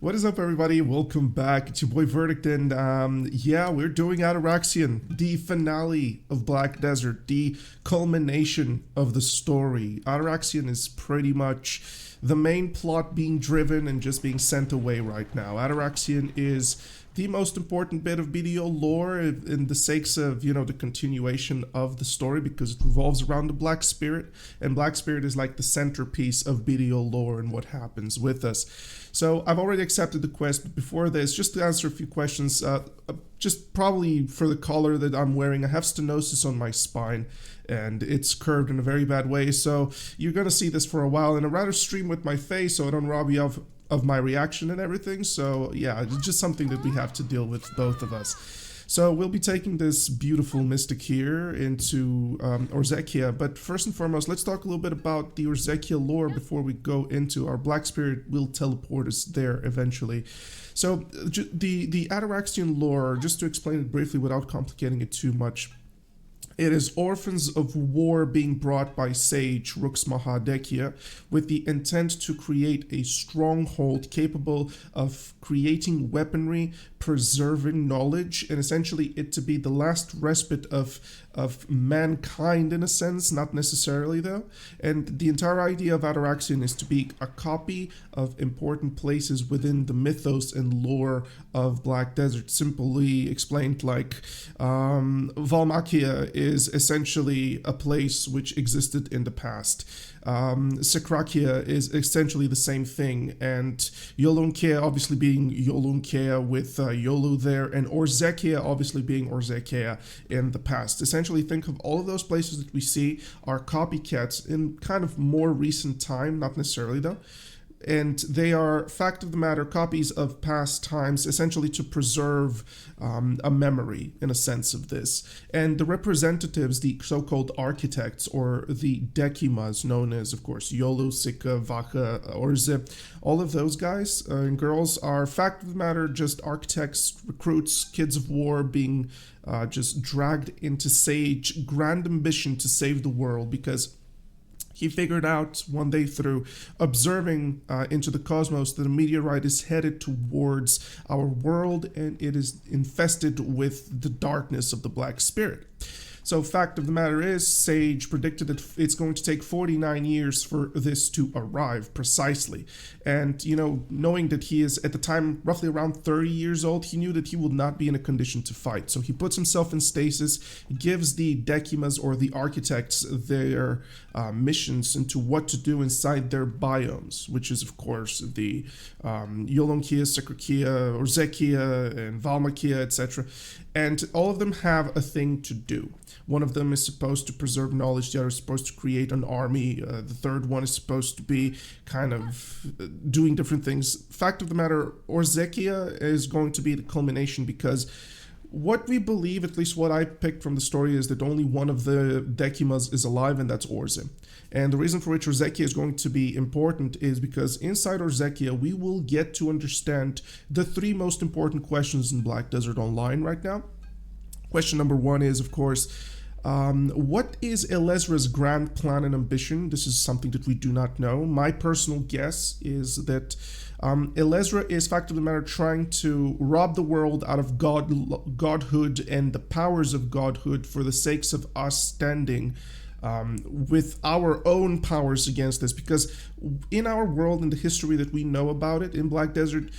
What is up, everybody? Welcome back. It's your boy Verdict, and yeah, we're doing Atoraxxion, the finale of Black Desert, the culmination of the story. Atoraxxion is pretty much the main plot being driven and just being sent away right now. Atoraxxion is the most important bit of BDO lore in the sakes of, the continuation of the story, because it revolves around the Black Spirit, and Black Spirit is like the centerpiece of BDO lore and what happens with us. So I've already accepted the quest, but before this, just to answer a few questions, just probably for the collar that I'm wearing, I have stenosis on my spine, and it's curved in a very bad way, so you're going to see this for a while, and I'd rather stream with my face so I don't rob you of my reaction and everything. So yeah, it's just something that we have to deal with, both of us. So we'll be taking this beautiful mystic here into Orzekea, but first and foremost, let's talk a little bit about the Orzekea lore before we go into our Black Spirit will teleport us there eventually. So the Atoraxxion lore, just to explain it briefly without complicating it too much, it is orphans of war being brought by sage Orzekea with the intent to create a stronghold capable of creating weaponry, preserving knowledge, and essentially it to be the last respite of mankind in a sense, not necessarily though. And the entire idea of Atoraxxion is to be a copy of important places within the mythos and lore of Black Desert. Simply explained, like Valmakia is essentially a place which existed in the past. Sakrakia is essentially the same thing, and Yolunkea obviously being Yolunkea with Yolu there, and Orzekea obviously being Orzekea in the past. Essentially, think of all of those places that we see are copycats in kind of more recent time, not necessarily though. And they are, fact of the matter, copies of past times, essentially to preserve a memory, in a sense, of this. And the representatives, the so-called architects, or the Dekimas, known as, of course, Yolu, Sika, Vaca, Orze, all of those guys and girls are, fact of the matter, just architects, recruits, kids of war being just dragged into Sage grand ambition to save the world, because he figured out one day through observing into the cosmos that a meteorite is headed towards our world, and it is infested with the darkness of the Black Spirit. So fact of the matter is, Sage predicted that it's going to take 49 years for this to arrive precisely. And, knowing that he is at the time roughly around 30 years old, he knew that he would not be in a condition to fight. So he puts himself in stasis, gives the Dekimas, or the architects, their missions into what to do inside their biomes, which is, of course, the Yolunkea, Sakrakia, Orzekea, and Valmakia, etc. And all of them have a thing to do. One of them is supposed to preserve knowledge, the other is supposed to create an army, the third one is supposed to be kind of doing different things. Fact of the matter, Orzekea is going to be the culmination, because what we believe, at least what I picked from the story, is that only one of the Dekimas is alive, and that's Orze. And the reason for which Orzekea is going to be important is because inside Orzekea, we will get to understand the three most important questions in Black Desert Online right now. Question number one is, of course, what is Elezra's grand plan and ambition? This is something that we do not know. My personal guess is that Elezra is, fact of the matter, trying to rob the world out of godhood and the powers of godhood for the sakes of us standing with our own powers against this. Because in our world, in the history that we know about it in Black Desert,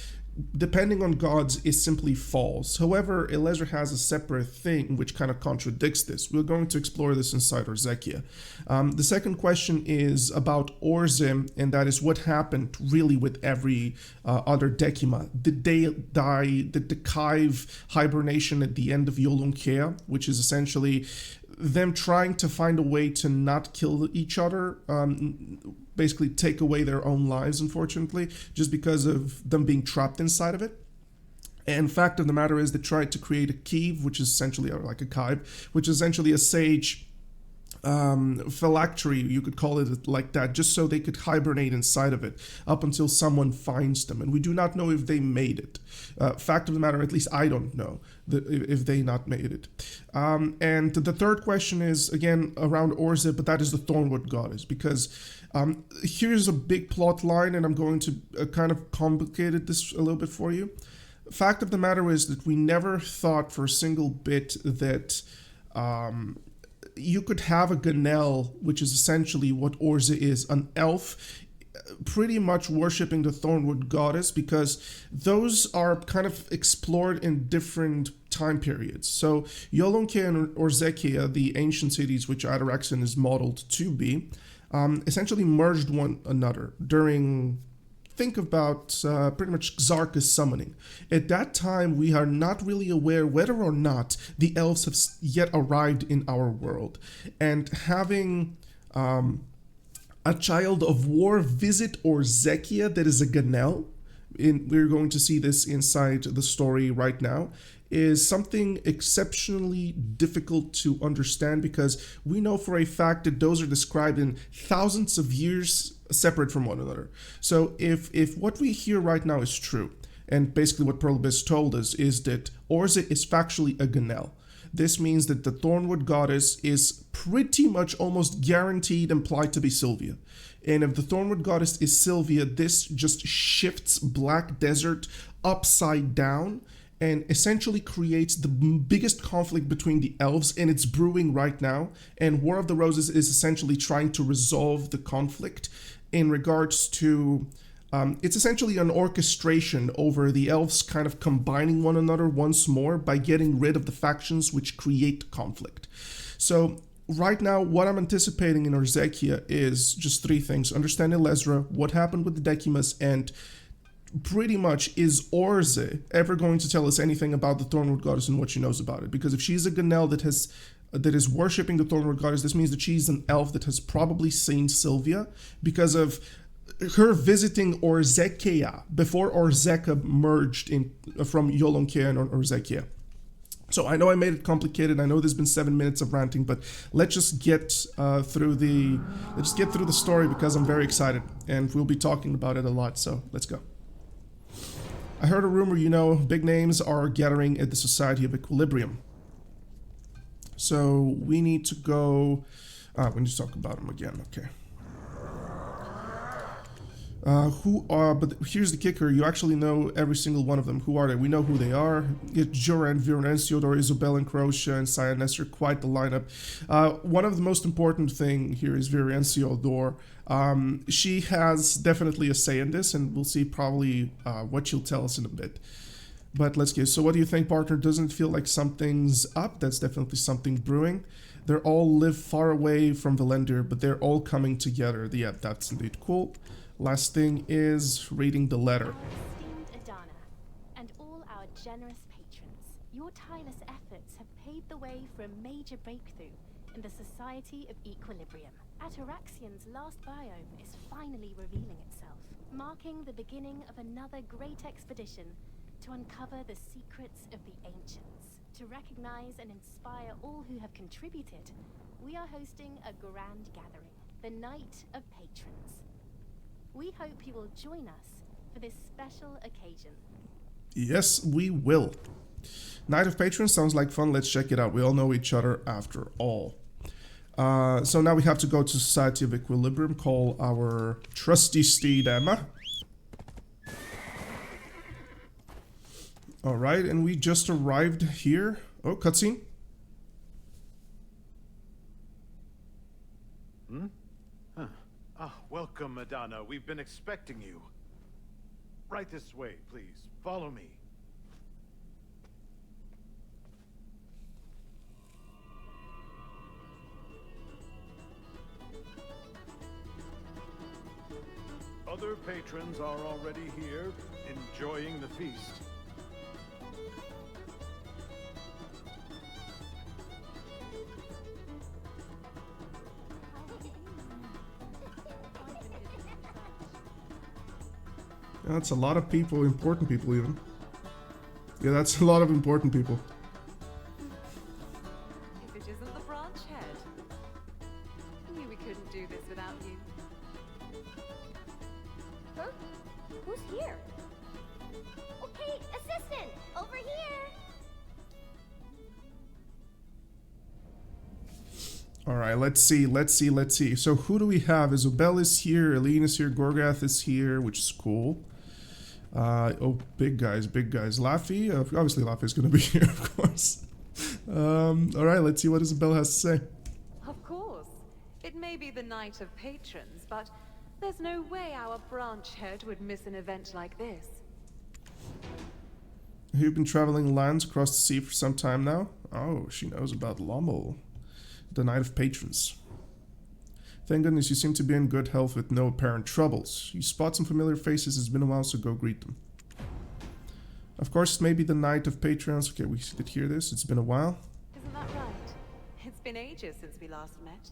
depending on gods is simply false. However, Elezra has a separate thing which kind of contradicts this. We're going to explore this inside Orzekea. The second question is about Orze, and that is what happened really with every other Dekima. Did they die? Did the Kaiv hibernation at the end of Yolunkea, which is essentially them trying to find a way to not kill each other, basically take away their own lives, unfortunately, just because of them being trapped inside of it. And fact of the matter is, they tried to create a Kiev, which is essentially like a Kaiv, which is essentially a sage phylactery, you could call it like that, just so they could hibernate inside of it up until someone finds them. And we do not know if they made it. Fact of the matter, at least I don't know if they not made it. And the third question is, again, around Orze, but that is the Thornwood Goddess, because here's a big plot line, and I'm going to kind of complicate this a little bit for you. Fact of the matter is that we never thought for a single bit that you could have a Ganel, which is essentially what Orze is, an elf, pretty much worshipping the Thornwood Goddess, because those are kind of explored in different time periods. So Yolonkea and Orzekea, the ancient cities which Atoraxxion is modeled to be, essentially merged one another during, think about pretty much Xarka's summoning. At that time, we are not really aware whether or not the elves have yet arrived in our world. And having a child of war visit Orzekea that is a Ganel, we're going to see this inside the story right now, is something exceptionally difficult to understand, because we know for a fact that those are described in thousands of years separate from one another. So if what we hear right now is true, and basically what Perlbis told us is that Orze is factually a Ganel, this means that the Thornwood Goddess is pretty much almost guaranteed implied to be Sylvia. And if the Thornwood Goddess is Sylvia, this just shifts Black Desert upside down and essentially creates the biggest conflict between the elves, and it's brewing right now. And War of the Roses is essentially trying to resolve the conflict in regards to, it's essentially an orchestration over the elves kind of combining one another once more by getting rid of the factions which create conflict. So right now, what I'm anticipating in Orzekea is just three things: understanding Lesra, what happened with the Decimus, and pretty much, is Orze ever going to tell us anything about the Thornwood Goddess and what she knows about it? Because if she's a Ganel that is worshipping the Thornwood Goddess, this means that she's an elf that has probably seen Sylvia, because of her visiting Orzekea before Orzeka merged from Yolonkea and Orzekea. So I know I made it complicated. I know there's been 7 minutes of ranting, but let's just get through the story, because I'm very excited and we'll be talking about it a lot. So let's go. I heard a rumor, big names are gathering at the Society of Equilibrium. So we need to go. We need to talk about them again. Okay. But here's the kicker: you actually know every single one of them. Who are they? We know who they are. It's Joran, Viren, Theodore, Isabel, and Croatia, and Cyanester. Quite the lineup. One of the most important thing here is Viren Theodore. She has definitely a say in this, and we'll see probably what she'll tell us in a bit. But let's get. So what do you think, partner? Doesn't it feel like something's up? That's definitely something brewing. They all live far away from Valendir, but they're all coming together. Yeah, that's indeed cool. Last thing is reading the letter. Esteemed Adana, and all our generous patrons, your tireless efforts have paved the way for a major breakthrough in the Society of Equilibrium. Atoraxxion's last biome is finally revealing itself, marking the beginning of another great expedition to uncover the secrets of the ancients. To recognize and inspire all who have contributed, we are hosting a grand gathering, the Night of Patrons. We hope you will join us for this special occasion. Yes, we will. Night of Patrons sounds like fun. Let's check it out. We all know each other after all. So now we have to go to Society of Equilibrium, call our trusty steed Emma. Alright, and we just arrived here. Oh, cutscene. Welcome, Adana. We've been expecting you. Right this way, please. Follow me. Other patrons are already here, enjoying the feast. That's a lot of people, important people even. Yeah, that's a lot of important people. If it isn't the branch head. Alright, let's see. So who do we have? Isabel is here, Eileen is here, Gorgath is here, which is cool. Oh, big guys. Laffy? Obviously Laffy's gonna be here, of course. Alright, let's see what Isabel has to say. Of course. It may be the night of patrons, but there's no way our branch head would miss an event like this. You've been traveling lands across the sea for some time now? Oh, she knows about Lommel. The Night of Patrons. Thank goodness you seem to be in good health with no apparent troubles. You spot some familiar faces, it's been a while, so go greet them. Of course, it may be the Night of Patrons. Okay, we did hear this, it's been a while. Isn't that right? It's been ages since we last met.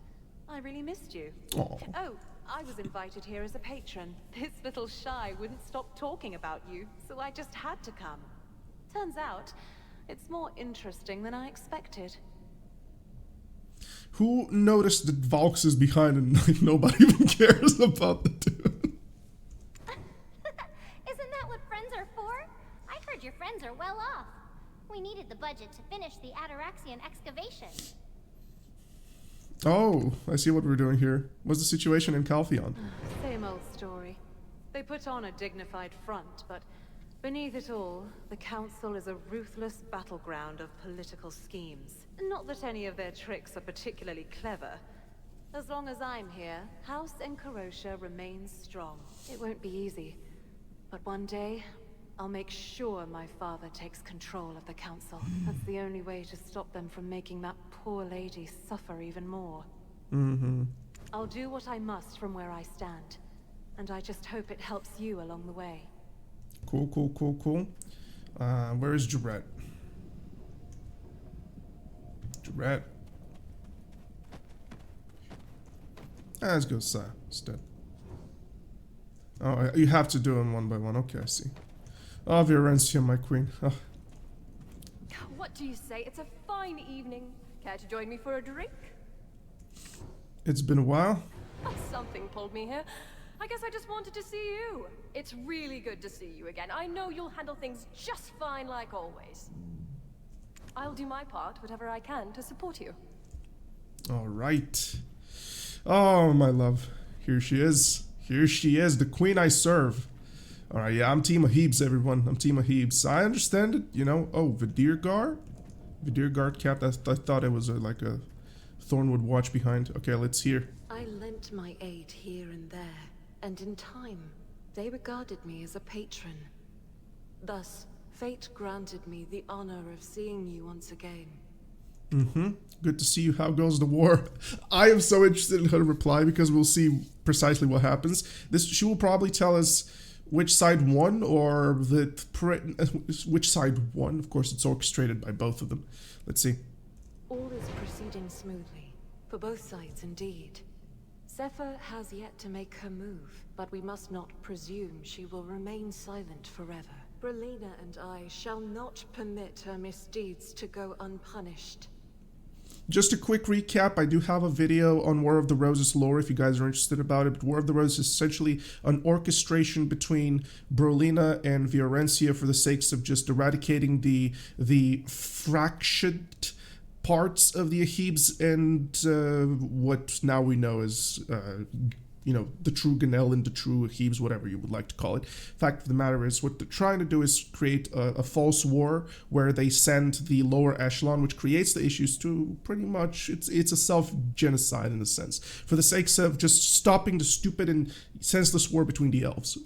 I really missed you. Aww. Oh, I was invited here as a patron. This little shy wouldn't stop talking about you, so I just had to come. Turns out, it's more interesting than I expected. Who noticed that Valks is behind and like nobody even cares about the dude? Isn't that what friends are for? I heard your friends are well off. We needed the budget to finish the Atoraxxion excavation. Oh, I see what we're doing here. What's the situation in Calpheon? Same old story. They put on a dignified front, but beneath it all, the Council is a ruthless battleground of political schemes. Not that any of their tricks are particularly clever. As long as I'm here, House Enkarosia remains strong. It won't be easy, but one day, I'll make sure my father takes control of the Council. That's the only way to stop them from making that poor lady suffer even more. I'll do what I must from where I stand, and I just hope it helps you along the way. Cool. Where is Jarrett? Let's go Sai instead. Oh, you have to do them one by one. Okay, I see. Oh, Viorencia, my queen. Oh. What do you say? It's a fine evening. Care to join me for a drink? It's been a while. Something pulled me here. I guess I just wanted to see you. It's really good to see you again. I know you'll handle things just fine like always. I'll do my part, whatever I can, to support you. All right. Oh, my love. Here she is. The queen I serve. All right, yeah, I'm Team Ahibs, everyone. I'm Team Ahibs. I understand it, you know. Oh, Vidirgard cap. I thought it was like a Thornwood watch behind. Okay, let's hear. I lent my aid here and there, and in time, they regarded me as a patron. Thus, fate granted me the honor of seeing you once again. Good to see you. How goes the war? I am so interested in her reply because we'll see precisely what happens. She will probably tell us which side won or which side won. Of course, it's orchestrated by both of them. Let's see. All is proceeding smoothly, for both sides indeed. Zephyr has yet to make her move, but we must not presume she will remain silent forever. Brelina and I shall not permit her misdeeds to go unpunished. Just a quick recap, I do have a video on War of the Roses lore if you guys are interested about it. But War of the Roses is essentially an orchestration between Brolina and Viorencia for the sakes of just eradicating the fractured parts of the Ahibs and what now we know as the true Ganel and the true Ahibs, whatever you would like to call it. Fact of the matter is, what they're trying to do is create a false war where they send the lower echelon, which creates the issues to pretty much, it's a self-genocide in a sense, for the sakes of just stopping the stupid and senseless war between the elves.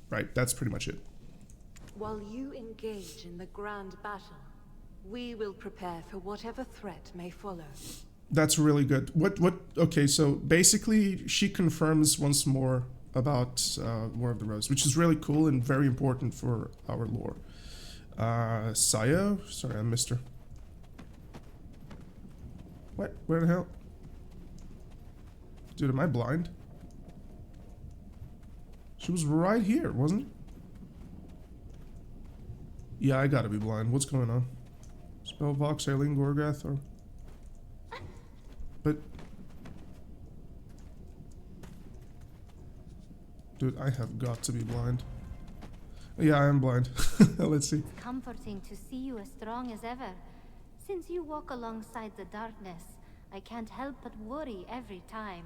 Right, that's pretty much it. While you engage in the grand battle, we will prepare for whatever threat may follow. That's really good. Okay, so basically she confirms once more about War of the Rose, which is really cool and very important for our lore. Saya? Sorry, I missed her. What? Where the hell? Dude, am I blind? She was right here, wasn't it? Yeah, I gotta be blind. What's going on? Spellbox, Eileen, Gorgath, or... But... Dude, I have got to be blind. Yeah, I am blind. Let's see. It's comforting to see you as strong as ever. Since you walk alongside the darkness, I can't help but worry every time.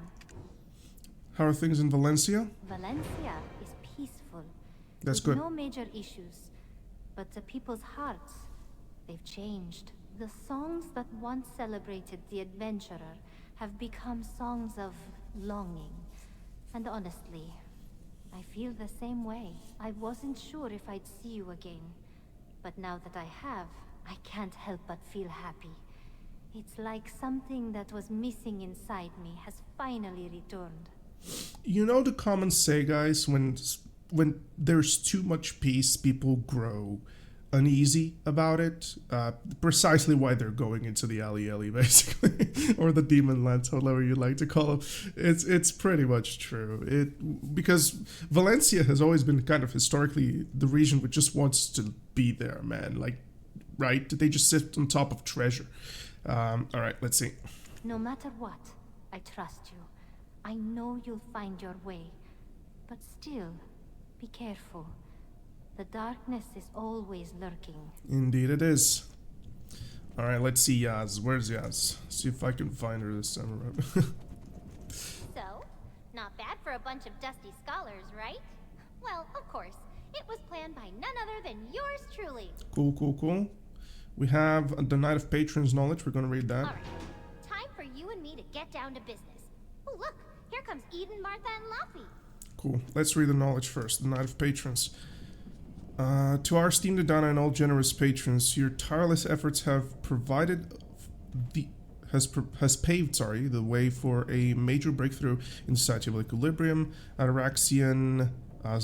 How are things in Valencia? Valencia is peaceful. That's with good. No major issues. But the people's hearts, they've changed. The songs that once celebrated the adventurer have become songs of longing. And honestly, I feel the same way. I wasn't sure if I'd see you again. But now that I have, I can't help but feel happy. It's like something that was missing inside me has finally returned. You know the common say, guys, when there's too much peace, people grow uneasy about it. Precisely why they're going into the alley, basically, or the demon lands, however you like to call it. It's pretty much true. Because Valencia has always been kind of historically the region which just wants to be there, man. Like, right? They just sit on top of treasure. All right, let's see. No matter what, I trust you. I know you'll find your way. But still, be careful. The darkness is always lurking. Indeed it is. All right, let's see Yaz. Where's Yaz? See if I can find her this time around. So, not bad for a bunch of dusty scholars, right? Well, of course. It was planned by none other than yours truly. Cool. We have the Knight of Patrons knowledge. We're going to read that. Alright, time for you and me to get down to business. Oh, look, here comes Eden, Martha, and Laffy. Cool. Let's read the knowledge first. The Knight of Patrons. To our esteemed Adana and all generous patrons, your tireless efforts have provided has paved the way for a major breakthrough in the Society of Equilibrium. Atoraxxion,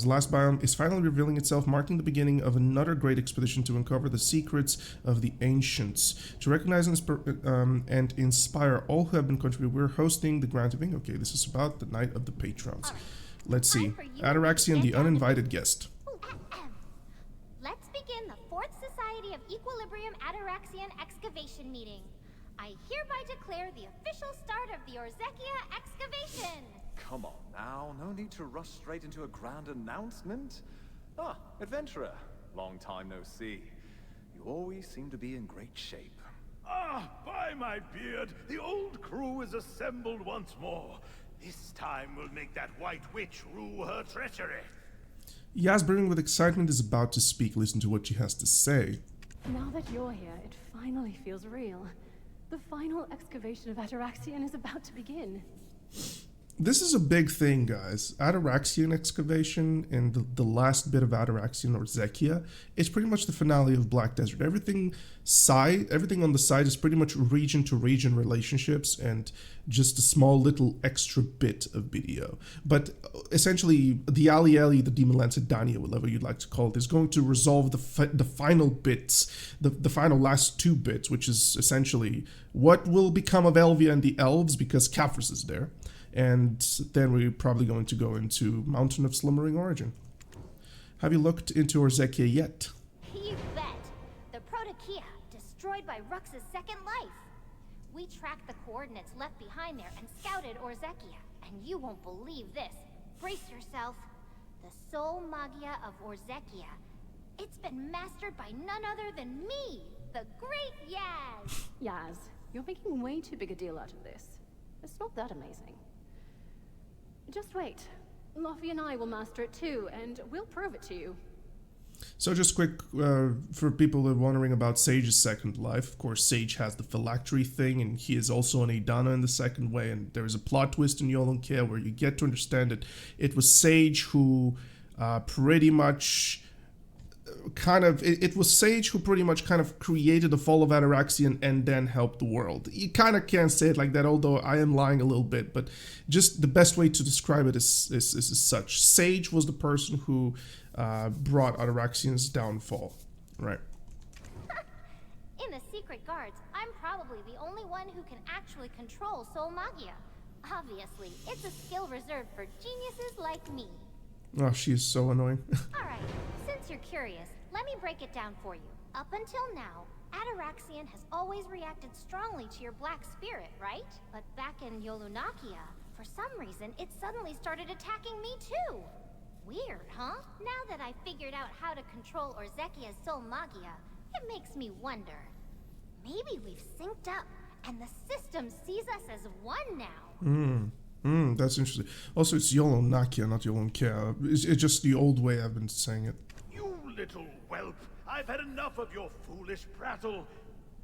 last biome is finally revealing itself, marking the beginning of another great expedition to uncover the secrets of the ancients. To recognize and inspire all who have been contributing, we're hosting the Grand Giving. Okay, this is about the Night of the Patrons. Let's see. Atoraxxion, the uninvited guest. Let's begin the 4th Society of Equilibrium Atoraxxion excavation meeting. I hereby declare the official start of the Orzekea excavation. Come on now, no need to rush straight into a grand announcement. Ah, adventurer, long time no see. You always seem to be in great shape. Ah, by my beard, the old crew is assembled once more. This time we'll make that white witch rue her treachery. Yaz, brimming with excitement, is about to speak. Listen to what she has to say. Now that you're here, it finally feels real. The final excavation of Atoraxxion is about to begin. This is a big thing, guys. Atoraxxion excavation and the last bit of Atoraxxion, Orzekea, is pretty much the finale of Black Desert. Everything on the side is pretty much region to region relationships and just a small little extra bit of BDO. But essentially, the Ali, the Demon Lance, Dania, whatever you'd like to call it, is going to resolve the final bits, the final last 2 bits, which is essentially what will become of Elvia and the Elves because Kaphras is there. And then we're probably going to go into Mountain of Slumbering Origin. Have you looked into Orzekea yet? You bet. The Protokea, destroyed by Rux's second life. We tracked the coordinates left behind there and scouted Orzekea. And you won't believe this. Brace yourself. The Soul Magia of Orzekea. It's been mastered by none other than me, the great Yaz. Yaz, you're making way too big a deal out of this. It's not that amazing. Just wait. Laffy and I will master it too, and we'll prove it to you. So just quick, for people who are wondering about Sage's second life, of course Sage has the phylactery thing, and he is also an Adana in the second way, and there is a plot twist in Orzekea where you get to understand that it was Sage who pretty much it was Sage who pretty much kind of created the fall of Atoraxxion and then helped the world. You kind of can't say it like that, although I am lying a little bit, but just the best way to describe it is such. Sage was the person who brought Atoraxxion's downfall. Right. In the Secret Guards, I'm probably the only one who can actually control Soul Magia. Obviously, it's a skill reserved for geniuses like me. Oh, she is so annoying. Alright, since you're curious, let me break it down for you. Up until now, Atoraxxion has always reacted strongly to your black spirit, right? But back in Yolunakia, for some reason, it suddenly started attacking me too. Weird, huh? Now that I've figured out how to control Orzekea's Soul Magia, it makes me wonder. Maybe we've synced up, And the system sees us as one now. That's interesting. Also, it's Yolonakia, not Yolonkea. It's just the old way I've been saying it. You little whelp! I've had enough of your foolish prattle.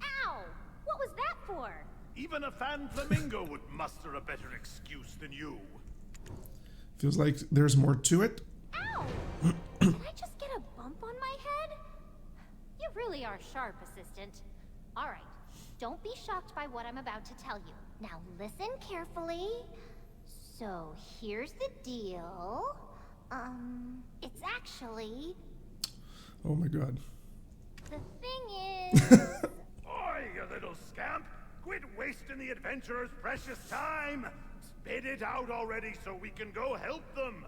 Ow! What was that for? Even a fan flamingo would muster a better excuse than you. Feels like there's more to it. Ow! Did I just get a bump on my head? You really are sharp, assistant. Alright, don't be shocked by what I'm about to tell you. Now listen carefully. So here's the deal. It's actually... Oh my god. The thing is... Oi, you little scamp! Quit wasting the adventurer's precious time! Spit it out already so we can go help them!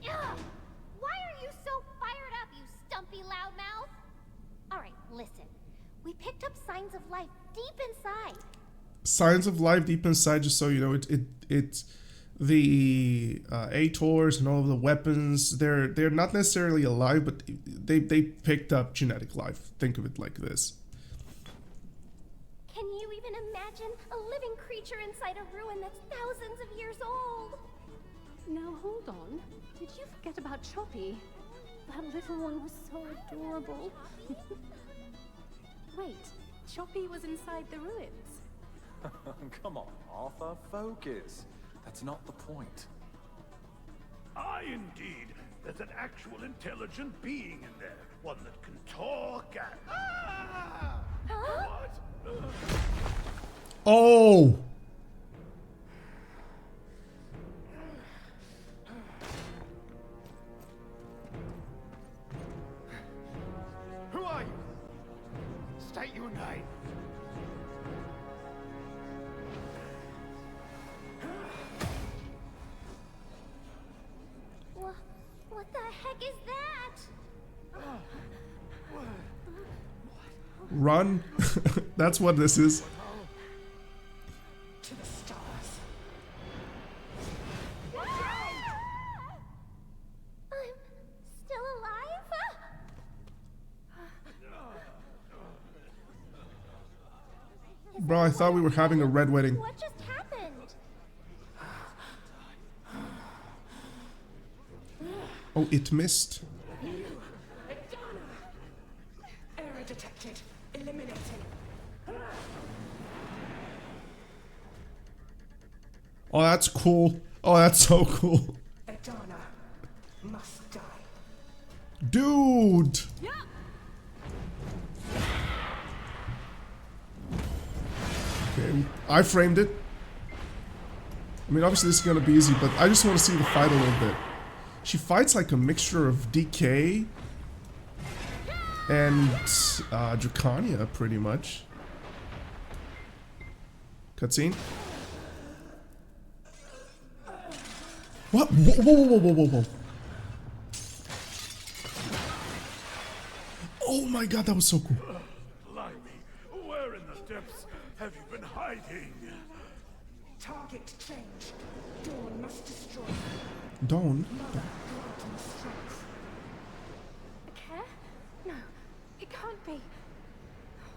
Ugh! Why are you so fired up, you stumpy loudmouth? Alright, listen. We picked up signs of life deep inside. Signs of life deep inside, just so you know, it's the Ators and all of the weapons, they're not necessarily alive, but they picked up genetic life. Think of it like this. Can you even imagine a living creature inside a ruin that's thousands of years old? Now hold on. Did you forget about Choppy? That little one was so adorable. Wait, Choppy was inside the ruins. Come on, Arthur, focus. That's not the point. Aye, indeed. There's an actual intelligent being in there. One that can talk and... Ah! What? Oh! Who are you? State your name. What the heck is that? Run. That's what this is. To the stars. I'm still alive? Bro, I thought we were having a red wedding. What just happened? Oh, it missed. Error detected. Eliminating. Oh, that's cool. Oh, that's so cool. Adana must die. Dude! Okay, I framed it. I mean, obviously this is gonna be easy, but I just want to see the fight a little bit. She fights like a mixture of DK and Dracania, pretty much. Cutscene. What? Whoa, whoa, whoa, whoa, whoa, whoa. Oh my god, that was so cool. Blimey, where in the depths have you been hiding? Target change. Dawn must destroy. Dawn? Care? No, it can't be.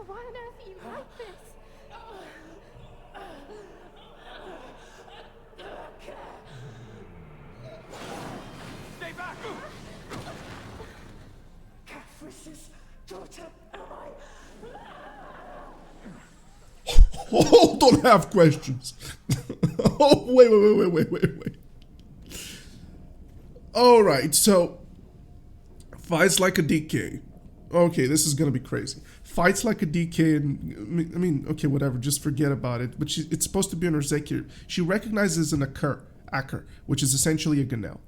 Why on earth are you like this? Stay back! Caphris's daughter am I? Oh, don't have questions. Oh, wait. Alright, so fights like a DK. Okay, this is gonna be crazy. Fights like a DK, and I mean, okay, whatever, just forget about it. But it's supposed to be an Orzekea. She recognizes an Acker, which is essentially a Ganel.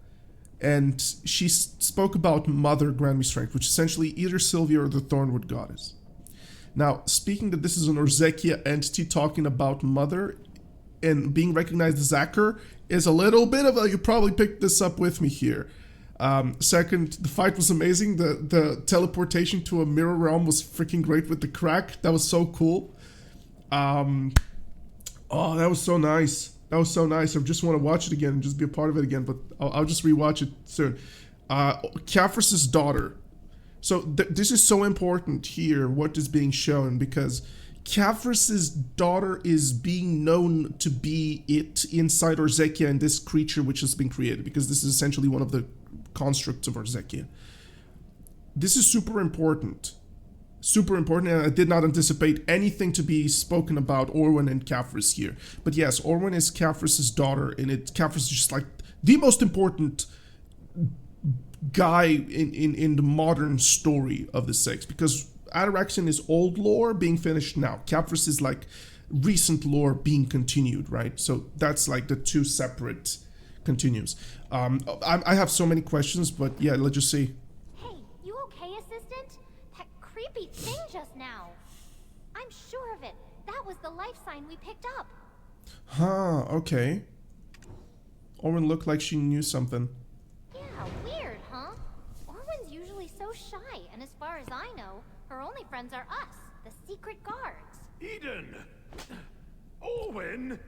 And she spoke about Mother Grant Me Strength, which is essentially either Sylvia or the Thornwood Goddess. Now, speaking that this is an Orzekea entity talking about Mother and being recognized as Acker is a little bit of a, you probably picked this up with me here. Second, the fight was amazing. The teleportation to a mirror realm was freaking great with the crack. That was so cool. Oh, that was so nice. That was so nice. I just want to watch it again and just be a part of it again, but I'll just rewatch it soon. Caphris's daughter. So this is so important here, what is being shown, because Caphris's daughter is being known to be it inside Orzekea and this creature which has been created, because this is essentially one of the constructs of Orzekea. This is super important. Super important, and I did not anticipate anything to be spoken about Orwin and Caphris here. But yes, Orwin is Caphris's daughter, and Caphris is just like the most important guy in the modern story of the six, because Atoraxxion is old lore being finished now. Caphris is like recent lore being continued, right? So that's like the two separate continues. I have so many questions, but yeah, let's just see. Hey, you okay, assistant? That creepy thing just now. I'm sure of it. That was the life sign we picked up. Huh, okay. Orwin looked like she knew something. Yeah, weird, huh? Orwin's usually so shy, and as far as I know, her only friends are us, the secret guards. Eden! Orwin!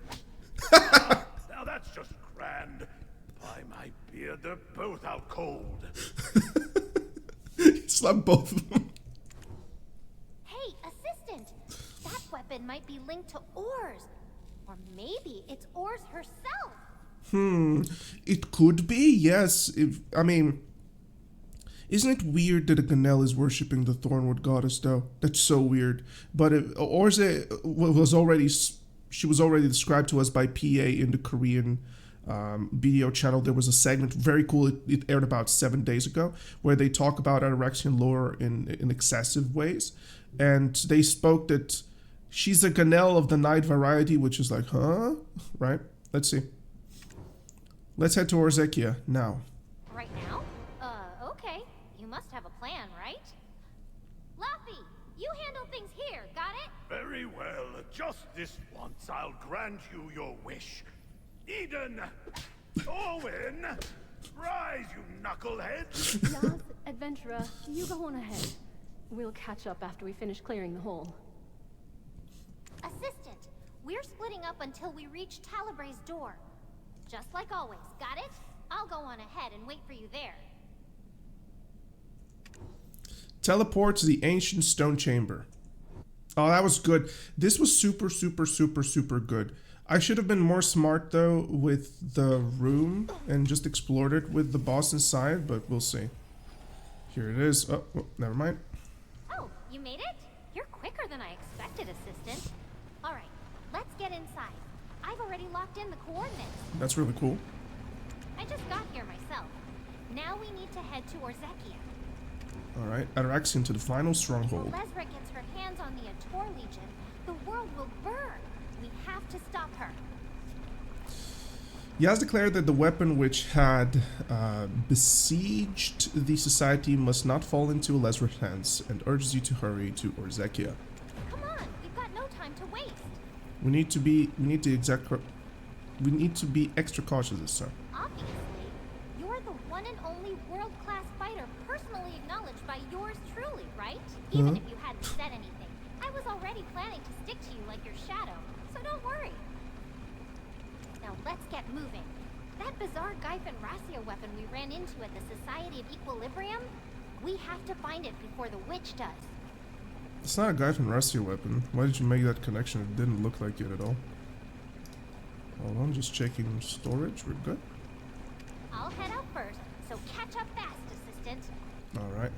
Now that's just grand. By my beard, they're both out cold. Slap both of them. Hey, assistant! That weapon might be linked to Orz. Or maybe it's Orz herself. It could be, yes. Isn't it weird that a Ganel is worshipping the Thornwood goddess, though? That's so weird. But Orze was already described to us by PA in the Korean BDO channel. There was a segment, very cool, it aired about 7 days ago, where they talk about Atoraxxion lore in excessive ways. And they spoke that she's a Ganel of the night variety, which is like, huh? Right? Let's see. Let's head to Orzekea now. Right now? Okay. You must have a plan, right? Luffy, you handle things here, got it? Very well. Just this once, I'll grant you your wish. Eden! Orwin! Rise, you knuckleheads! Yas, adventurer, you go on ahead. We'll catch up after we finish clearing the hall. Assistant, we're splitting up until we reach Talabray's door. Just like always, got it? I'll go on ahead and wait for you there. Teleport to the ancient stone chamber. Oh, that was good. This was super, super, super, super good. I should have been more smart, though, with the room and just explored it with the boss inside, but we'll see. Here it is. Oh, never mind. Oh, you made it? You're quicker than I expected, assistant. All right, let's get inside. I've already locked in the coordinates. That's really cool. I just got here myself. Now we need to head to Orzekea. Alright, Atoraxxion to the final If stronghold. Lesra gets her hands on the Ator Legion, the world will burn. We have to stop her. Yas declared that the weapon which had besieged the society must not fall into Lesra's hands, and urges you to hurry to Orzekea. Come on, we've got no time to waste. We need to be extra cautious this time. Obviously, you're the one and only world-class fighter personally acknowledged by yours truly, right? Even if you hadn't said anything, I was already planning to stick to you like your shadow, so don't worry. Now let's get moving. That bizarre Gyphon Racia weapon we ran into at the Society of Equilibrium, we have to find it before the witch does. It's not a Gyphon Racia weapon. Why did you make that connection? It didn't look like it at all. Hold on, just checking storage. We're good. I'll head out first, so catch up fast, assistant. Alright.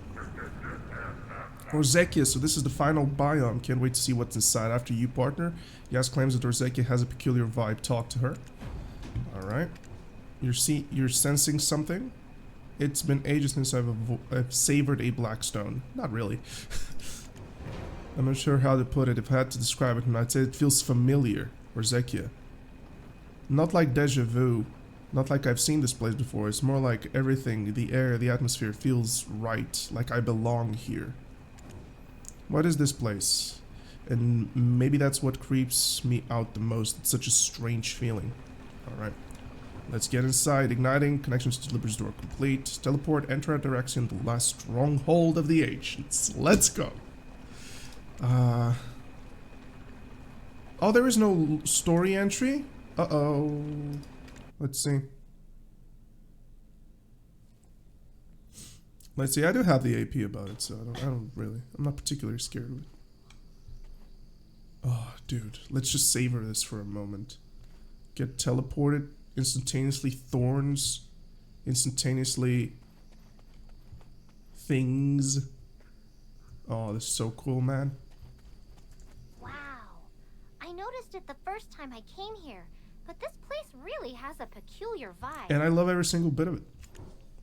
Orzekea, so this is the final biome. Can't wait to see what's inside. After you, partner. Yas claims that Orzekea has a peculiar vibe. Talk to her. Alright. You're sensing something? It's been ages since I've savored a blackstone. Not really. I'm not sure how to put it. If I had to describe it, I'd say it feels familiar. Orzekea. Not like deja vu. Not like I've seen this place before. It's more like everything, the air, the atmosphere feels right. Like I belong here. What is this place? And maybe that's what creeps me out the most. It's such a strange feeling. Alright. Let's get inside. Igniting. Connections to Libera's door complete. Teleport. Enter Atoraxxion, the last stronghold of the ancients. Let's go. Oh, there is no story entry? Uh-oh. Let's see. Let's see. I do have the AP about it, so I don't really. I'm not particularly scared of it. Oh, dude. Let's just savor this for a moment. Get teleported. Instantaneously thorns. Instantaneously things. Oh, this is so cool, man. Wow. I noticed it the first time I came here, but this place really has a peculiar vibe. And I love every single bit of it.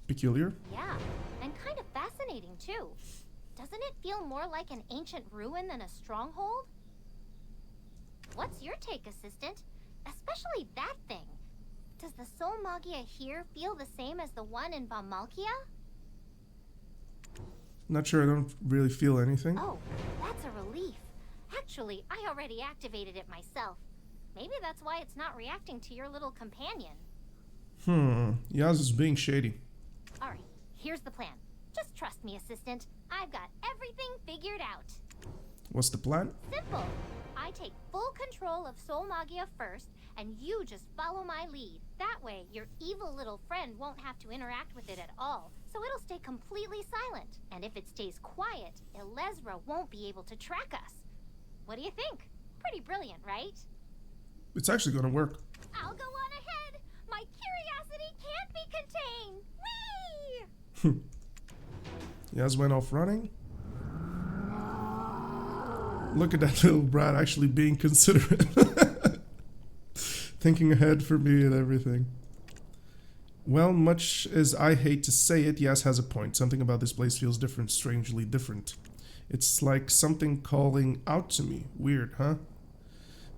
Peculiar? Yeah, and kind of fascinating too. Doesn't it feel more like an ancient ruin than a stronghold? What's your take, Assistant? Especially that thing. Does the soul magia here feel the same as the one in Bamalkia? Not sure, I don't really feel anything. Oh, that's a relief. Actually, I already activated it myself. Maybe that's why it's not reacting to your little companion. Yaz is being shady. Alright, here's the plan. Just trust me, Assistant. I've got everything figured out. What's the plan? Simple. I take full control of Soul Magia first, and you just follow my lead. That way, your evil little friend won't have to interact with it at all, so it'll stay completely silent. And if it stays quiet, Elezra won't be able to track us. What do you think? Pretty brilliant, right? It's actually gonna work. I'll go on ahead. My curiosity can't be contained. Whee! Yaz went off running. Look at that little brat actually being considerate. Thinking ahead for me and everything. Well, much as I hate to say it, Yaz has a point. Something about this place feels different, strangely different. It's like something calling out to me. Weird, huh?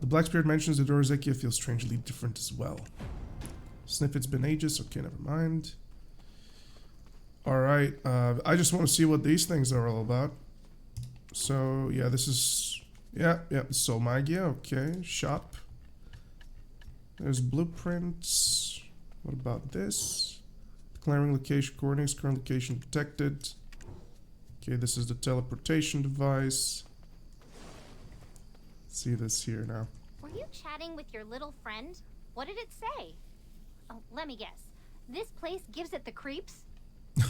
The Black Spirit mentions that Orzekea feels strangely different as well. Sniff, it's been ages. Okay, never mind. Alright, I just want to see what these things are all about. So, yeah, this is... Yeah, Soul Magia, okay. Shop. There's blueprints. What about this? Declaring location coordinates, current location detected. Okay, this is the teleportation device. Let's see this here now. Were you chatting with your little friend? What did it say? Oh, let me guess. This place gives it the creeps?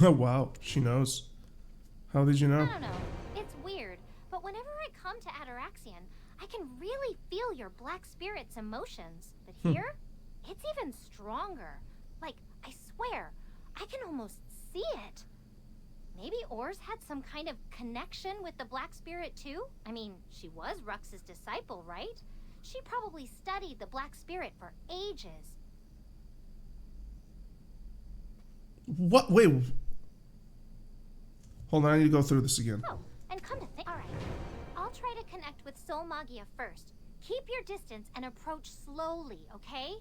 Oh, wow, she knows. How did you know? I don't know. It's weird, but whenever I come to Atoraxxion, I can really feel your black spirit's emotions. But here, it's even stronger. Like, I swear, I can almost see it. Maybe Orz had some kind of connection with the black spirit too? I mean, she was Rux's disciple, right? She probably studied the black spirit for ages. What? Wait. Hold on, I need to go through this again. Oh, and come to think... Alright, I'll try to connect with Soul Magia first. Keep your distance and approach slowly, okay?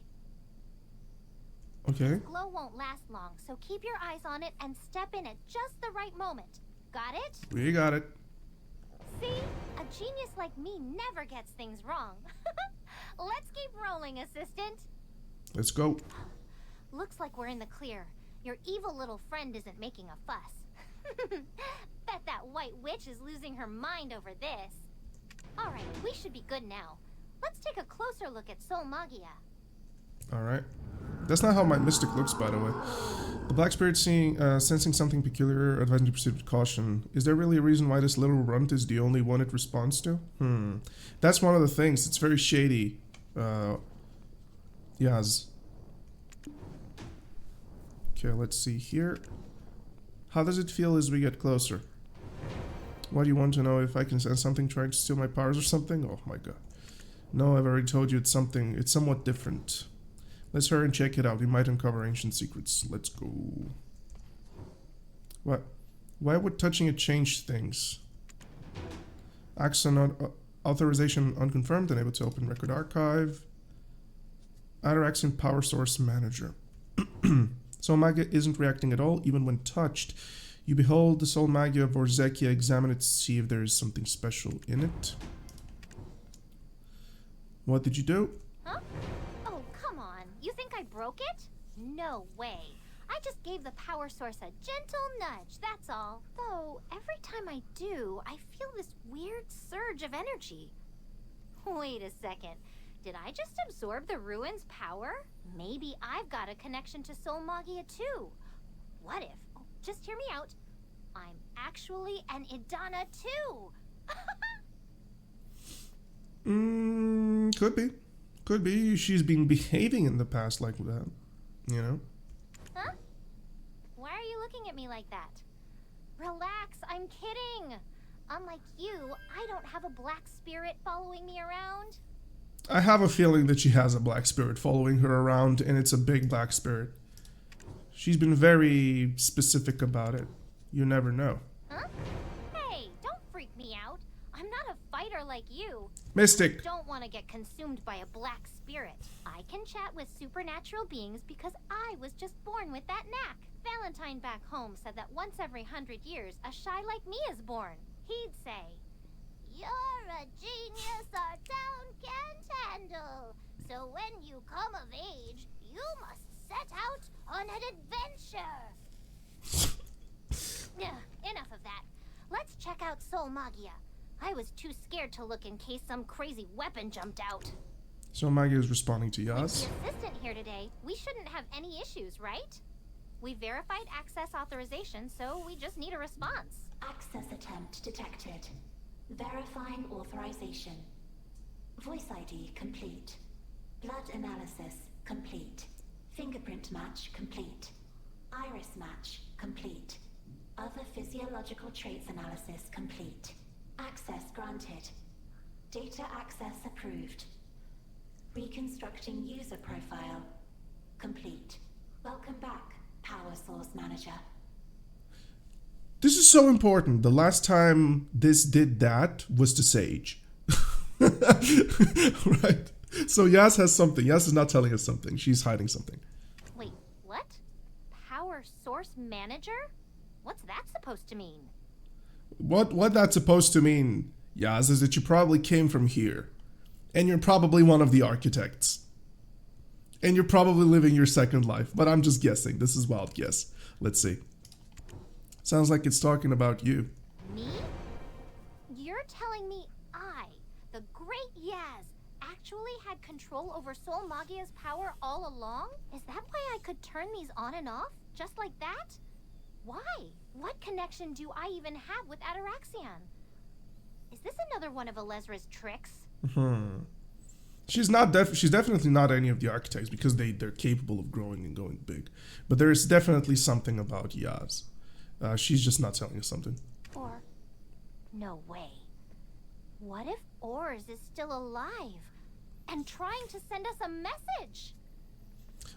Okay. Glow won't last long, so keep your eyes on it and step in at just the right moment. Got it? We got it. See? A genius like me never gets things wrong. Let's keep rolling, Assistant. Let's go. Looks like we're in the clear. Your evil little friend isn't making a fuss. Bet that white witch is losing her mind over this. Alright, we should be good now. Let's take a closer look at Soul Magia. Alright. That's not how my mystic looks, by the way. The Black Spirit sensing something peculiar, advising to proceed with caution. Is there really a reason why this little runt is the only one it responds to? That's one of the things. It's very shady. Yaz. Okay, let's see here. How does it feel as we get closer? Why do you want to know if I can sense something trying to steal my powers or something? Oh my god. No, I've already told you it's somewhat different. Let's hurry and check it out. We might uncover ancient secrets. Let's go. What? Why would touching it change things? Authorization unconfirmed. Unable to open record archive. Atoraxxion power source manager. Soul Magia isn't reacting at all, even when touched. You behold the Soul Magia of Orzekea. Examine it to see if there is something special in it. What did you do? Huh? Oh, come on. You think I broke it? No way. I just gave the power source a gentle nudge, that's all. Though, every time I do, I feel this weird surge of energy. Wait a second. Did I just absorb the ruin's power? Maybe I've got a connection to Soul Magia too. What if, oh, just hear me out, I'm actually an Idana too? Could be. Could be. She's been behaving in the past like that. You know? Huh? Why are you looking at me like that? Relax, I'm kidding. Unlike you, I don't have a black spirit following me around. I have a feeling that she has a black spirit following her around, and it's a big black spirit. She's been very specific about it. You never know. Huh? Hey, don't freak me out. I'm not a fighter like you. Mystic. I don't want to get consumed by a black spirit. I can chat with supernatural beings because I was just born with that knack. Valentine back home said that once every 100 years, a shy like me is born. He'd say, "You're a genius our town can't handle. So when you come of age, you must set out on an adventure." Enough of that. Let's check out Soul Magia. I was too scared to look in case some crazy weapon jumped out. So Maggie is responding to With Yaz. the assistant here today, we shouldn't have any issues, right? We verified access authorization, so we just need a response. Access attempt detected. Verifying authorization. Voice ID complete. Blood analysis complete. Fingerprint match complete. Iris match complete. Other physiological traits analysis complete. Access granted. Data access approved. Reconstructing user profile complete. Welcome back, Power Source Manager. This is so important. The last time this did that was to Sage. Right? So Yaz has something. Yaz is not telling us something. She's hiding something. Wait, what? Power Source Manager? What's that supposed to mean? What that's supposed to mean, Yaz, is that you probably came from here. And you're probably one of the architects. And you're probably living your second life. But I'm just guessing. This is wild guess. Let's see. Sounds like it's talking about you. Me? You're telling me I, the great Yaz, actually had control over Soul Magia's power all along? Is that why I could turn these on and off? Just like that? Why? What connection do I even have with Atoraxxion? Is this another one of Alezra's tricks? She's definitely not any of the architects because they're capable of growing and going big. But there is definitely something about Yaz. She's just not telling us something. Or, no way. What if Orz is still alive and trying to send us a message?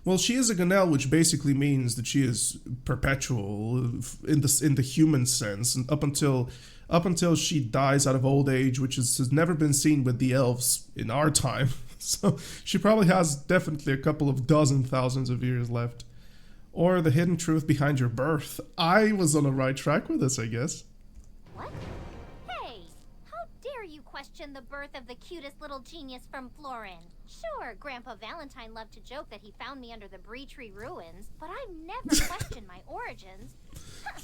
Well, she is a Ganel, which basically means that she is perpetual in the human sense, and up until she dies out of old age, which has never been seen with the elves in our time. So she probably has definitely a couple of dozen thousands of years left. Or the hidden truth behind your birth. I was on the right track with this, I guess. What? Hey, how dare you question the birth of the cutest little genius from Florin? Sure, Grandpa Valentine loved to joke that he found me under the Bree Tree ruins, but I've never questioned my origins. Huh.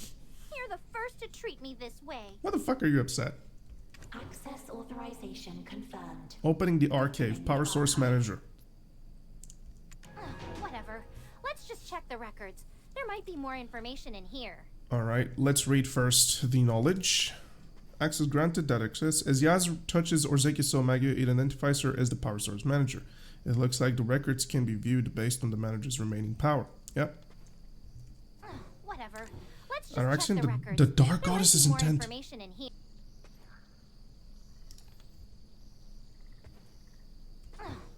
You're the first to treat me this way. Why the fuck are you upset? Access authorization confirmed. Opening the archive. Power Source Manager. Whatever. Let's just check the records. There might be more information in here. Alright, let's read first the knowledge. Access granted, that access. As Yaz touches Orzekea's Soul Magia, it identifies her as the Power Source Manager. It looks like the records can be viewed based on the manager's remaining power. Yep. Whatever. Let's just Atoraxxion, check the records. the Dark There might Goddess be is more intent. information in here.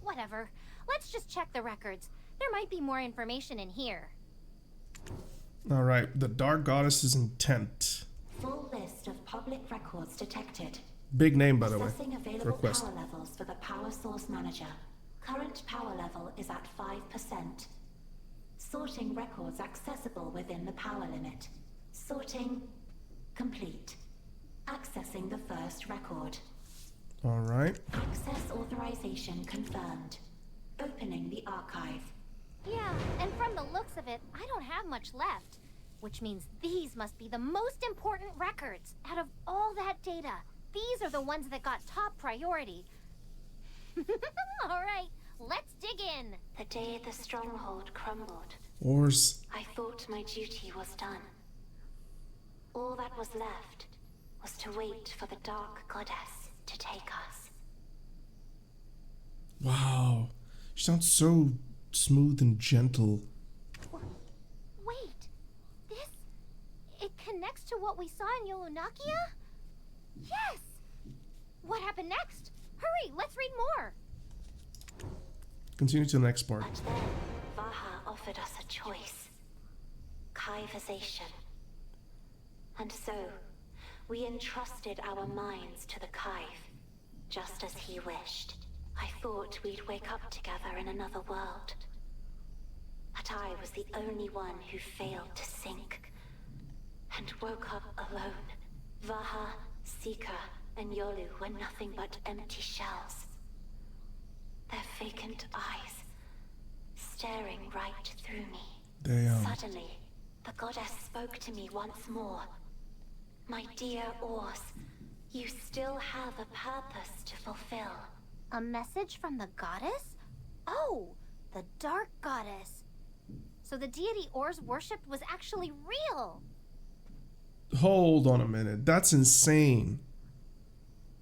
Whatever. Let's just check the records. There might be more information in here. Alright, the Dark Goddess's intent. Full list of public records detected. Big name, by the way. Assessing available Request. power levels for the Power Source Manager. Current power level is at 5%. Sorting records accessible within the power limit. Sorting complete. Accessing the first record. Alright. Access authorization confirmed. Opening the archive. Yeah, and from the looks of it, I don't have much left. Which means these must be the most important records. Out of all that data, these are the ones that got top priority. Alright, let's dig in. The day the stronghold crumbled, Orz. I thought my duty was done. All that was left was to wait for the Dark Goddess to take us. Wow. She sounds so smooth and gentle. Wait, this... it connects to what we saw in Yolunakia? Yes! What happened next? Hurry, let's read more! Continue to the next part. But then, Vaha offered us a choice. Kaivization. And so, we entrusted our minds to the Kaiv, just as he wished. I thought we'd wake up together in another world. But I was the only one who failed to sink, and woke up alone. Vaha, Sika, and Yolu were nothing but empty shells. Their vacant eyes, staring right through me. Damn. Suddenly, the goddess spoke to me once more. My dear Ors, you still have a purpose to fulfill. A message from the goddess? Oh, the dark goddess. So the deity Ors worshipped was actually real. Hold on a minute. That's insane.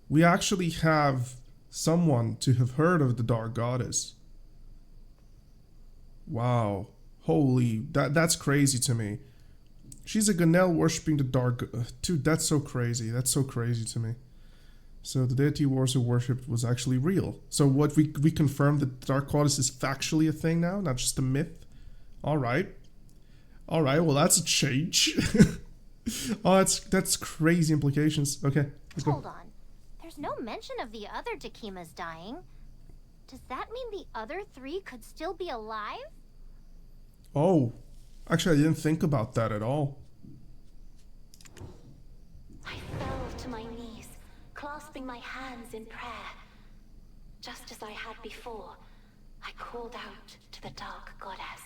We actually have someone to have heard of the dark goddess. Wow. Holy, that's crazy to me. She's a Ganel worshipping the dark... dude, that's so crazy. That's so crazy to me. So the deity Ors worshipped was actually real. So what, we confirmed that the dark goddess is factually a thing now, not just a myth? Alright. Alright, well that's a change. Oh, that's crazy implications. Okay, let's go. Hold on. There's no mention of the other Dakimas dying. Does that mean the other 3 could still be alive? Oh, actually I didn't think about that at all. I fell to my knees, clasping my hands in prayer. Just as I had before, I called out to the Dark Goddess.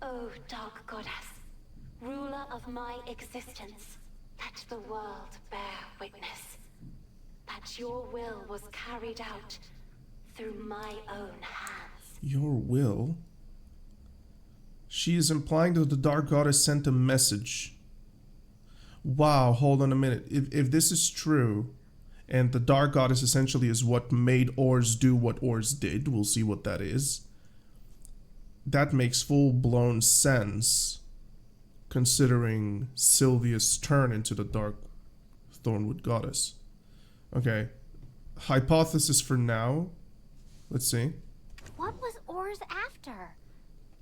Oh, Dark Goddess, ruler of my existence, let the world bear witness that your will was carried out through my own hands. Your will? She is implying that the Dark Goddess sent a message. Wow, hold on a minute. If this is true, and the Dark Goddess essentially is what made Ors do what Ors did, we'll see what that is, that makes full-blown sense, considering Sylvia's turn into the Dark Thornwood Goddess. Okay, hypothesis for now. Let's see. What was Ors after?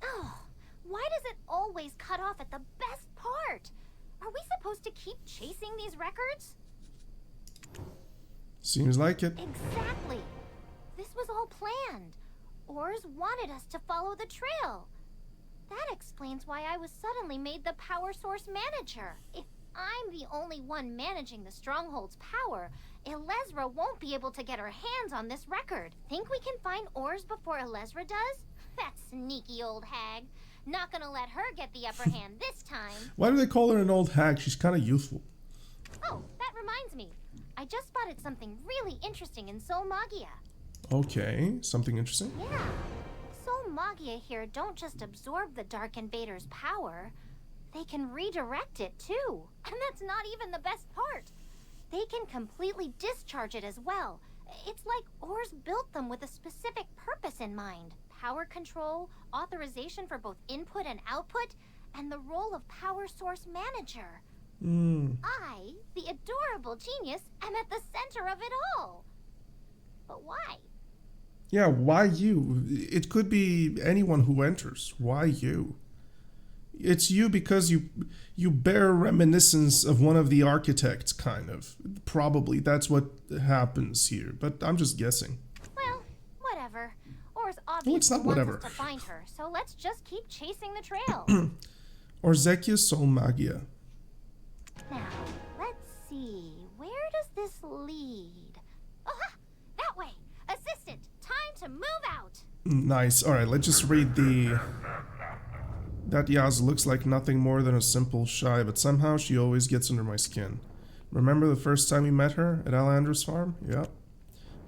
Oh, why does it always cut off at the best part? Are we supposed to keep chasing these records? Seems like it. Exactly. This was all planned. Ors wanted us to follow the trail. That explains why I was suddenly made the power source manager. If I'm the only one managing the stronghold's power, Elezra won't be able to get her hands on this record. Think we can find Ors before Elezra does? That sneaky old hag. Not gonna let her get the upper hand this time. Why do they call her an old hag? She's kind of youthful. Oh, that reminds me. I just spotted something really interesting in Sol Magia. Okay, something interesting. Yeah. Sol Magia here don't just absorb the Dark Invader's power. They can redirect it too. And that's not even the best part. They can completely discharge it as well. It's like Ors built them with a specific purpose in mind. Power control, authorization for both input and output, and the role of power source manager. I, the adorable genius, am at the center of it all. But why? Yeah, why you? It could be anyone who enters. Why you? It's you because you bear reminiscence of one of the architects, kind of. Probably that's what happens here, but I'm just guessing. Well, whatever. Ors Well, obviously it's not wants whatever. us to find her, so let's just keep chasing the trail. Orzekea Sol Magia. Now, let's see. Where does this lead? Aha! That way! Assistant, time to move out! Nice. Alright, let's just read the... That Yaz looks like nothing more than a simple shy, but somehow she always gets under my skin. Remember the first time we met her at Alandra's farm? Yep.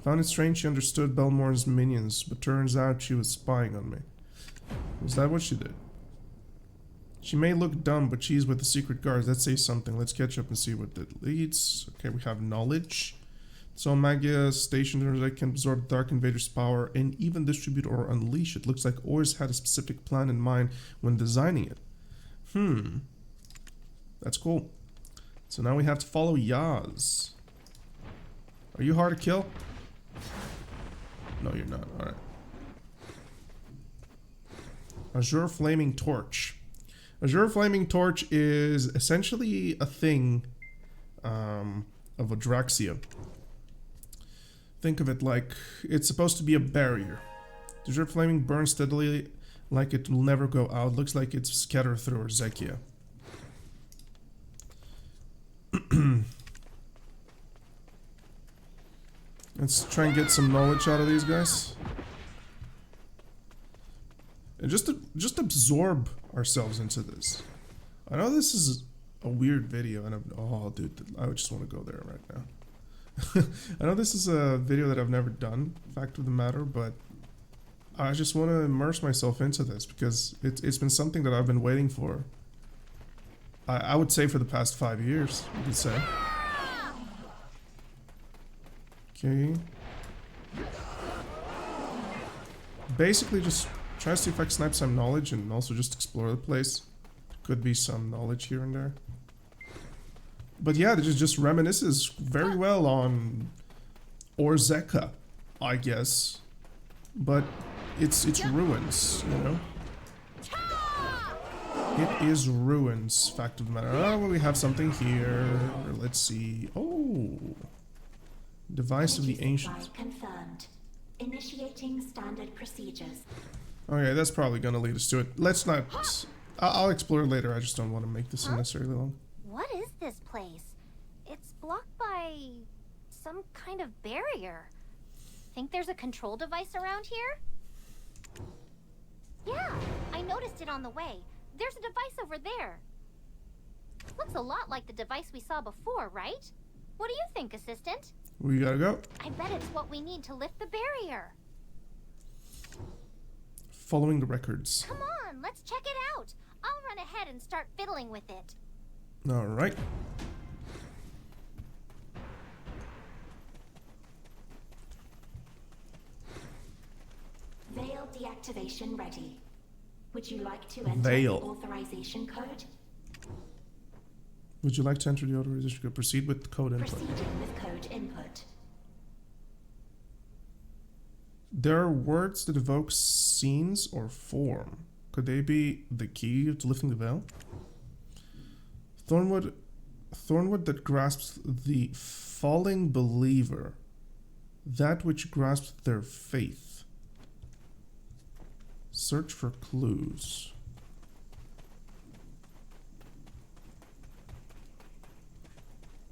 Found it strange she understood Belmore's minions, but turns out she was spying on me. Was that what she did? She may look dumb, but she's with the secret guards. That says something. Let's catch up and see what that leads. Okay, we have knowledge. So Magia stationed that can absorb Dark Invader's power and even distribute or unleash it. Looks like Orz had a specific plan in mind when designing it. That's cool. So now we have to follow Yaz. Are you hard to kill? No, you're not. Alright. Azure Flaming Torch. Azure Flaming Torch is essentially a thing of Atoraxxion. Think of it like it's supposed to be a barrier. The Azure Flaming burns steadily like it will never go out. Looks like it's scattered through Orzekea. Let's try and get some knowledge out of these guys. And just absorb ourselves into this. I know this is a weird video and oh dude, I just want to go there right now. I know this is a video that I've never done, fact of the matter, but I just want to immerse myself into this because it's been something that I've been waiting for. I would say for the past 5 years, you could say. Okay. Basically just try to see if I can snipe some knowledge and also just explore the place. Could be some knowledge here and there. But yeah, this just reminisces very well on Orzekea, I guess. But it's ruins, you know? It is ruins, fact of the matter. Oh, well, we have something here. Let's see. Oh. Device of the Ancients. Confirmed. Initiating standard procedures. Okay, that's probably gonna lead us to it. Let's not... I'll explore later. I just don't want to make this unnecessarily long. What is this place? It's blocked by some kind of barrier. Think there's a control device around here? Yeah, I noticed it on the way. There's a device over there. Looks a lot like the device we saw before, right? What do you think, Assistant? We gotta go. I bet it's what we need to lift the barrier. Following the records. Come on, let's check it out. I'll run ahead and start fiddling with it. Alright. Veil deactivation ready. Would you like to enter Veil. the authorization code? Would you like to enter the authorization code? Proceed with code input. Proceeding with code input. There are words that evoke scenes or form. Could they be the key to lifting the veil? Thornwood that grasps the falling believer. That which grasps their faith. Search for clues.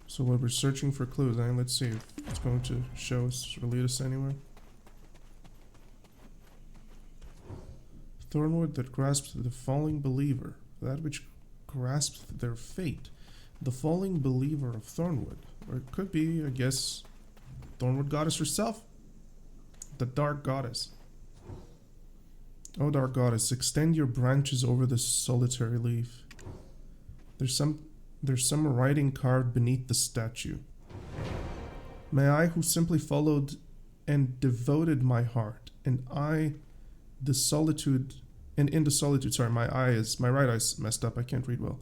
So while we're searching for clues, let's see if it's going to show us or lead us anywhere. Thornwood that grasps the falling believer, that which grasps their fate. The falling believer of Thornwood. Or it could be, I guess, Thornwood goddess herself. The dark goddess. Oh, dark goddess, extend your branches over this solitary leaf. There's some writing carved beneath the statue. May I, who simply followed and devoted my heart, and in the solitude, sorry, my right eye's messed up, I can't read well.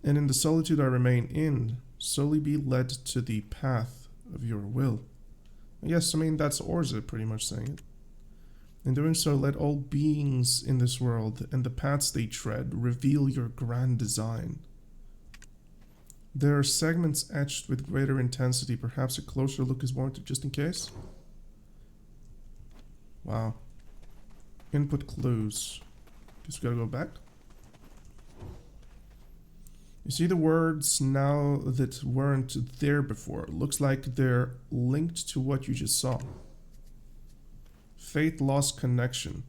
And in the solitude I remain in, solely be led to the path of your will. Yes, I mean, that's Orza pretty much saying it. In doing so, let all beings in this world and the paths they tread reveal your grand design. There are segments etched with greater intensity. Perhaps a closer look is warranted just in case. Wow. Input clues. Guess we gotta go back. You see the words now that weren't there before. Looks like they're linked to what you just saw. Fate, lost connection.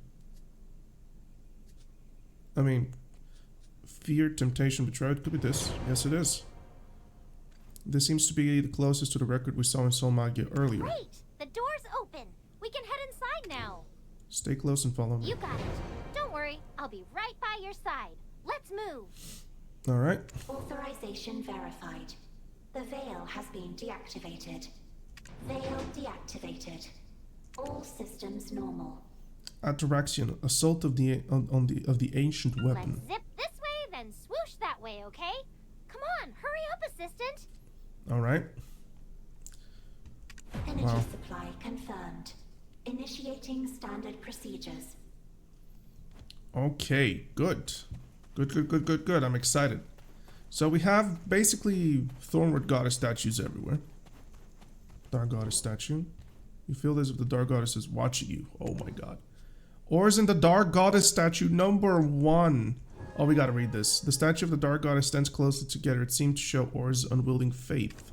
I mean, fear, temptation, betrayal. Could be this. Yes, it is. This seems to be the closest to the record we saw in Soul Magia earlier. Great! The door's open. We can head inside now. Stay close and follow me. You got it. Don't worry. I'll be right by your side. Let's move. Alright. Authorization verified. The veil has been deactivated. Veil activated. All systems normal. Atoraxxion, assault of the ancient weapon. Let's zip this way, then swoosh that way, okay? Come on, hurry up, assistant. All right. Energy Wow. supply confirmed. Initiating standard procedures. Okay, good. Good. I'm excited. So we have basically Thornwood Goddess statues everywhere. Dark Goddess statue. You feel as if the Dark Goddess is watching you. Oh my god. Ors in the Dark Goddess statue number 1. Oh, we gotta read this. The statue of the Dark Goddess stands closely together. It seems to show Or's unyielding faith.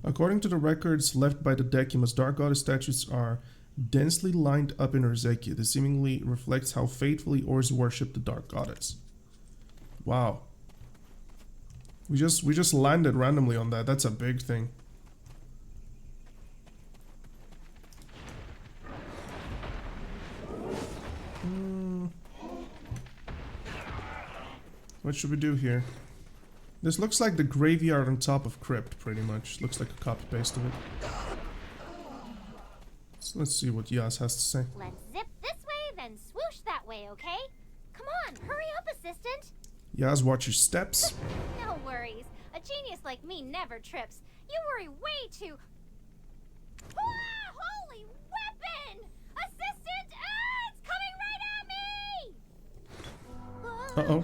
According to the records left by the Decimus, Dark Goddess statues are densely lined up in Orzekea. This seemingly reflects how faithfully Ors worship the Dark Goddess. Wow. We just landed randomly on that. That's a big thing. What should we do here? This looks like the graveyard on top of Crypt, pretty much. Looks like a copy-paste of it. So let's see what Yaz has to say. Let's zip this way, then swoosh that way, okay? Come on, hurry up, assistant. Yaz, watch your steps. No worries. A genius like me never trips. You worry way too... Ah, holy weapon! Assistant! Ah, it's coming right at me! Uh-oh.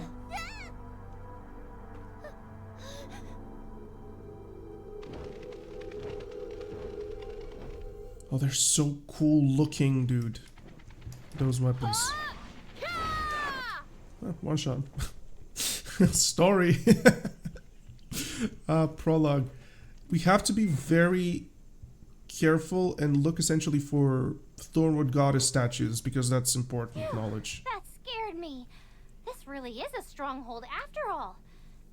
Oh, they're so cool looking, dude. Those weapons. One shot. Story. Prologue. We have to be very careful and look essentially for Thornwood Goddess statues because that's important knowledge. That scared me. This really is a stronghold after all.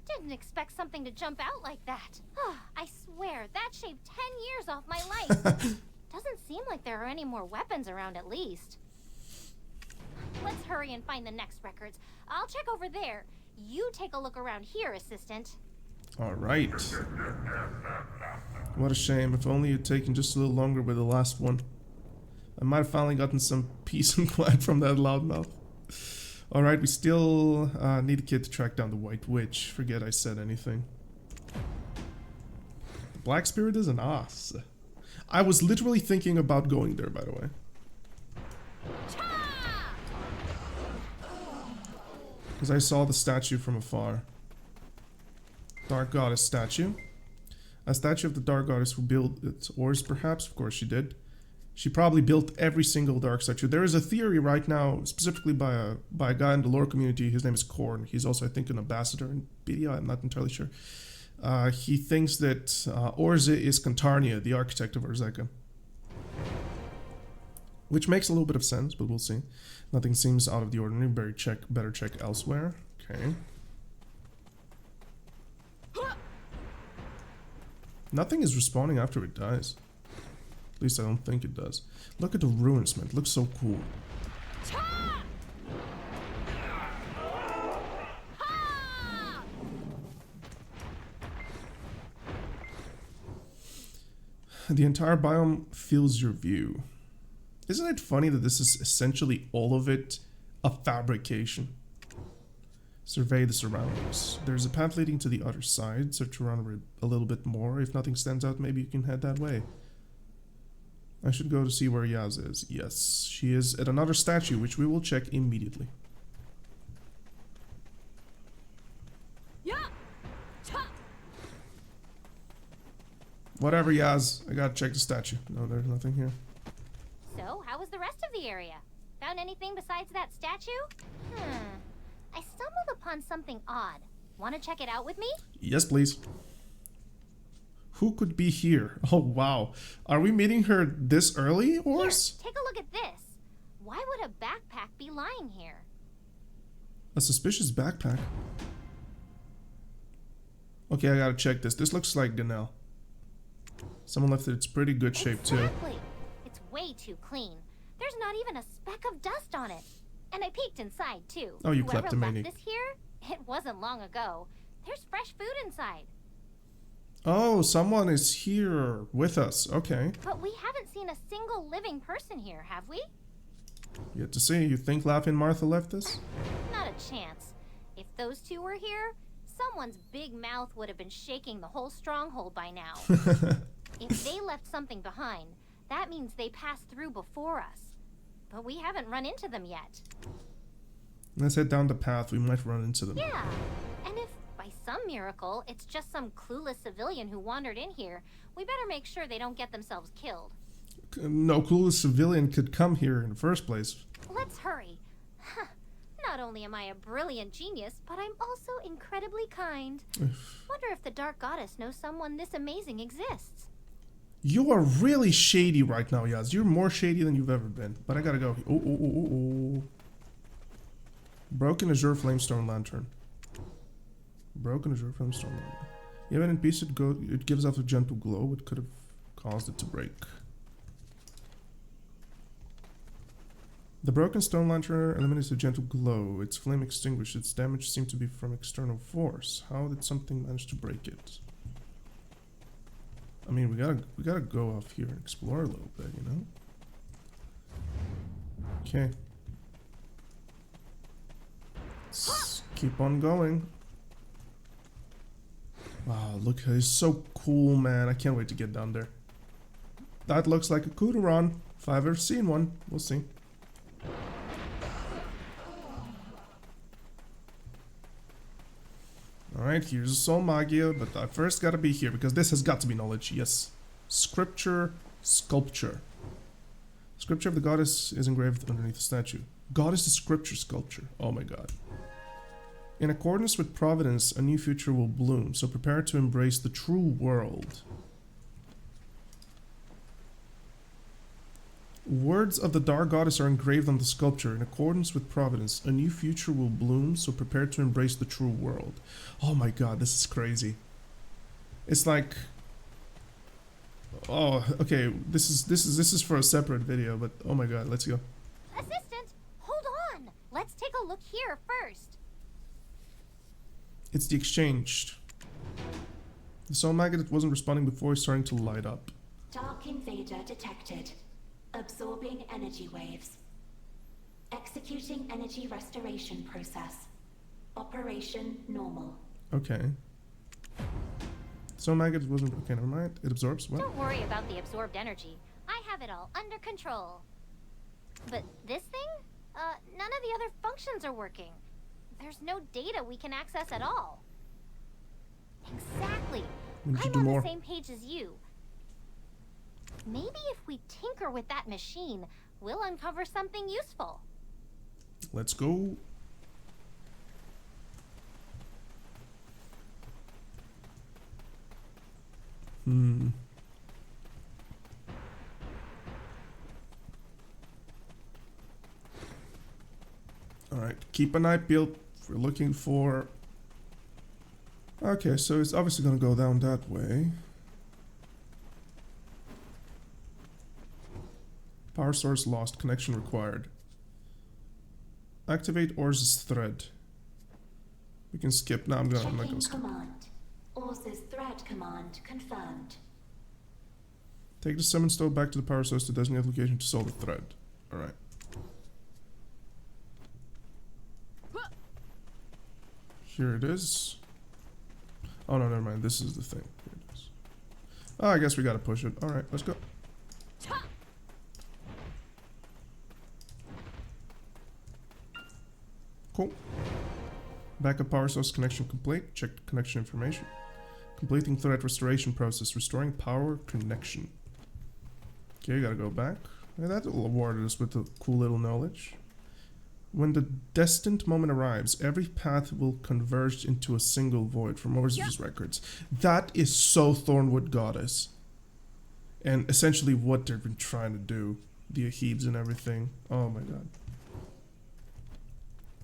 Didn't expect something to jump out like that. I swear, that shaved 10 years off my life. Doesn't seem like there are any more weapons around at least. Let's hurry and find the next records. I'll check over there. You take a look around here, assistant. Alright. What a shame. If only you'd taken just a little longer with the last one. I might have finally gotten some peace and quiet from that loudmouth. Alright, we still need a kid to track down the White Witch. Forget I said anything. The Black Spirit is an ass. I was literally thinking about going there, by the way. Because I saw the statue from afar. Dark Goddess statue. A statue of the Dark Goddess who built its ores, perhaps? Of course she did. She probably built every single Dark statue. There is a theory right now, specifically by a guy in the lore community. His name is Korn. He's also, I think, an ambassador in BDO. I'm not entirely sure. He thinks that Orze is Cantarnia, the architect of Orzekea. Which makes a little bit of sense, but we'll see. Nothing seems out of the ordinary. Better check elsewhere. Okay. Nothing is respawning after it dies. At least I don't think it does. Look at the ruins, man. It looks so cool. The entire biome fills your view. Isn't it funny that this is essentially all of it a fabrication? Survey the surroundings. There's a path leading to the other side. Search around a little bit more. If nothing stands out, maybe you can head that way. I should go to see where Yaz is. Yes, she is at another statue, which we will check immediately. Whatever, Yaz. I gotta check the statue. No, there's nothing here. So, how was the rest of the area? Found anything besides that statue? I stumbled upon something odd. Want to check it out with me? Yes, please. Who could be here? Oh, wow. Are we meeting her this early, Ors? Here, take a look at this. Why would a backpack be lying here? A suspicious backpack. Okay, I gotta check this. This looks like Ganel. Someone left it. It's pretty good shape, too. Exactly. It's way too clean. There's not even a speck of dust on it. And I peeked inside, too. Oh, you Whoever kleptomaniac. left this here, it wasn't long ago. There's fresh food inside. Oh, someone is here with us. Okay. But we haven't seen a single living person here, have we? Yet to see. You think Laughing Martha left us? Not a chance. If those two were here, someone's big mouth would have been shaking the whole stronghold by now. If they left something behind, that means they passed through before us. But we haven't run into them yet. Let's head down the path. We might run into them. Yeah, and if by some miracle it's just some clueless civilian who wandered in here, we better make sure they don't get themselves killed. No clueless civilian could come here in the first place. Let's hurry. Not only am I a brilliant genius, but I'm also incredibly kind. Wonder if the Dark Goddess knows someone this amazing exists. You are really shady right now, Yaz. You're more shady than you've ever been. But I gotta go. Oh. Broken Azure Flamestone Lantern. Broken Azure Flamestone Lantern. Even in peace, it gives off a gentle glow. It could have caused it to break. The broken stone lantern eliminates a gentle glow. Its flame extinguished. Its damage seemed to be from external force. How did something manage to break it? I mean, we gotta go off here and explore a little bit, you know? Okay. Let's keep on going. Wow, look, it's so cool, man. I can't wait to get down there. That looks like a Kudoron, if I've ever seen one. We'll see. Alright, here's a Soul Magia, but I first gotta be here, because this has got to be knowledge, yes. Scripture, Sculpture. Scripture of the Goddess is engraved underneath the statue. Goddess is Scripture Sculpture, oh my god. In accordance with Providence, a new future will bloom, so prepare to embrace the true world. Words of the Dark Goddess are engraved on the sculpture. In accordance with Providence, a new future will bloom, so prepare to embrace the true world. Oh my god, this is crazy. It's like... Oh, okay, this is for a separate video, but oh my god, let's go. Assistant, hold on. Let's take a look here first. It's the exchange. The soul maggot that wasn't responding before is starting to light up. Dark invader detected. Absorbing energy waves. Executing energy restoration process. Operation normal. Okay. Soul maggot wasn't... Okay, never mind. It absorbs what? Don't worry about the absorbed energy. I have it all under control. But this thing? None of the other functions are working. There's no data we can access at all. Exactly. I'm on the same page as you. Maybe if we tinker with that machine, we'll uncover something useful. Let's go. Alright, keep an eye peeled. We're looking for... Okay, so it's obviously going to go down that way. Power source lost. Connection required. Activate Orz's thread. We can skip. No, I'm not gonna skip. Command. Orz's thread command confirmed. Take the summon stone back to the power source to designate location to solve the thread. Alright. Here it is. Oh no, never mind. This is the thing. Here it is. Oh, I guess we gotta push it. Alright, let's go. Cool. Backup power source connection complete. Check connection information. Completing thread restoration process. Restoring power connection. Okay, gotta go back. Yeah, that awarded us with a cool little knowledge. When the destined moment arrives, every path will converge into a single void from Orz's records. That is so Thornwood Goddess. And essentially what they've been trying to do. The Ahebs and everything. Oh my god.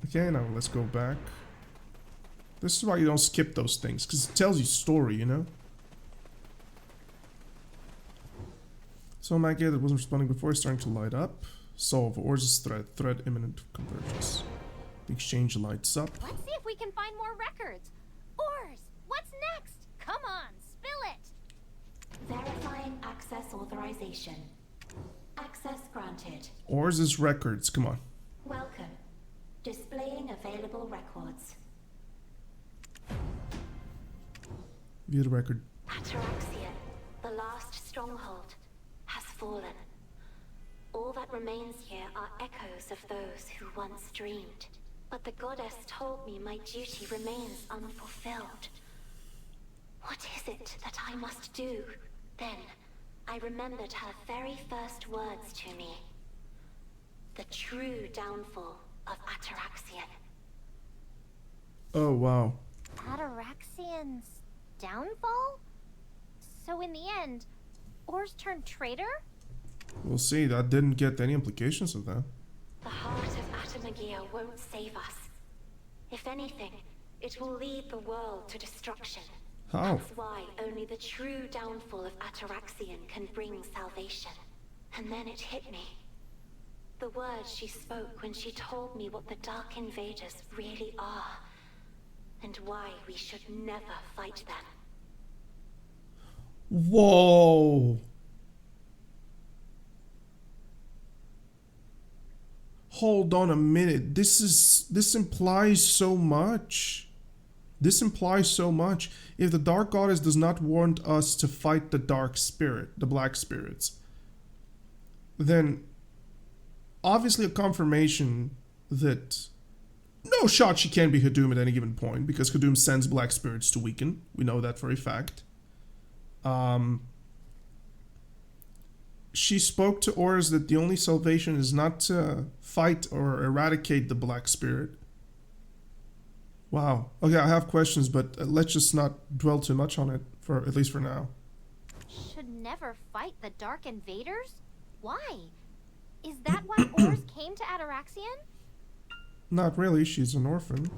Okay, now let's go back. This is why you don't skip those things, because it tells you story, you know? So Maggie that wasn't responding before is starting to light up. Solve Orz's thread. Thread imminent convergence. The exchange lights up. Let's see if we can find more records. Orz, what's next? Come on, spill authorization. Access granted. Orz's records, come on. Welcome. Displaying available records. View the record. Atoraxxion, the last stronghold, has fallen. All that remains here are echoes of those who once dreamed. But the goddess told me my duty remains unfulfilled. What is it that I must do? Then, I remembered her very first words to me. The true downfall of Atoraxxion. Oh, wow. Atoraxxion's downfall? So in the end, Orz turned traitor? We'll see. That didn't get any implications of that. The heart of Atomagia won't save us. If anything, it will lead the world to destruction. How? That's why only the true downfall of Atoraxxion can bring salvation. And then it hit me. The words she spoke when she told me what the Dark Invaders really are. And why we should never fight them. Whoa. Hold on a minute. This implies so much. This implies so much. If the Dark Goddess does not want us to fight the Dark Spirit, the Black Spirits, then obviously a confirmation that no shot she can be Hadum at any given point, because Hadum sends Black Spirits to weaken. We know that for a fact. She spoke to Orz that the only salvation is not to fight or eradicate the Black Spirit. Wow. Okay, I have questions, but let's just not dwell too much on it, for at least for now. Should never fight the Dark Invaders? Why? Is that why Orz came to Atoraxxion? Not really. She's an orphan.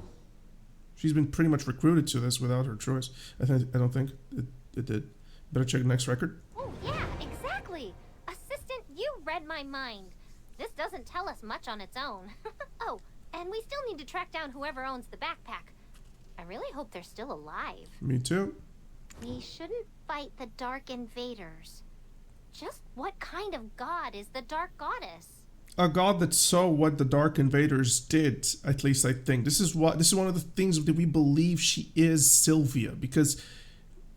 She's been pretty much recruited to this without her choice. I don't think it did. Better check the next record. Oh yeah, exactly. Assistant, you read my mind. This doesn't tell us much on its own. Oh, and we still need to track down whoever owns the backpack. I really hope they're still alive. Me too. We shouldn't fight the Dark Invaders. Just what kind of god is the Dark Goddess? A god that saw what the Dark Invaders did, at least I think. This is one of the things that we believe she is Sylvia, because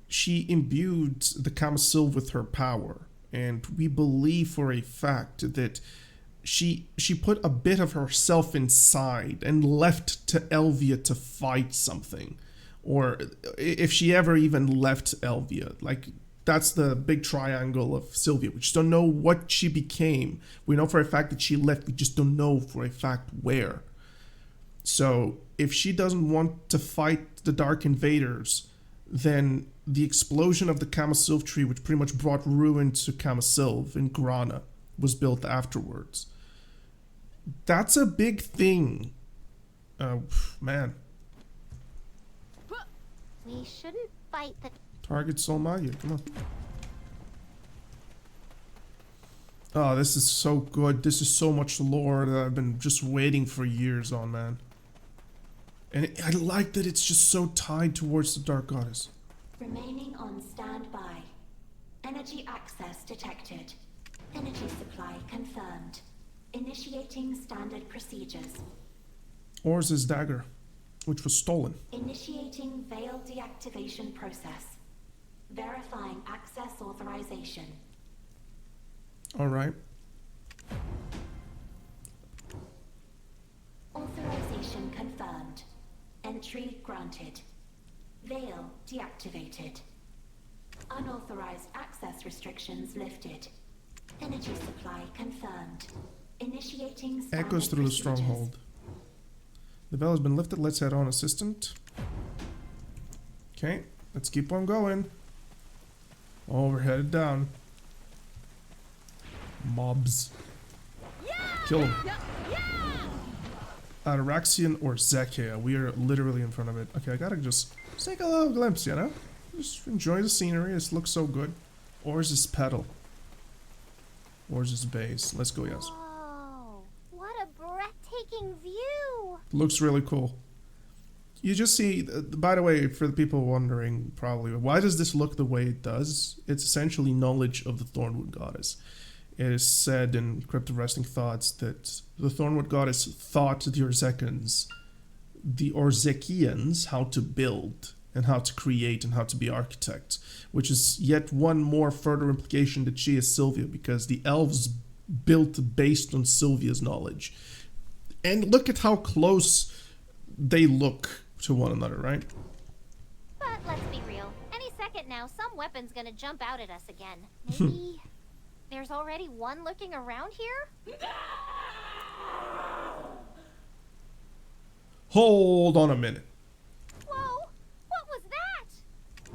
she imbued the Kamasil with her power. And we believe for a fact that she put a bit of herself inside and left to Elvia to fight something. Or if she ever even left Elvia. Like, that's the big triangle of Sylvia. We just don't know what she became. We know for a fact that she left. We just don't know for a fact where. So if she doesn't want to fight the Dark Invaders, then the explosion of the Kamasilv tree, which pretty much brought ruin to Kamasilv in Grana, was built afterwards. That's a big thing. Man. We shouldn't fight the... Target Solmaya, come on. Oh, this is so good. This is so much lore that I've been just waiting for years on, man. And I like that it's just so tied towards the Dark Goddess. Remaining on standby. Energy access detected. Energy supply confirmed. Initiating standard procedures. Orz's dagger, which was stolen. Initiating veil deactivation process. Verifying access authorization. Alright. Authorization confirmed. Entry granted. Veil deactivated. Unauthorized access restrictions lifted. Energy supply confirmed. Initiating standard Echoes through the procedures. stronghold. The veil has been lifted. Let's head on, assistant. Okay, let's keep on going. Oh, we're headed down. Mobs. Kill them. Atoraxxion or Orzekea. We are literally in front of it. Okay, I gotta just take a little glimpse, you know? Just enjoy the scenery. This looks so good. Orz's pedal. Orz's base. Let's go, yes. Whoa, what a breathtaking view! Looks really cool. You just see, by the way, for the people wondering probably, why does this look the way it does? It's essentially knowledge of the Thornwood Goddess. It is said in Crypto Wrestling Thoughts that the Thornwood Goddess taught the Orzekeans how to build and how to create and how to be architects, which is yet one more further implication that she is Sylvia, because the elves built based on Sylvia's knowledge. And look at how close they look to one another, right? But let's be real. Any second now, some weapon's gonna jump out at us again. Maybe there's already one lurking around here? Hold on a minute. Whoa! What was that?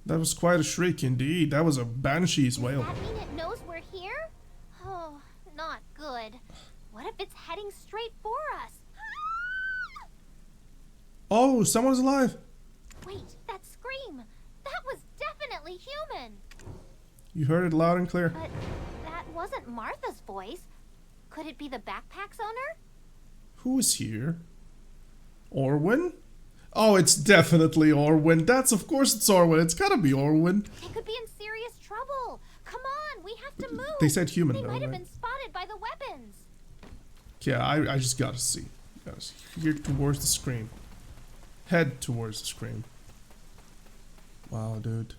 That was quite a shriek indeed. That was a banshee's wail. Does that mean it knows we're here? Oh, not good. What if it's heading straight for us? Oh, someone's alive. Wait, that scream! That was definitely human! You heard it loud and clear. But that wasn't Martha's voice. Could it be the backpack's owner? Who is here? Orwin? Oh, it's definitely Orwin. Of course it's Orwin. It's gotta be Orwin. They could be in serious trouble. Come on, we have to move. They said human, They though, might have right? been spotted by the weapons. Yeah, I just gotta see. Here towards the screen. Head towards the screen. Wow, dude.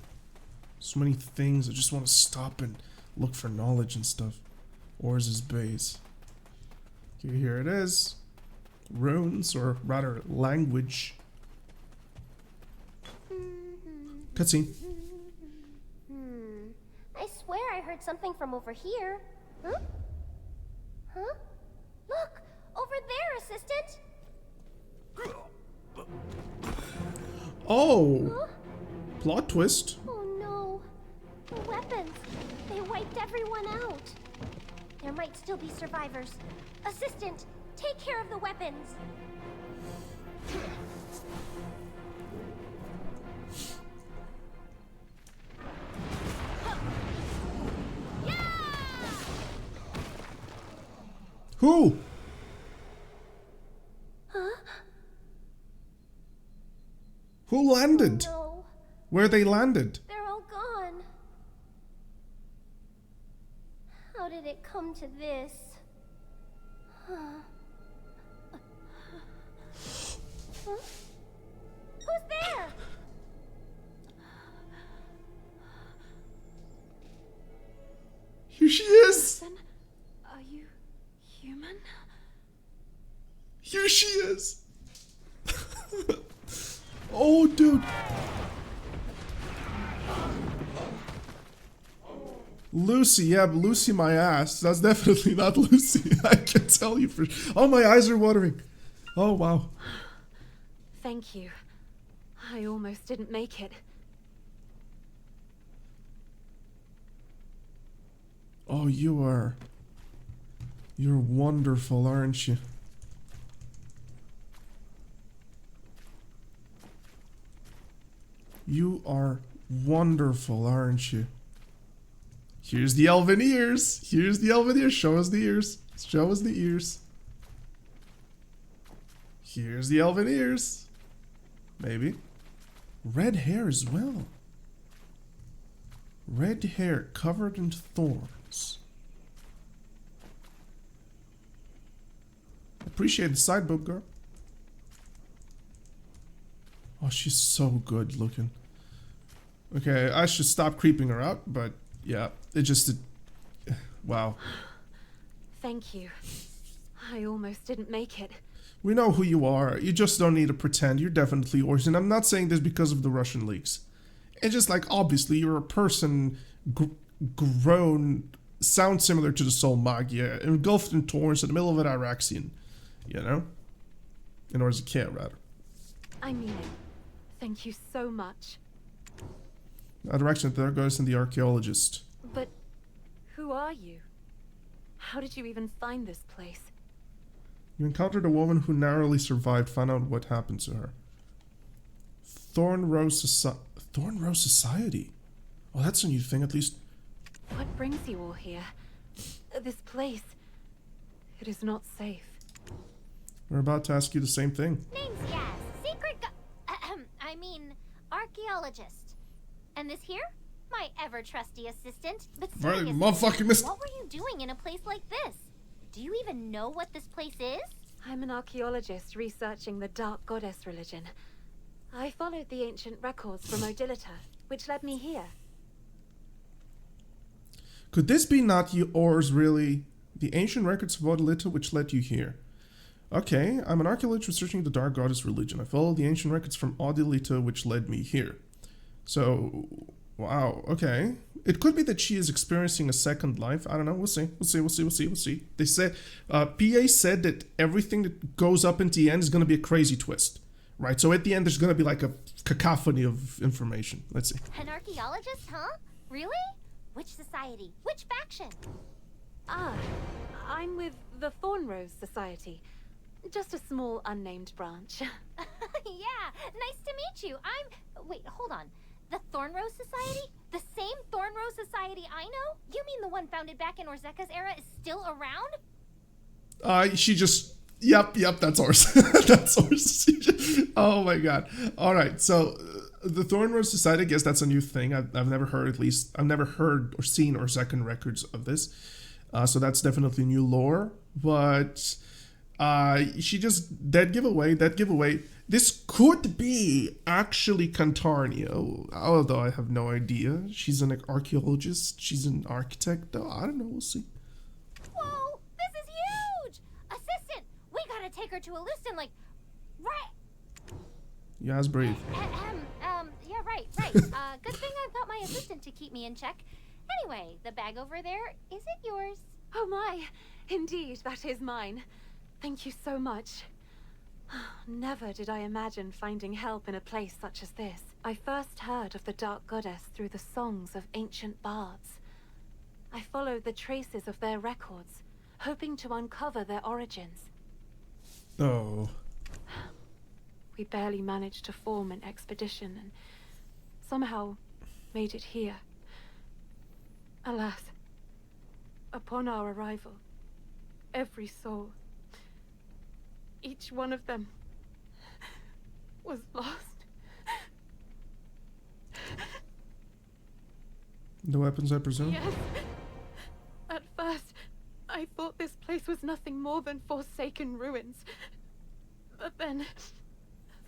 So many things. I just want to stop and look for knowledge and stuff. Orz's base. Okay, here it is. Runes, or rather language. Cutscene. I swear I heard something from over here. Huh? Huh? Look! Over there, assistant! Oh! Huh? Plot twist. Oh no. The weapons. They wiped everyone out. There might still be survivors. Assistant, take care of the weapons. Who? Huh? Who landed? No, Where they landed? they're all gone. How did it come to this? Huh? Who's there? Here she is! Are you human? Here she is! Oh, dude. Lucy, yeah, but Lucy my ass. That's definitely not Lucy. I can tell you for sure. Oh, my eyes are watering. Oh, wow. Thank you. I almost didn't make it. Oh, you're wonderful, aren't you? You are wonderful, aren't you? Here's the elven ears. Here's the elven ears. Show us the ears. Show us the ears. Here's the elven ears. Maybe. Red hair as well. Red hair covered in thorns. Appreciate the side boob, girl. Oh, she's so good looking. Okay, I should stop creeping her out, but yeah, it just... wow. Thank you. I almost didn't make it. We know who you are. You just don't need to pretend. You're definitely Orson. I'm not saying this because of the Russian leaks. It's just like, obviously, you're a person grown, sounds similar to the Soul Magia, engulfed in thorns in the middle of an Atoraxxion. You know? In Orzekea, rather. I mean it. Thank you so much. Atoraxxion, there goes in the archaeologist. But who are you? How did you even find this place? You encountered a woman who narrowly survived. Find out what happened to her. Thorn Rose Society? Oh, that's a new thing, at least. What brings you all here? This place. It is not safe. We're about to ask you the same thing. Names, yes. Secret I mean archaeologist. And this here? My ever-trusty assistant. But Right, seriously, motherfucking miss. what were you doing in a place like this? Do you even know what this place is? I'm an archaeologist researching the Dark Goddess religion. I followed the ancient records from Odilita, which led me here. Could this be not yours, really? The ancient records of Odilita which led you here. Okay, I'm an archaeologist researching the Dark Goddess religion. I follow the ancient records from Odilita which led me here. So, wow, okay. It could be that she is experiencing a second life. I don't know. We'll see. We'll see. They said, PA said that everything that goes up into the end is going to be a crazy twist. Right? So at the end, there's going to be like a cacophony of information. Let's see. An archaeologist, huh? Really? Which society? Which faction? I'm with the Thornrose Society. Just a small unnamed branch. Yeah, nice to meet you. Wait, hold on. The Thornrose Society? The same Thornrose Society I know? You mean the one founded back in Orzeka's era is still around? She just... Yep, that's ours. That's ours. Oh my god. Alright, so the Thornrose Society, I guess that's a new thing. I've never heard, at least, I've never heard or seen or second records of this. So that's definitely new lore. But she just... That giveaway. This could be actually Cantarnio, although I have no idea. She's an archaeologist. She's an architect, though. I don't know. We'll see. Whoa, this is huge! Assistant, we gotta take her to Alustin, like, right... Yas, breathe. Yeah, right. Good thing I've got my assistant to keep me in check. Anyway, the bag over there, is it yours? Oh my, indeed, that is mine. Thank you so much. Never did I imagine finding help in a place such as this. I first heard of the Dark Goddess through the songs of ancient bards. I followed the traces of their records, hoping to uncover their origins. Oh. We barely managed to form an expedition and somehow made it here. Alas, upon our arrival, every soul, each one of them, was lost. The weapons, I presume? Yes. At first, I thought this place was nothing more than forsaken ruins. But then,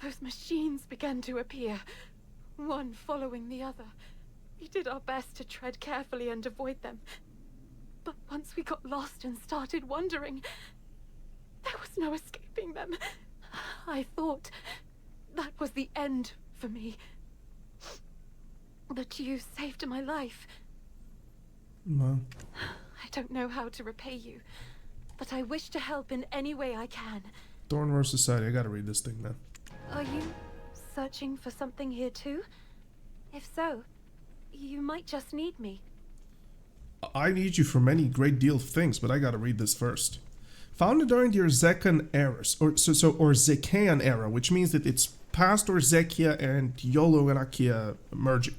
those machines began to appear, one following the other. We did our best to tread carefully and avoid them. But once we got lost and started wandering, there was no escaping them. I thought that was the end for me. But you saved my life. Well. I don't know how to repay you, but I wish to help in any way I can. Thornrose Society, I gotta read this thing now. Are you searching for something here too? If so, you might just need me. I need you for many great deal of things, but I gotta read this first. Founded during the Orzecan eras, Orzekean era, which means that it's past Orzekea and Yolongakia merging.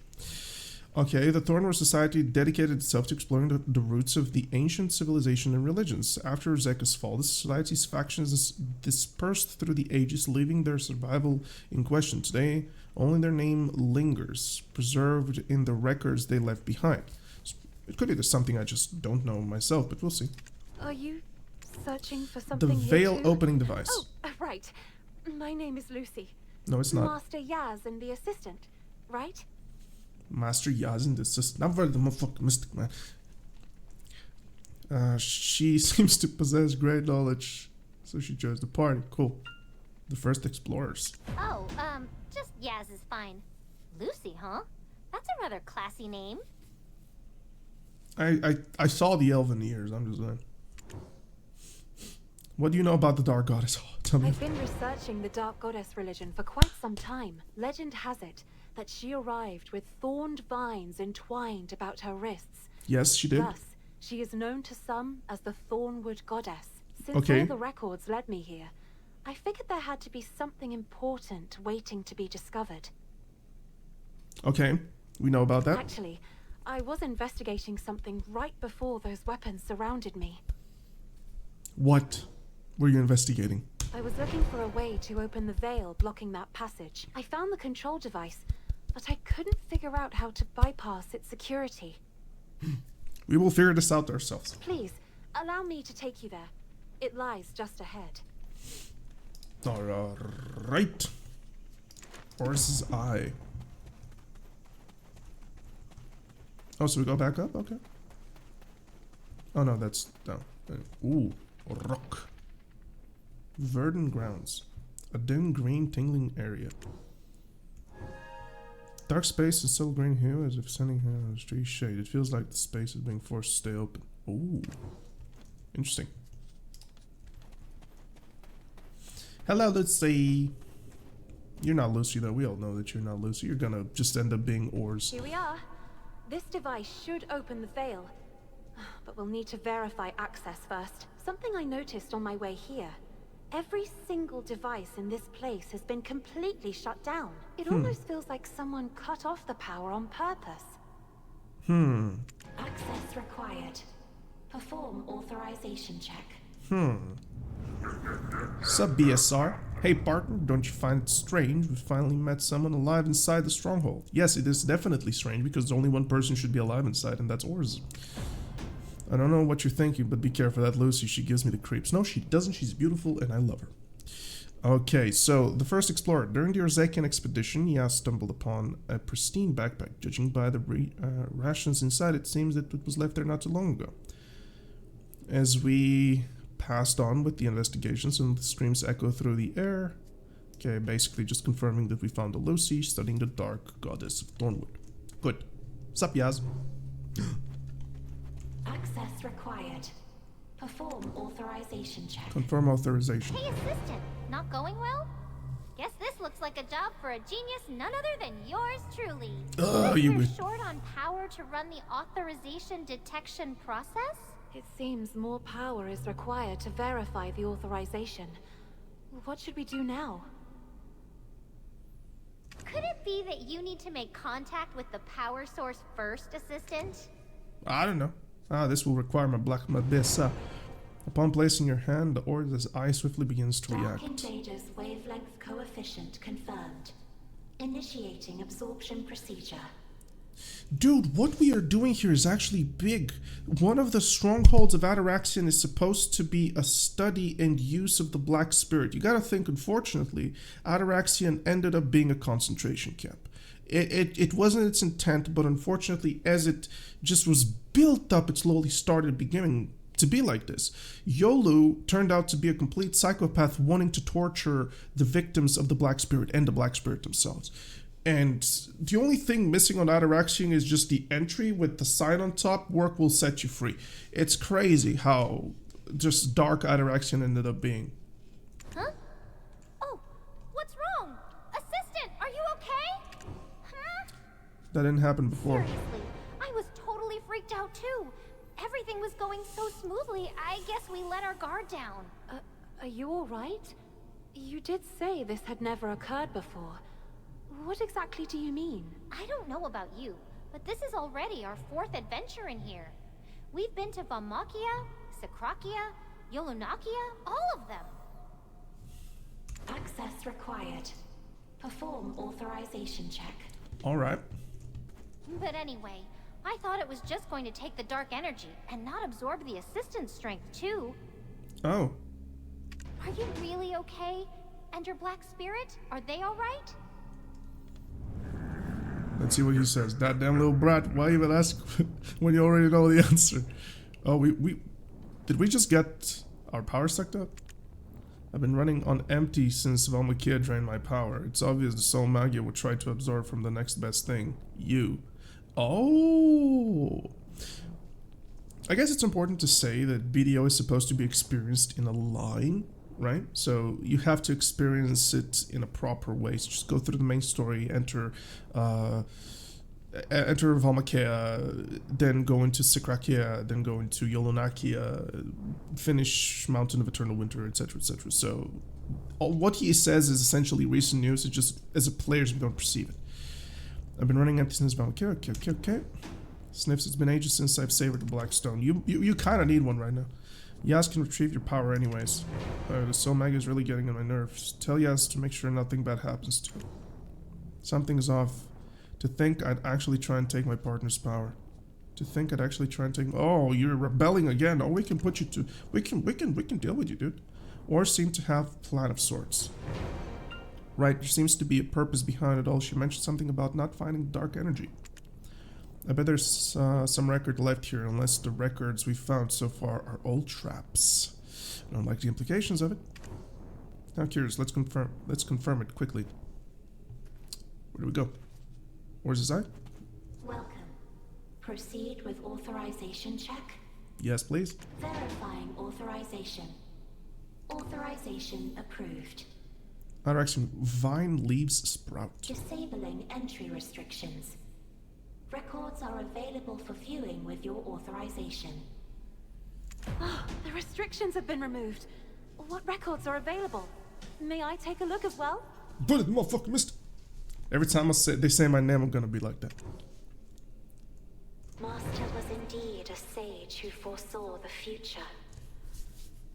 Okay, the Thornrose Society dedicated itself to exploring the roots of the ancient civilization and religions. After Orzeka's fall, the society's factions dispersed through the ages, leaving their survival in question. Today, only their name lingers, preserved in the records they left behind. It could be there's something I just don't know myself, but we'll see. Are you searching for something The here veil too? opening device. Oh, right. My name is Lucy. No, it's not. Master Yaz and the assistant, right? Master Yazin, this is not very the motherfucking mystic man. She seems to possess great knowledge, so she chose the party. Cool. The first explorers. Oh, just Yaz is fine. Lucy, huh? That's a rather classy name. I saw the elven ears, I'm just saying. What do you know about the Dark Goddess? Oh, tell me. I've been researching the Dark Goddess religion for quite some time. Legend has it that she arrived with thorned vines entwined about her wrists. Yes, she did. Thus, she is known to some as the Thornwood Goddess. Since Okay. all the records led me here, I figured there had to be something important waiting to be discovered. Okay, we know about that. Actually, I was investigating something right before those weapons surrounded me. What were you investigating? I was looking for a way to open the veil blocking that passage. I found the control device, but I couldn't figure out how to bypass its security. We will figure this out ourselves. Please, allow me to take you there. It lies just ahead. Alright. Horse's eye. Oh, so we go back up? Okay. Oh no, that's down. Ooh, rock. Verdant grounds. A dim green tingling area. Dark space and subtle green hue as if sending her on a street shade. It feels like the space is being forced to stay open. Ooh. Interesting. Hello, Lucy. You're not Lucy though. We all know that you're not Lucy. You're gonna just end up being Ors. Here we are. This device should open the veil. But we'll need to verify access first. Something I noticed on my way here. Every single device in this place has been completely shut down. It almost feels like someone cut off the power on purpose. Access required. Perform authorization check. Sup, BSR? Hey, partner, don't you find it strange we finally met someone alive inside the stronghold? Yes, it is definitely strange because only one person should be alive inside, and that's Orz. I don't know what you're thinking, but be careful. That Lucy, she gives me the creeps. No, she doesn't. She's beautiful, and I love her. Okay, so the first explorer. During the Orzekean expedition, Yas stumbled upon a pristine backpack. Judging by the rations inside, it seems that it was left there not too long ago. As we passed on with the investigations, and the screams echo through the air. Okay, basically just confirming that we found a Lucy studying the dark goddess of Thornwood. Good. Sup, Yas? Access required. Perform authorization check. Confirm authorization. Hey, assistant, not going well? Guess this looks like a job for a genius none other than yours truly. You You're short on power to run the authorization detection process? It seems more power is required to verify the authorization. What should we do now? Could it be that you need to make contact with the power source first, assistant? I don't know. This will require my abyss. Upon placing your hand, the Or's eye swiftly begins to Dark react. Invader's wavelength coefficient confirmed. Initiating absorption procedure. Dude, what we are doing here is actually big. One of the strongholds of Atoraxxion is supposed to be a study and use of the Black Spirit. You gotta think, unfortunately, Atoraxxion ended up being a concentration camp. It wasn't its intent, but unfortunately, as it just was built up, it slowly started beginning to be like this. Yolu turned out to be a complete psychopath wanting to torture the victims of the Black Spirit and the Black Spirit themselves. And the only thing missing on Atoraxxion is just the entry with the sign on top. Work will set you free. It's crazy how just dark Atoraxxion ended up being. Huh? Oh, what's wrong? Assistant, are you okay? Huh? That didn't happen before. Seriously, I was totally freaked out too. Everything was going so smoothly, I guess we let our guard down. Are you all right? You did say this had never occurred before. What exactly do you mean? I don't know about you, but this is already our 4th adventure in here. We've been to Valmakia, Sakrakia, Yolunakia, all of them. Access required. Perform authorization check. Alright. But anyway, I thought it was just going to take the dark energy and not absorb the assistant's strength too. Oh. Are you really okay? And your Black Spirit? Are they alright? Let's see what he says. That damn little brat, why even ask when you already know the answer? Oh, did we just get our power sucked up? I've been running on empty since Valmakia drained my power. It's obvious the soul magia would try to absorb from the next best thing. You. Oh. I guess it's important to say that BDO is supposed to be experienced in a line, right? So you have to experience it in a proper way. So just go through the main story, enter Valmakia, then go into Sakrakia, then go into Yolunakia, finish Mountain of Eternal Winter, etc., etc. So what he says is essentially recent news. It's just as a players we don't perceive it. I've been running empty since Valmakia. Okay. Sniffs, it's been ages since I've savored the Black Stone. You kind of need one right now. Yas can retrieve your power anyways. The Soul Mag is really getting on my nerves. Tell Yas to make sure nothing bad happens to him. Something's off. To think I'd actually try and take my partner's power. To think I'd actually try and take... Oh, you're rebelling again. Oh, we can put you to... We can deal with you, dude. Or seem to have a plan of sorts. Right, there seems to be a purpose behind it all. She mentioned something about not finding dark energy. I bet there's some record left here, unless the records we found so far are all traps. I don't like the implications of it. Now curious, let's confirm it quickly. Where do we go? Where's his eye? Welcome. Proceed with authorization check. Yes, please. Verifying authorization. Authorization approved. Atoraxxion, vine leaves sprout. Disabling entry restrictions. Records are available for viewing with your authorization. Oh, the restrictions have been removed. What records are available? May I take a look as well? But it, motherfucker, missed. Every time they say my name, I'm gonna be like that. Master was indeed a sage who foresaw the future.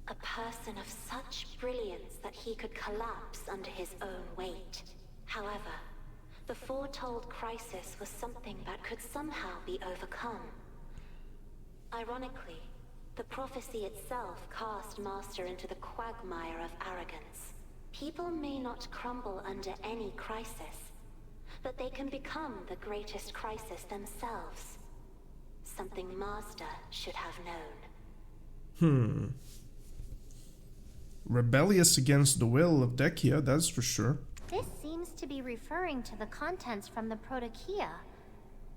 A person of such brilliance that he could collapse under his own weight. However, the foretold crisis was something that could somehow be overcome. Ironically, the prophecy itself cast Master into the quagmire of arrogance. People may not crumble under any crisis, but they can become the greatest crisis themselves. Something Master should have known. Rebellious against the will of Orzekea, that's for sure. This seems to be referring to the contents from the Protokia.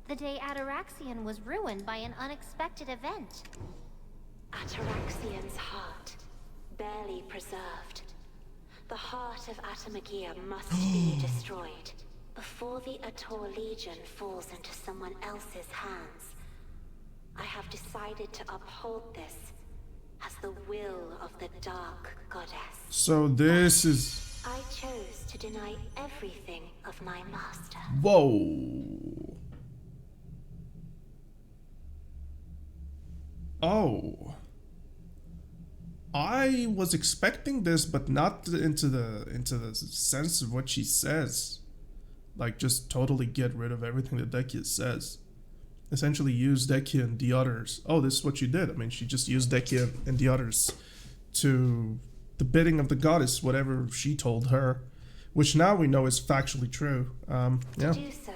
The day Atoraxxion was ruined by an unexpected event. Atoraxxion's heart, barely preserved. The heart of Atomagia must be destroyed before the Ator Legion falls into someone else's hands. I have decided to uphold this as the will of the Dark Goddess. So this is... I chose to deny everything of my master. Whoa. Oh. I was expecting this, but not into the sense of what she says. Like, just totally get rid of everything that Orzekea says. Essentially use Orzekea and the others. Oh, this is what she did. I mean, she just used Orzekea and the others to the bidding of the goddess, whatever she told her, which now we know is factually true. Yeah. To do so,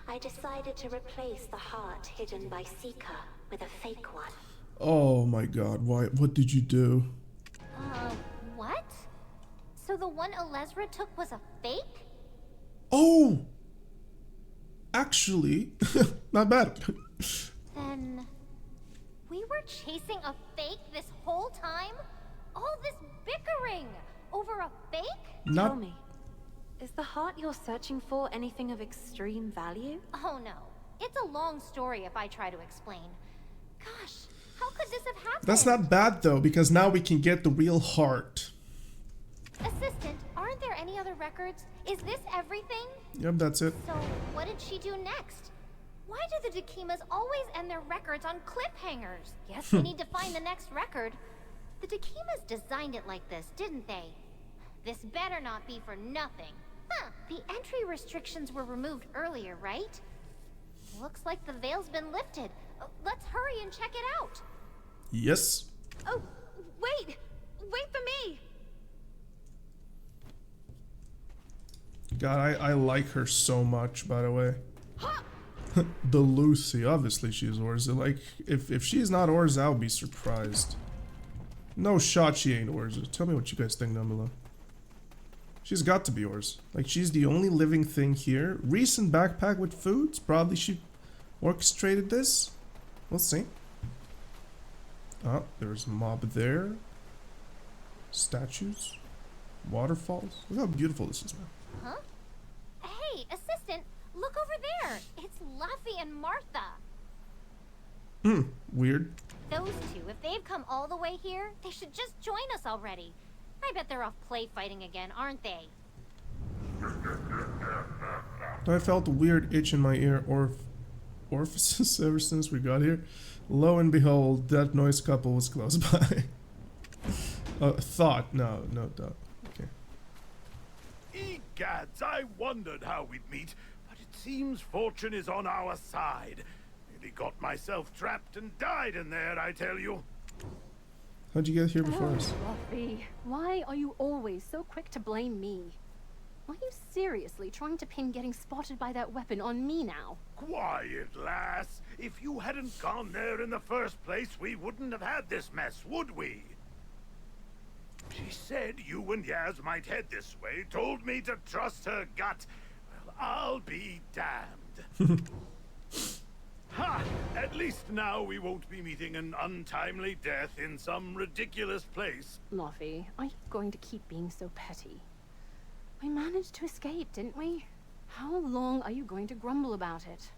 I decided to replace the heart hidden by Seeker with a fake one. Oh my god, why? What did you do? What? So the one Alezra took was a fake? Oh! Actually, not bad. Then... we were chasing a fake this whole time? All this bickering over a fake? Tell me, is the heart you're searching for anything of extreme value? Oh no. It's a long story if I try to explain. Gosh, how could this have happened? That's not bad though, because now we can get the real heart. Assistant, aren't there any other records? Is this everything? Yep, that's it. So, what did she do next? Why do the Dakimas always end their records on cliffhangers? Guess we need to find the next record. The Dakimas designed it like this, didn't they? This better not be for nothing. Huh, the entry restrictions were removed earlier, right? Looks like the veil's been lifted. Let's hurry and check it out. Yes. Oh, wait! Wait for me! God, I like her so much, by the way. The Lucy, obviously she's Orza. Like, if she's not Orza, I'll be surprised. No shot she ain't Orza. Tell me what you guys think down below. She's got to be Orza. Like, she's the only living thing here. Recent backpack with foods. Probably she orchestrated this. We'll see. Oh, there's a mob there. Statues. Waterfalls. Look how beautiful this is, man. Huh? Hey, assistant, look over there. It's Laffy and Martha. Weird. Those two, if they've come all the way here, they should just join us already. I bet they're off play fighting again, aren't they? I felt a weird itch in my ear, or orifices ever since we got here. Lo and behold, that noise couple was close by. Thought. No, doubt. Okay. Egads, I wondered how we'd meet, but it seems fortune is on our side. Nearly got myself trapped and died in there, I tell you. How'd you get here before us? Fluffy, why are you always so quick to blame me? Are you seriously trying to pin getting spotted by that weapon on me now? Quiet, lass. If you hadn't gone there in the first place, we wouldn't have had this mess, would we? She said you and Yaz might head this way, told me to trust her gut. Well, I'll be damned. Ha! At least now we won't be meeting an untimely death in some ridiculous place. Luffy, are you going to keep being so petty? We managed to escape, didn't we? How long are you going to grumble about it?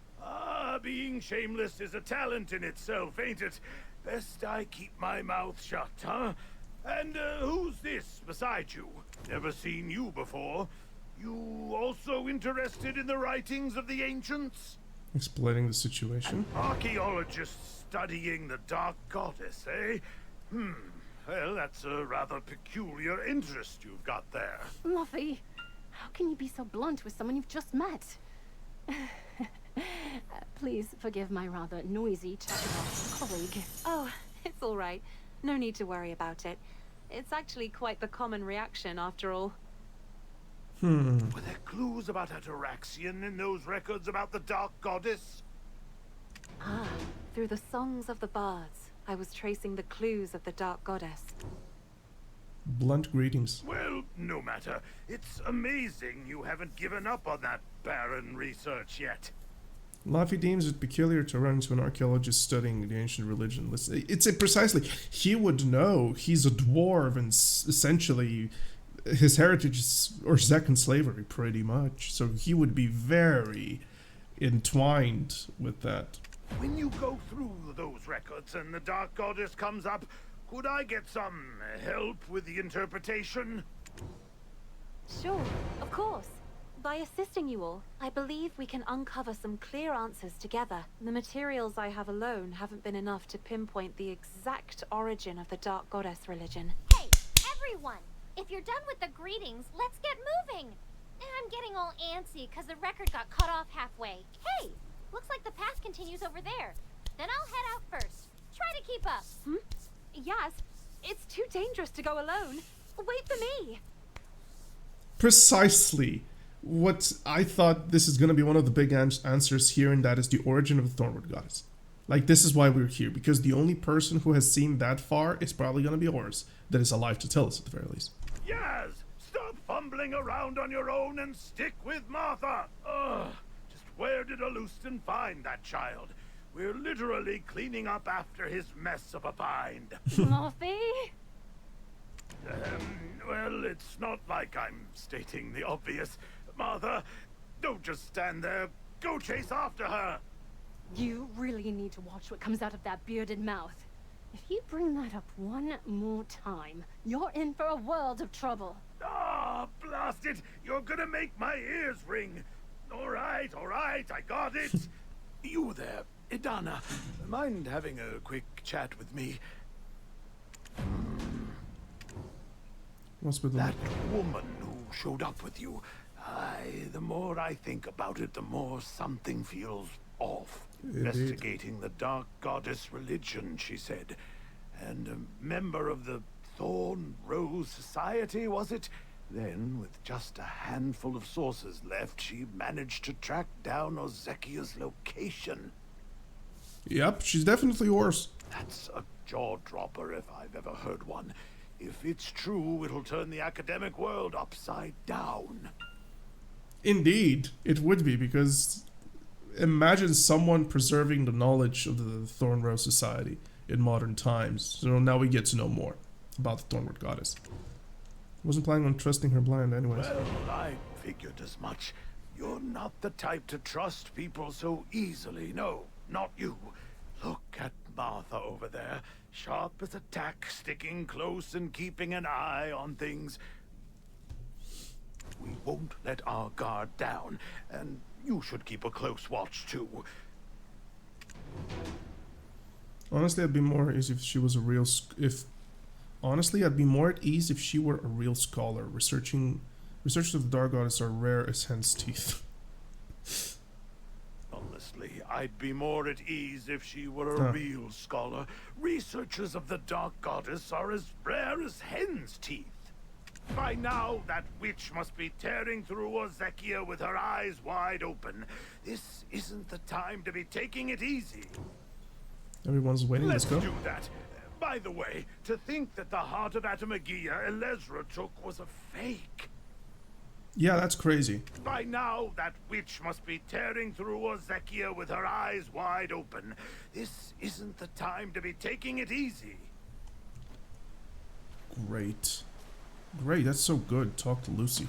Being shameless is a talent in itself, ain't it? Best I keep my mouth shut, huh? And who's this beside you? Never seen you before. You also interested in the writings of the ancients? Explaining the situation. Archaeologist studying the Dark Goddess, eh? Well, that's a rather peculiar interest you've got there. Luffy, how can you be so blunt with someone you've just met? Please forgive my rather noisy chatterbox colleague. Oh, it's all right. No need to worry about it. It's actually quite the common reaction, after all. Were there clues about Atoraxxion in those records about the Dark Goddess? Through the songs of the bards, I was tracing the clues of the Dark Goddess. Blunt greetings. Well, no matter. It's amazing you haven't given up on that barren research yet. Luffy deems it peculiar to run into an archaeologist studying the ancient religion. It's precisely. He would know. He's a dwarf, and essentially his heritage is Orzekan slavery, pretty much. So he would be very entwined with that. When you go through those records and the Dark Goddess comes up, could I get some help with the interpretation? Sure, of course. By assisting you all, I believe we can uncover some clear answers together. The materials I have alone haven't been enough to pinpoint the exact origin of the Dark Goddess religion. Hey, everyone! If you're done with the greetings, let's get moving! I'm getting all antsy because the record got cut off halfway. Hey! Looks like the path continues over there. Then I'll head out first. Try to keep up. Yes, it's too dangerous to go alone. Wait for me! Precisely. What I thought this is going to be one of the big answers here, and that is the origin of the Thornwood Goddess. Like, this is why we're here, because the only person who has seen that far is probably going to be Ors, that is alive to tell us at the very least. Yaz, stop fumbling around on your own and stick with Martha. Just where did Alustin find that child? We're literally cleaning up after his mess of a find. Luffy? Well, it's not like I'm stating the obvious. Martha, don't just stand there. Go chase after her. You really need to watch what comes out of that bearded mouth. If you bring that up one more time, you're in for a world of trouble. Blast it! You're gonna make my ears ring. All right, I got it. You there, Idana. Mind having a quick chat with me? What's with That woman who showed up with you. The more I think about it, the more something feels off. Indeed. Investigating the Dark Goddess religion, she said. And a member of the Thorn Rose Society, was it? Then, with just a handful of sources left, she managed to track down Orzekea's location. Yep, she's definitely Ors. That's a jaw-dropper if I've ever heard one. If it's true, it'll turn the academic world upside down. Indeed, it would be, because imagine someone preserving the knowledge of the Thornrow Society in modern times. So now we get to know more about the Thornwood Goddess. Wasn't planning on trusting her blind anyways. Well, I figured as much. You're not the type to trust people so easily. No, not you. Look at Martha over there. Sharp as a tack, sticking close and keeping an eye on things. We won't let our guard down, and you should keep a close watch, too. Honestly, I'd be more at ease if she was a real honestly, I'd be more at ease if she were a real scholar. Researchers of the Dark Goddess are rare as hen's teeth. Honestly, I'd be more at ease if she were a real scholar. Researchers of the Dark Goddess are as rare as hen's teeth. By now, that witch must be tearing through Orzekea with her eyes wide open. This isn't the time to be taking it easy. Everyone's waiting. Let's go. do that. By the way, to think that the heart of Atoraxxion Elezra took was a fake. Yeah, that's crazy. By now, that witch must be tearing through Orzekea with her eyes wide open. This isn't the time to be taking it easy. Great. Great, that's so good. Talk to Lucy.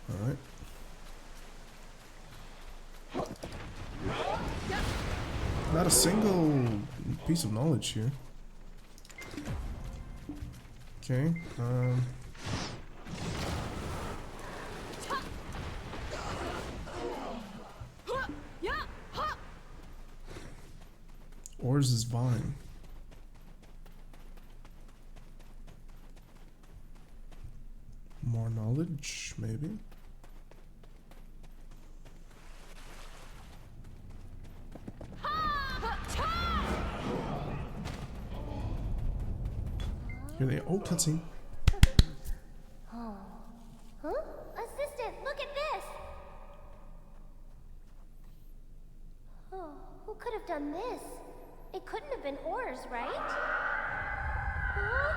Alright. Not a single piece of knowledge here. Okay, Ors is vine. More knowledge, maybe? Here they oh, cutscene. Huh? Assistant, look at this! Oh, who could have done this? It couldn't have been Ors, right? Huh?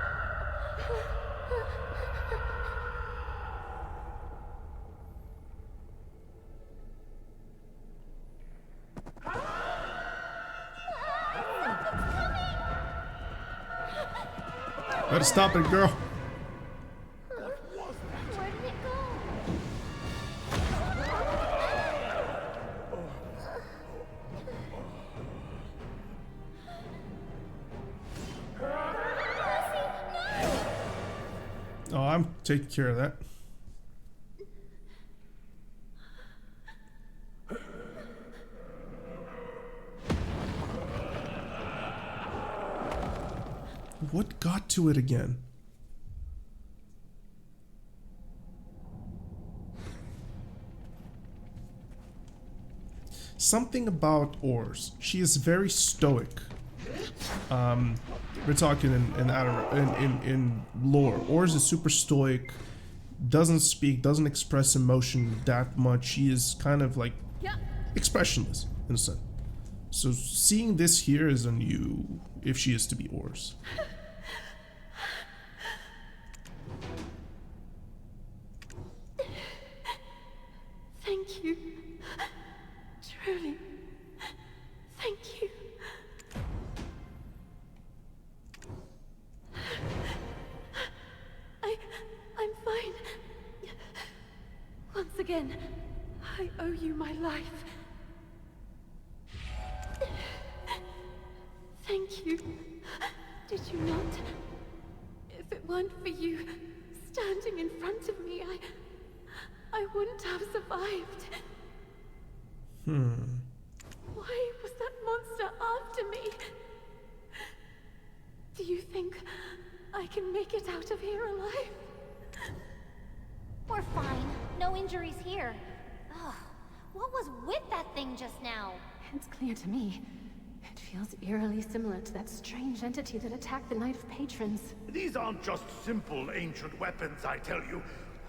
Better stop it, girl. Where did it go? Oh, I'm taking care of that. What got to it again? Something about Ors. She is very stoic. We're talking in lore. Ors is super stoic, doesn't speak, doesn't express emotion that much. She is kind of like expressionless in a sense. So seeing this here is on you if she is to be Ors. Thank you. Truly. Thank you. I'm fine. Once again, I owe you my life. Thank you. Did you not? If it weren't for you standing in front of me, I wouldn't have survived. Why was that monster after me? Do you think I can make it out of here alive? We're fine. No injuries here. Ugh. What was with that thing just now? It's clear to me. It feels eerily similar to that strange entity that attacked the Night of Patrons. These aren't just simple ancient weapons, I tell you.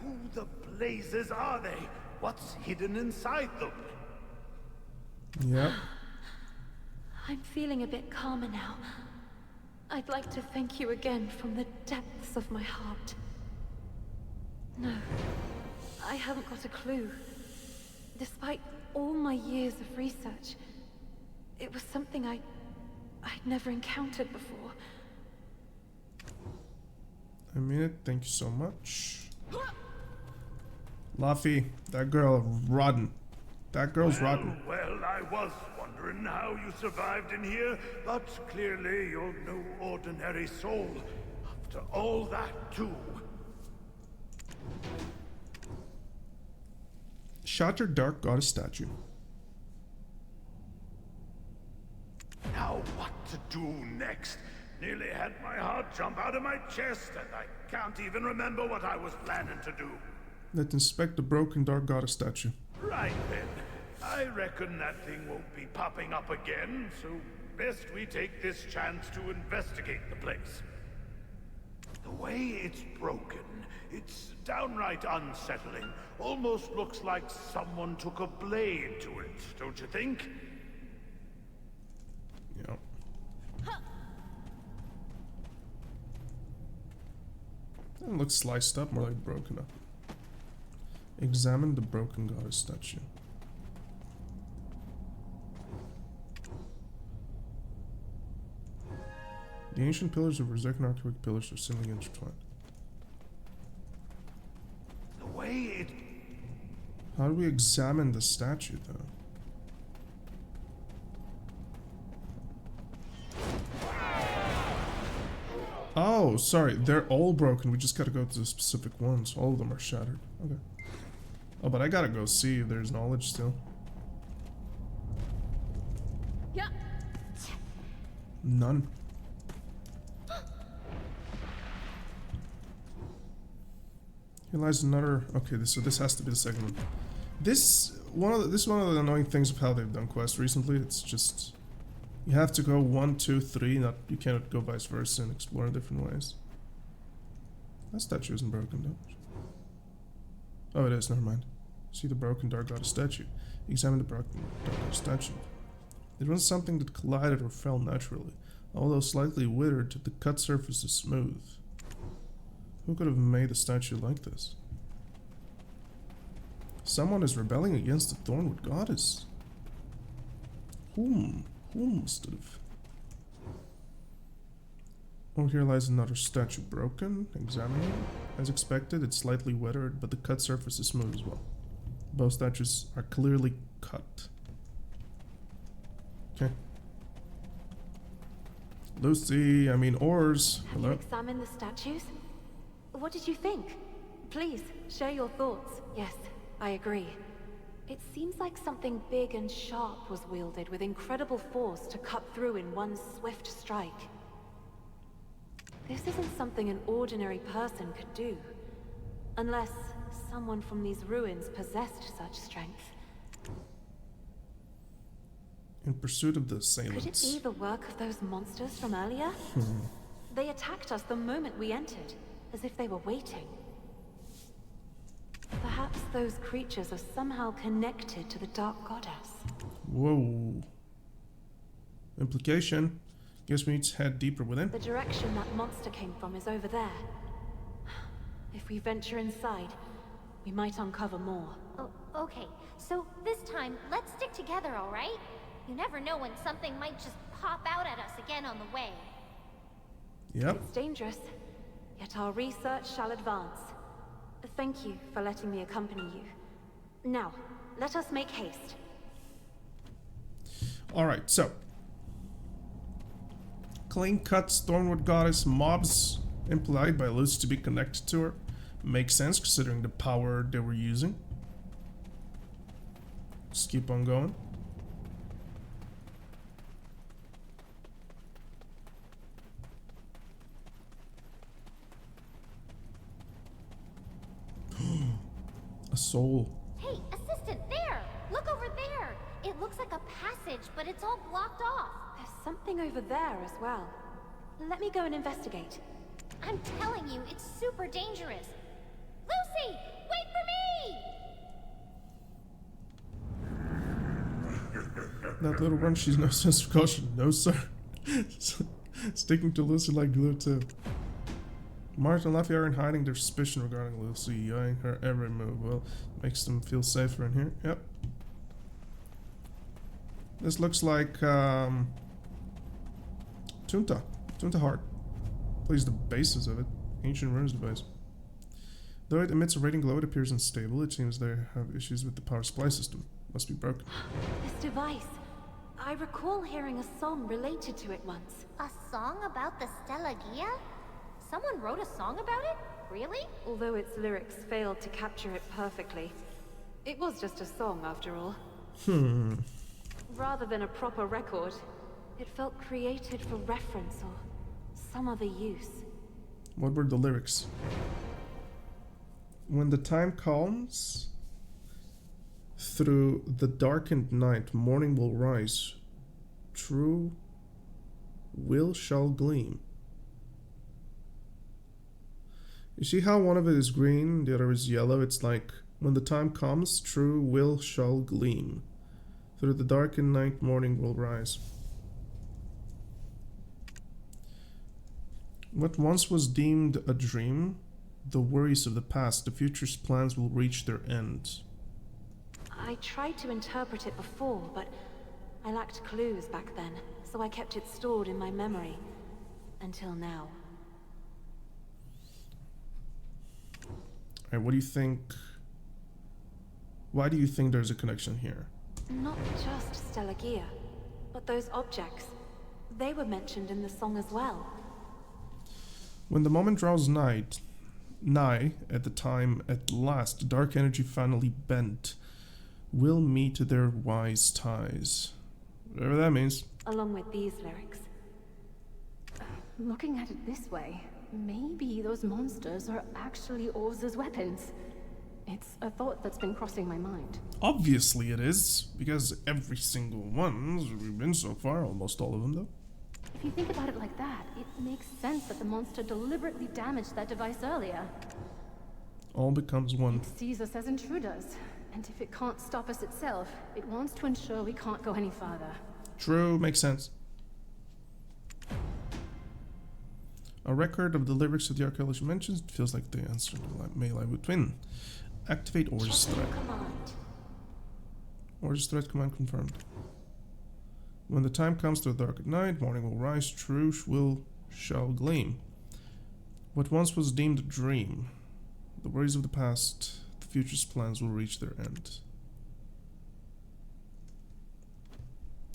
Who the blazes are they? What's hidden inside them? Yep. I'm feeling a bit calmer now. I'd like to thank you again from the depths of my heart. No, I haven't got a clue. Despite all my years of research, it was something I'd never encountered before. I mean it. Thank you so much. Luffy, that girl rotten. That girl's rotten. Well, I was wondering how you survived in here, but clearly you're no ordinary soul. After all that, too. Shattered Dark Goddess statue. Now what? to do next. Nearly had my heart jump out of my chest, and I can't even remember what I was planning to do. Let's inspect the broken Dark Goddess statue. Right then. I reckon that thing won't be popping up again, so best we take this chance to investigate the place. The way it's broken, it's downright unsettling. Almost looks like someone took a blade to it, don't you think? Yeah. It looks sliced up, more like broken up. Examine the broken goddess statue. The ancient pillars of Orzekea archaic pillars are seemingly intertwined. The way it... How do we examine the statue, though? Oh, sorry, they're all broken. We just gotta go to the specific ones. All of them are shattered. Okay. Oh, but I gotta go see if there's knowledge still. Yeah. None. Here lies another. Okay, so this has to be the second one. This is one of the annoying things of how they've done quests recently. It's just you have to go 1, 2, 3. Not you cannot go vice versa and explore in different ways. That statue isn't broken though. Oh, it is. Never mind. See the broken Dark Goddess statue. Examine the broken Dark Goddess statue. It was something that collided or fell naturally, although slightly withered. The cut surface is smooth. Who could have made a statue like this? Someone is rebelling against the Thornwood Goddess. Whom? Whom must it have? Oh, here lies another statue broken. Examining. As expected, it's slightly weathered, but the cut surface is smooth as well. Both statues are clearly cut. Okay. Lucy, I mean Ors. Have you Hello? examined the statues? What did you think? Please, share your thoughts. Yes, I agree. It seems like something big and sharp was wielded with incredible force to cut through in one swift strike. This isn't something an ordinary person could do. Unless someone from these ruins possessed such strength. In pursuit of the assailants. Could it be the work of those monsters from earlier? They attacked us the moment we entered, as if they were waiting. Perhaps those creatures are somehow connected to the Dark Goddess. Whoa. Implication. Guess we need to head deeper within. The direction that monster came from is over there. If we venture inside, we might uncover more. Oh, okay. So this time, let's stick together, all right? You never know when something might just pop out at us again on the way. Yep. It's dangerous, yet our research shall advance. Thank you for letting me accompany you. Now, let us make haste. Alright, so. Clean cuts, Thornwood Goddess, mobs implied by Lucy to be connected to her. Makes sense considering the power they were using. Just keep on going. A soul. Hey, assistant, there! Look over there! It looks like a passage, but it's all blocked off. There's something over there as well. Let me go and investigate. I'm telling you, it's super dangerous. Lucy, wait for me! That little run, she's no sense of caution. No, sir. Sticking to Lucy like glue, too. Martin and Luffy aren't hiding their suspicion regarding Lucy, eyeing her every move. Well, makes them feel safer in here. Yep. This looks like, Tunta Heart. Plays the basis of it. Ancient ruins device. Though it emits a radiant glow, it appears unstable. It seems they have issues with the power supply system. Must be broken. This device. I recall hearing a song related to it once. A song about the Stella Gia? Someone wrote a song about it? Really? Although its lyrics failed to capture it perfectly. It was just a song, after all. Rather than a proper record, It felt created for reference or some other use. What were the lyrics? When the time comes, through the darkened night, morning will rise. True will shall gleam. You see how one of it is green, the other is yellow? It's like, when the time comes, true will shall gleam. Through the darkened night, morning will rise. What once was deemed a dream, the worries of the past, the future's plans will reach their end. I tried to interpret it before, but I lacked clues back then, so I kept it stored in my memory. Until now. Alright, what do you think? Why do you think there's a connection here? Not just Orzekea, but those objects. They were mentioned in the song as well. When the moment draws nigh, at the time at last, the dark energy finally bent, will meet their wise ties. Whatever that means. Along with these lyrics. Looking at it this way, maybe those monsters are actually Orz's weapons. It's a thought that's been crossing my mind. Obviously it is, because every single one's we've been so far, almost all of them though. If you think about it like that, it makes sense that the monster deliberately damaged that device earlier. All becomes one. It sees us as intruders, and if it can't stop us itself, it wants to ensure we can't go any farther. True, makes sense. A record of the lyrics of the archaeologist mentions, it feels like the answer may lie within. Activate Orz's threat. Orz's threat command confirmed. When the time comes to the dark at night, morning will rise, truth shall gleam. What once was deemed a dream, the worries of the past, the future's plans will reach their end.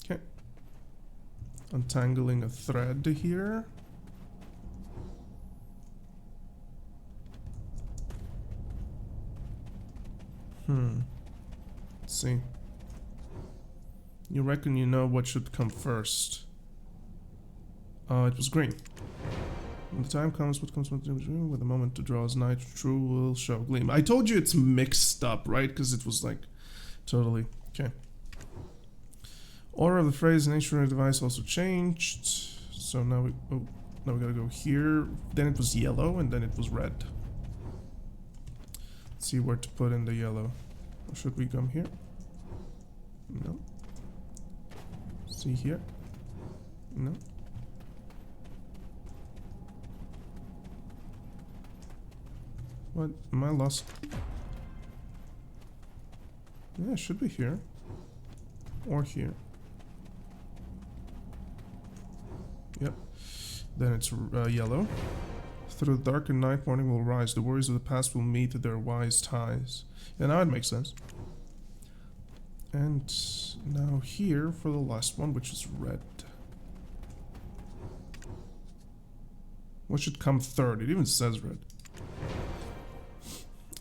Okay. Untangling a thread here. Let's see. You reckon you know what should come first? It was green. When the time comes, what comes with the dream? With the moment to draw is night, true will shall gleam. I told you it's mixed up, right? Because it was like totally okay. Order of the phrase nature of the device also changed. So now we gotta go here. Then it was yellow, and then it was red. Let's see where to put in the yellow. Or should we come here? No. See here? No. What? Am I lost? Yeah, it should be here. Or here. Yep. Then it's yellow. Through the dark and night, morning will rise. The worries of the past will meet their wise ties. Yeah, now it makes sense. And now here for the last one, which is red. What should come third? It even says red.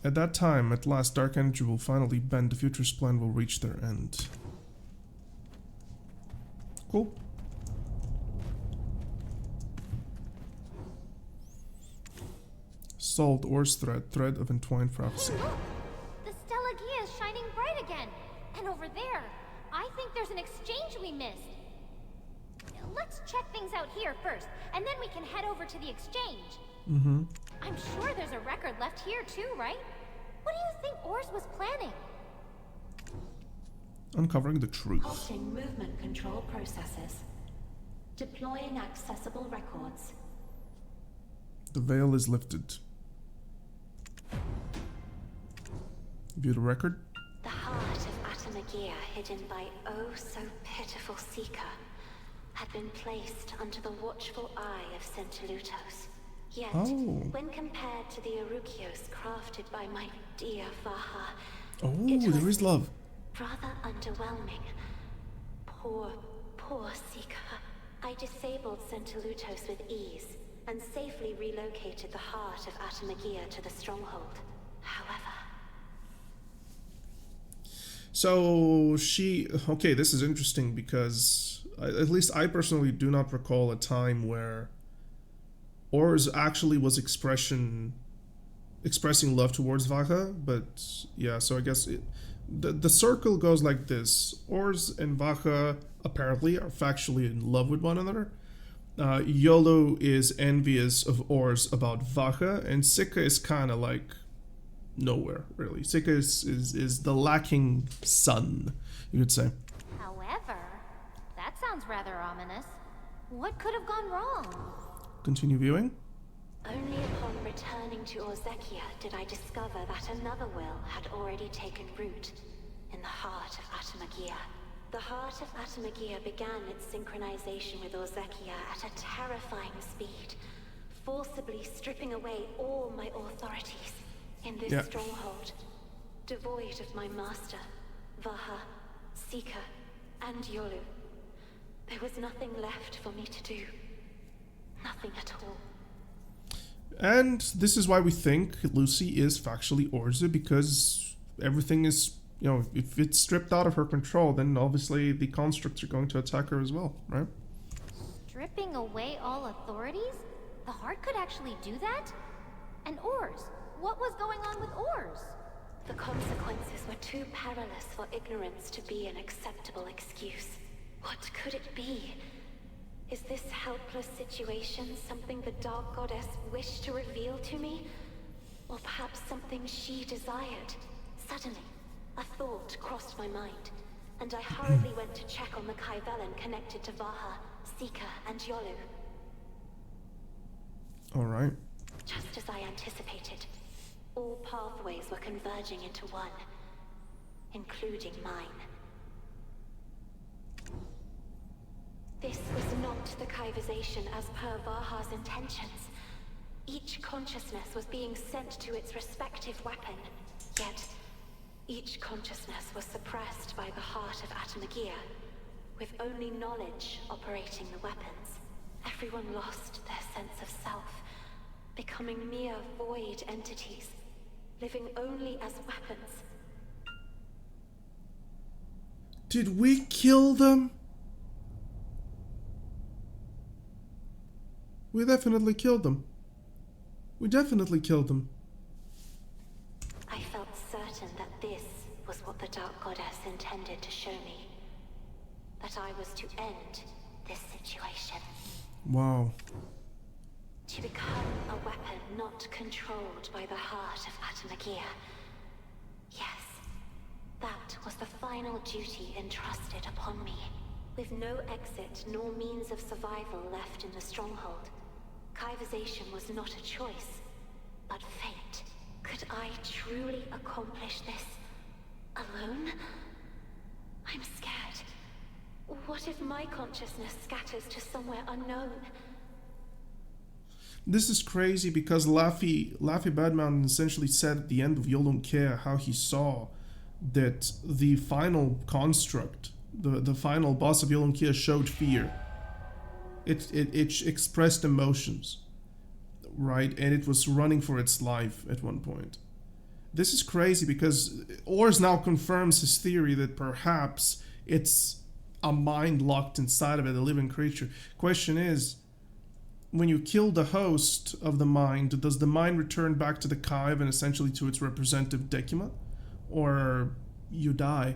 At that time, at last, dark energy will finally bend. The future's plan will reach their end. Cool. Salt, Orz's thread of entwined prophecy. Hey, look! The Orzekea is shining bright again. And over there, I think there's an exchange we missed. Let's check things out here first, and then we can head over to the exchange. Mm-hmm. I'm sure there's a record left here too, right? What do you think Orz was planning? Uncovering the truth. Halting movement control processes. Deploying accessible records. The veil is lifted. View the record. The heart of Atoraxxion, hidden by oh so pitiful seeker, had been placed under the watchful eye of Centelutos. Yet, when compared to the Arukios crafted by my dear Vaha, there is love. Rather underwhelming. Poor seeker. I disabled Centelutos with ease, and safely relocated the heart of Atoraxxion to the stronghold. However... So, okay, this is interesting because at least I personally do not recall a time where Ors actually was expressing love towards Vaha, but yeah, so I guess the circle goes like this. Ors and Vaha apparently are factually in love with one another. Yolo is envious of Ors about Vaha, and Sika is kind of like nowhere, really. Sika is the lacking son, you could say. However, that sounds rather ominous. What could have gone wrong? Continue viewing. Only upon returning to Orzekea did I discover that another will had already taken root in the heart of Atoraxxion. The heart of Atoraxxion began its synchronization with Orzekea at a terrifying speed, forcibly stripping away all my authorities in this stronghold, devoid of my master, Vaha, Sika, and Yolu. There was nothing left for me to do. Nothing at all. And this is why we think Lucy is factually Orza, because everything is, if it's stripped out of her control, then obviously the constructs are going to attack her as well, right? Stripping away all authorities? The heart could actually do that? And Ors? What was going on with Ors? The consequences were too perilous for ignorance to be an acceptable excuse. What could it be? Is this helpless situation something the Dark Goddess wished to reveal to me? Or perhaps something she desired? Suddenly, a thought crossed my mind, and I hurriedly went to check on the Kaivelin connected to Vaha, Sika, and Yolu. Alright. Just as I anticipated, all pathways were converging into one, including mine. This was not the Kaiverization as per Vaha's intentions. Each consciousness was being sent to its respective weapon, yet each consciousness was suppressed by the heart of Atoraxxion, with only knowledge operating the weapons. Everyone lost their sense of self, becoming mere void entities, living only as weapons. Did we kill them? We definitely killed them. We definitely killed them. I felt certain that this was what the Dark Goddess intended to show me. That I was to end this situation. Wow. To become a weapon not controlled by the heart of Atoraxxion. Yes, that was the final duty entrusted upon me. With no exit nor means of survival left in the stronghold, Kaiverization was not a choice, but fate. Could I truly accomplish this alone? I'm scared. What if my consciousness scatters to somewhere unknown? This is crazy because Laffy Badmountain essentially said at the end of Orzekea how he saw that the final construct, the final boss of Orzekea showed fear. It expressed emotions, right? And it was running for its life at one point. This is crazy because Ors now confirms his theory that perhaps it's a mind locked inside of it, a living creature. Question is, when you kill the host of the mind, does the mind return back to the Kaiv and essentially to its representative Decima? Or you die?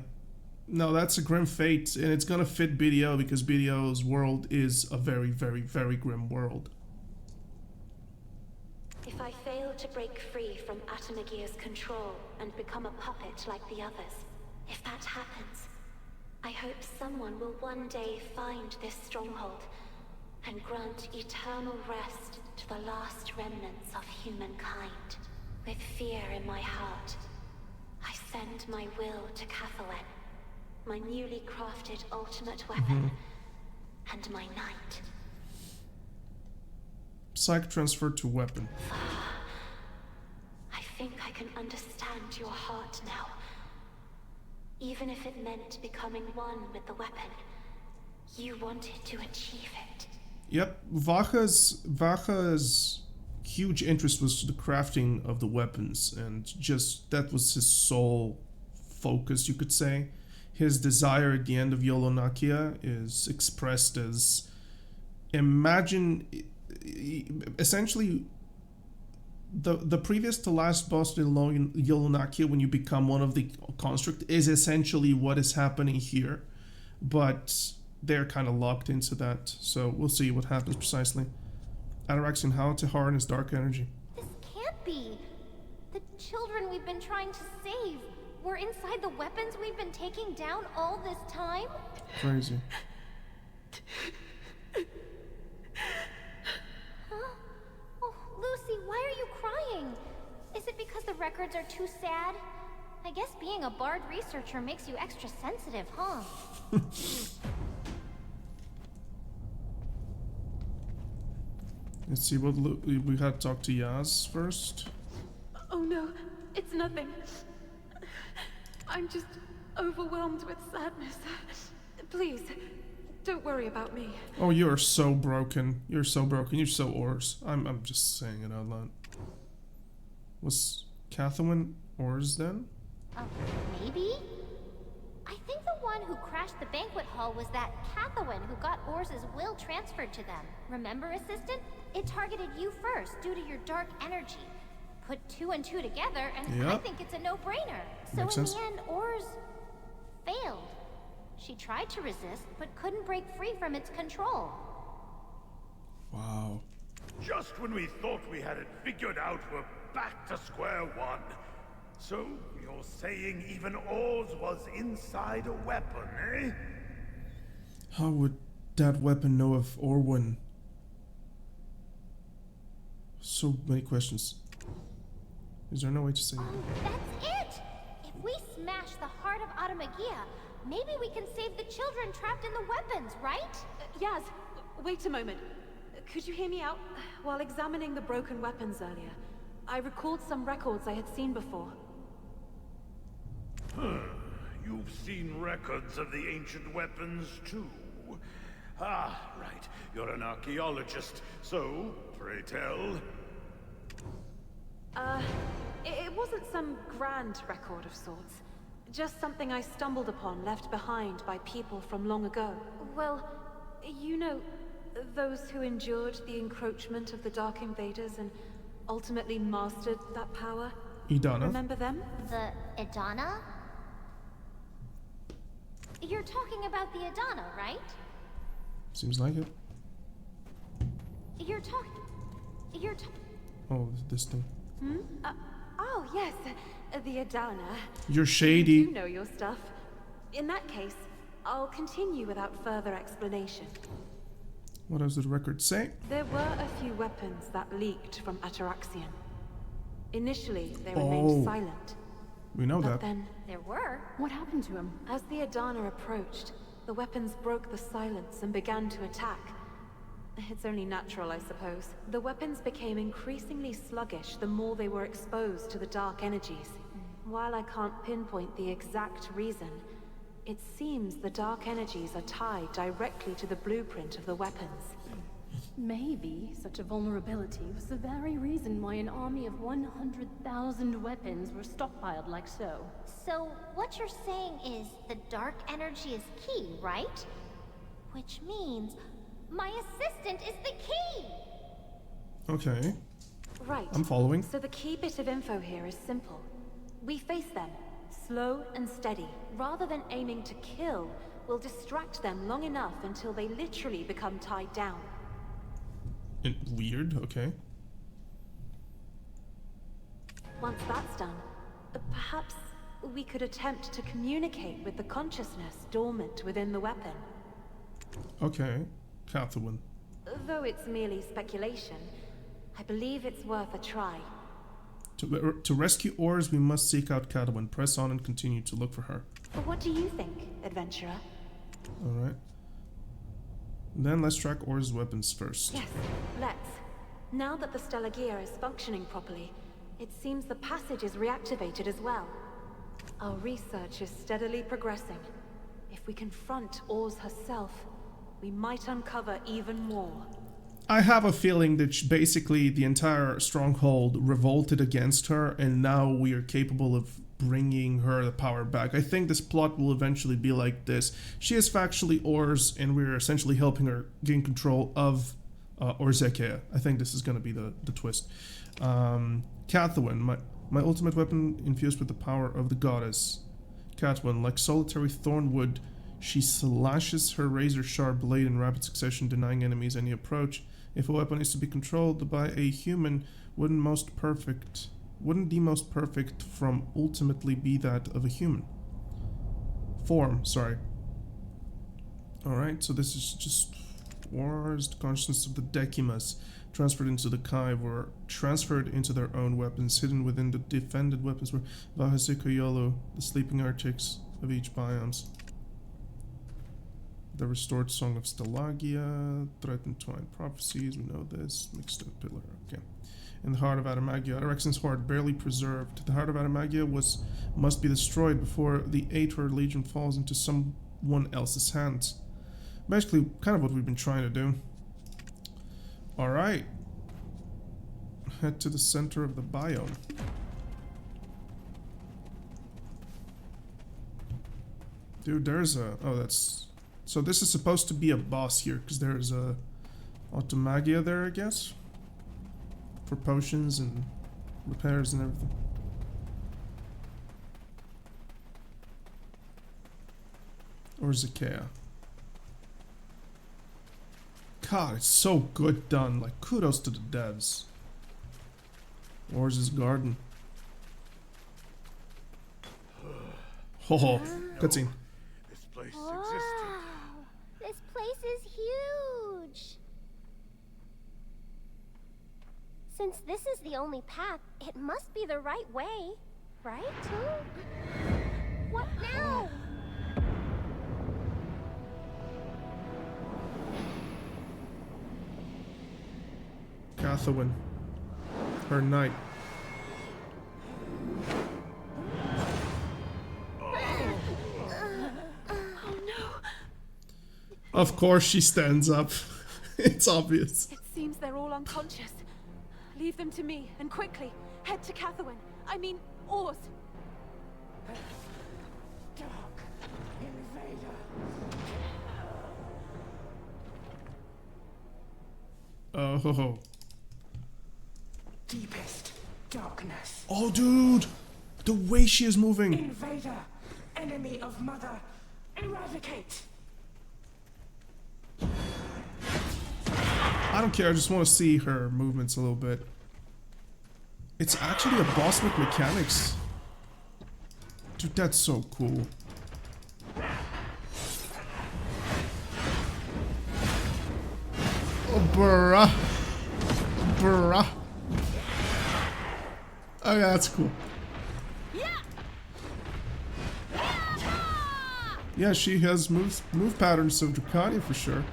No, that's a grim fate, and it's gonna fit BDO because BDO's world is a very, very, very grim world. If I fail to break free from Atoraxxion's control and become a puppet like the others, if that happens, I hope someone will one day find this stronghold and grant eternal rest to the last remnants of humankind. With fear in my heart, I send my will to Catherine, my newly crafted ultimate weapon, and my knight. Psych transfer to weapon. I think I can understand your heart now. Even if it meant becoming one with the weapon, you wanted to achieve it. Yep, Vaha's huge interest was the crafting of the weapons, and just that was his sole focus, you could say. his desire at the end of Yolonakia is expressed as, imagine, essentially, the previous to last boss in Yolonakia, when you become one of the construct, is essentially what is happening here, but they're kind of locked into that, so we'll see what happens precisely. Atoraxxion, how to harness dark energy. This can't be. The children we've been trying to save were inside the weapons we've been taking down all this time? Crazy. Huh? Oh, Lucy, why are you crying? Is it because the records are too sad? I guess being a Bard researcher makes you extra sensitive, huh? Let's see what we had to talk to Yaz first. Oh no, it's nothing. I'm just overwhelmed with sadness. Please, don't worry about me. Oh, you are so broken. You're so broken. You're so Ors. I'm just saying it out loud. Was Catherine Ors then? Maybe? I think the one who crashed the banquet hall was that Catherine who got Orz's will transferred to them. Remember, Assistant? It targeted you first due to your dark energy. Put 2 and 2 together, and I think it's a no-brainer. So Makes in sense. the end, Orz failed. She tried to resist, but couldn't break free from its control. Wow. Just when we thought we had it figured out, we're back to square one. So, you're saying even Oz was inside a weapon, eh? How would that weapon know of Orwin? So many questions. Is there no way to say Oh, that's it! If we smash the heart of Atoraxxion, maybe we can save the children trapped in the weapons, right? Yaz, wait a moment. Could you hear me out? While examining the broken weapons earlier, I recalled some records I had seen before. You've seen records of the ancient weapons, too. Ah, right. You're an archaeologist. So, pray tell. It wasn't some grand record of sorts. Just something I stumbled upon left behind by people from long ago. Well, you know, those who endured the encroachment of the Dark Invaders and ultimately mastered that power. Idana? Remember them? The Idana? You're talking about the Idana, right? Seems like it. You're talking... Oh, this thing. Oh, yes, the Adana. You're shady. You know your stuff. In that case, I'll continue without further explanation. What does the record say? There were a few weapons that leaked from Atoraxxion. Initially, they remained silent. We know But that. then, There were. What happened to him? as the Adana approached, the weapons broke the silence and began to attack. It's only natural, I suppose. The weapons became increasingly sluggish the more they were exposed to the dark energies. While I can't pinpoint the exact reason, it seems the dark energies are tied directly to the blueprint of the weapons. Maybe such a vulnerability was the very reason why an army of 100,000 weapons were stockpiled like so. So, what you're saying is the dark energy is key, right? Which means my assistant is the key! Okay. Right. I'm following. So the key bit of info here is simple. We face them, slow and steady. Rather than aiming to kill, we'll distract them long enough until they literally become tied down. Weird, okay. Once that's done, perhaps we could attempt to communicate with the consciousness dormant within the weapon. Okay. Catherine. Though it's merely speculation, I believe it's worth a try. To rescue Ors, we must seek out Catherine. Press on and continue to look for her. What do you think, adventurer? Alright. Then let's track Ors' weapons first. Yes, let's. Now that the Stellar Gear is functioning properly, it seems the passage is reactivated as well. Our research is steadily progressing. If we confront Ors herself, we might uncover even more. I have a feeling that basically the entire stronghold revolted against her, and now we are capable of bringing her the power back. I think this plot will eventually be like this. She is factually Ors, and we're essentially helping her gain control of Orzekea. I think this is going to be the twist. Catherine, my ultimate weapon infused with the power of the goddess. Catherine, like solitary thornwood, she slashes her razor-sharp blade in rapid succession, denying enemies any approach. If a weapon is to be controlled by a human, wouldn't the most perfect form ultimately be that of a human? Sorry. Alright, so this is just wars. The consciousness of the Decimus transferred into the Kai were transferred into their own weapons, hidden within the defended weapons were Vahasikoyolo, the sleeping architects of each biomes. The restored Song of Stalagia, threatened twine prophecies, we know this, mixed up pillar, okay. In the heart of Atomagia, Atoraxxion's heart barely preserved. The heart of Atomagia must be destroyed before the Ator Legion falls into someone else's hands. Basically, kind of what we've been trying to do. Alright. Head to the center of the biome. Dude, there's a... Oh, that's... So this is supposed to be a boss here, because there's a Atomagia there, I guess? For potions and repairs and everything. Orzekea. God, it's so good done. Like, kudos to the devs. Orz's garden. Oh, cutscene. This place Wow, existed. this place is huge. Since this is the only path, it must be the right way, right? What now? Catherine. Her knight. Of course she stands up. It's obvious. It seems they're all unconscious. Leave them to me, and quickly. Head to Catherine. I mean, Ors. Dark Invader. Oh. Deepest darkness. Oh, dude! The way she is moving! Invader. Enemy of Mother. Eradicate. I don't care, I just want to see her movements a little bit. It's actually a boss with mechanics. Dude, that's so cool. Oh, bruh. Bruh. Oh, yeah, that's cool. Yeah, she has move patterns of Dracania for sure.